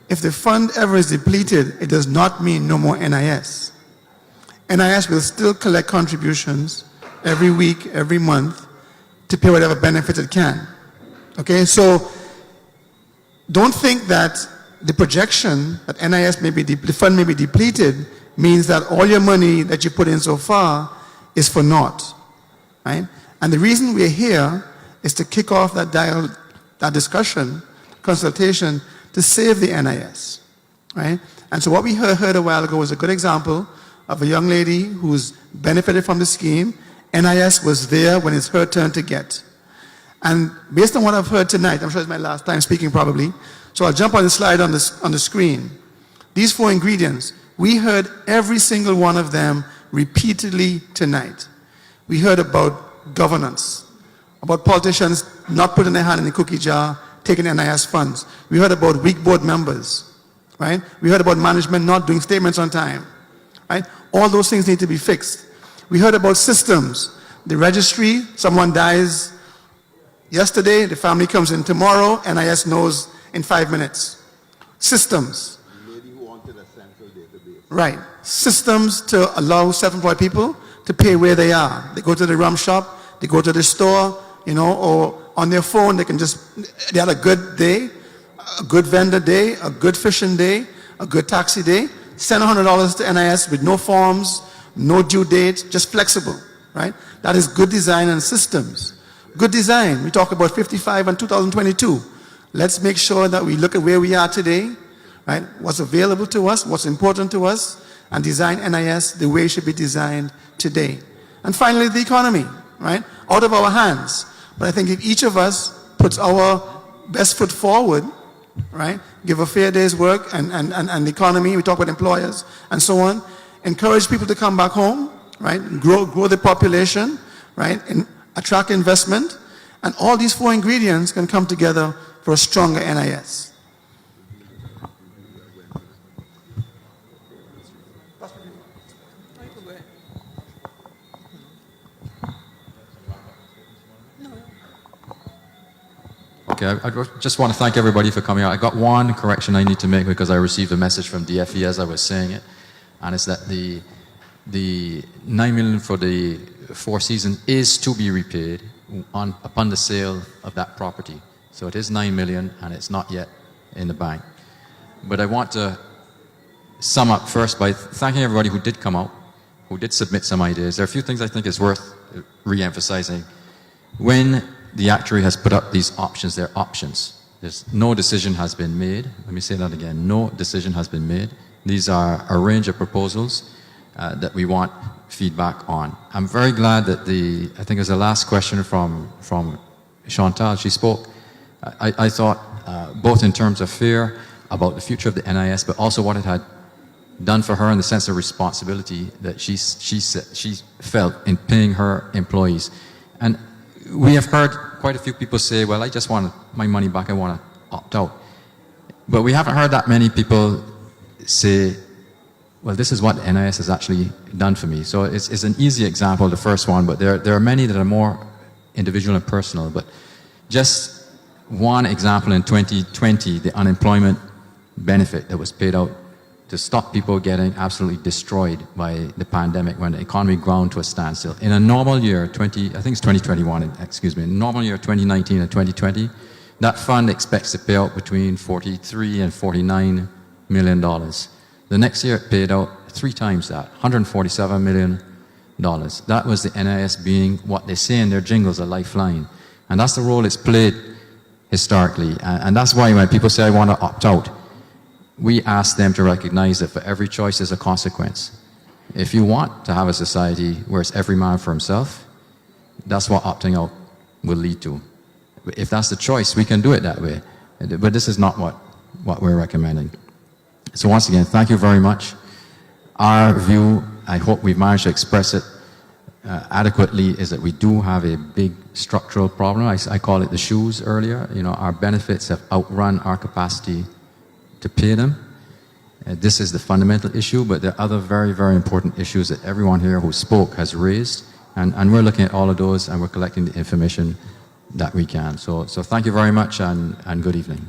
if the fund ever is depleted, it does not mean no more NIS. NIS will still collect contributions every week, every month to pay whatever benefits it can. Okay, so don't think that the projection that NIS the fund may be depleted means that all your money that you put in so far is for naught, right? And the reason we're here is to kick off that discussion, consultation, to save the NIS, right? And so what we heard a while ago was a good example of a young lady who's benefited from the scheme. NIS was there when it's her turn to get. And based on what I've heard tonight, I'm sure it's my last time speaking probably, so I'll jump on the slide on the screen. These 4 ingredients, we heard every single one of them repeatedly tonight. We heard about governance, about politicians not putting their hand in the cookie jar, taking NIS funds. We heard about weak board members, right? We heard about management not doing statements on time, right? All those things need to be fixed. We heard about systems. The registry, someone dies yesterday, the family comes in tomorrow, NIS knows in 5 minutes. Systems. The lady who wanted a central database. Right. Systems to allow self-employed people to pay where they are. They go to the rum shop, they go to the store, or on their phone, they had a good day, a good vendor day, a good fishing day, a good taxi day, send $100 to NIS with no forms, no due date, just flexible, right? That is good design and systems. Good design, we talk about 55 and 2022. Let's make sure that we look at where we are today, right? What's available to us, what's important to us, and design NIS the way it should be designed today. And finally, the economy, right? Out of our hands. But I think if each of us puts our best foot forward, right? Give a fair day's work and the economy, we talk about employers and so on, encourage people to come back home, right? Grow the population, right? And attract investment, and all these 4 ingredients can come together for a stronger NIS. Okay, I just want to thank everybody for coming out. I got one correction I need to make because I received a message from DFE as I was saying it, and it's that the $9 million for the 4 seasons is to be repaid upon the sale of that property. So it is $9 million, and it's not yet in the bank. But I want to sum up first by thanking everybody who did come out, who did submit some ideas. There are a few things I think is worth re-emphasizing. When the actuary has put up these options, they're options. No decision has been made. Let me say that again. No decision has been made. These are a range of proposals that we want feedback on. I'm very glad that I think it was the last question from Chantal, she spoke. I thought both in terms of fear about the future of the NIS, but also what it had done for her in the sense of responsibility that she felt in paying her employees. And we have heard quite a few people say, well, I just want my money back, I want to opt out. But we haven't heard that many people say, well, this is what NIS has actually done for me. So it's an easy example, the first one, but there are many that are more individual and personal. But just one example in 2020, the unemployment benefit that was paid out to stop people getting absolutely destroyed by the pandemic when the economy ground to a standstill. In a normal year, I think it's 2021, excuse me, in a normal year 2019 and 2020, that fund expects to pay out between $43 and $49 million. The next year it paid out 3 times that, $147 million. That was the NIS being what they say in their jingles, a lifeline. And that's the role it's played historically. And that's why when people say, I want to opt out, we ask them to recognize that for every choice there's a consequence. If you want to have a society where it's every man for himself, that's what opting out will lead to. If that's the choice, we can do it that way. But this is not what we're recommending. So once again, thank you very much. Our view, I hope we've managed to express it adequately, is that we do have a big structural problem. I call it the shoes earlier. Our benefits have outrun our capacity to pay them. This is the fundamental issue, but there are other very, very important issues that everyone here who spoke has raised, and we're looking at all of those, and we're collecting the information that we can. So thank you very much, and good evening.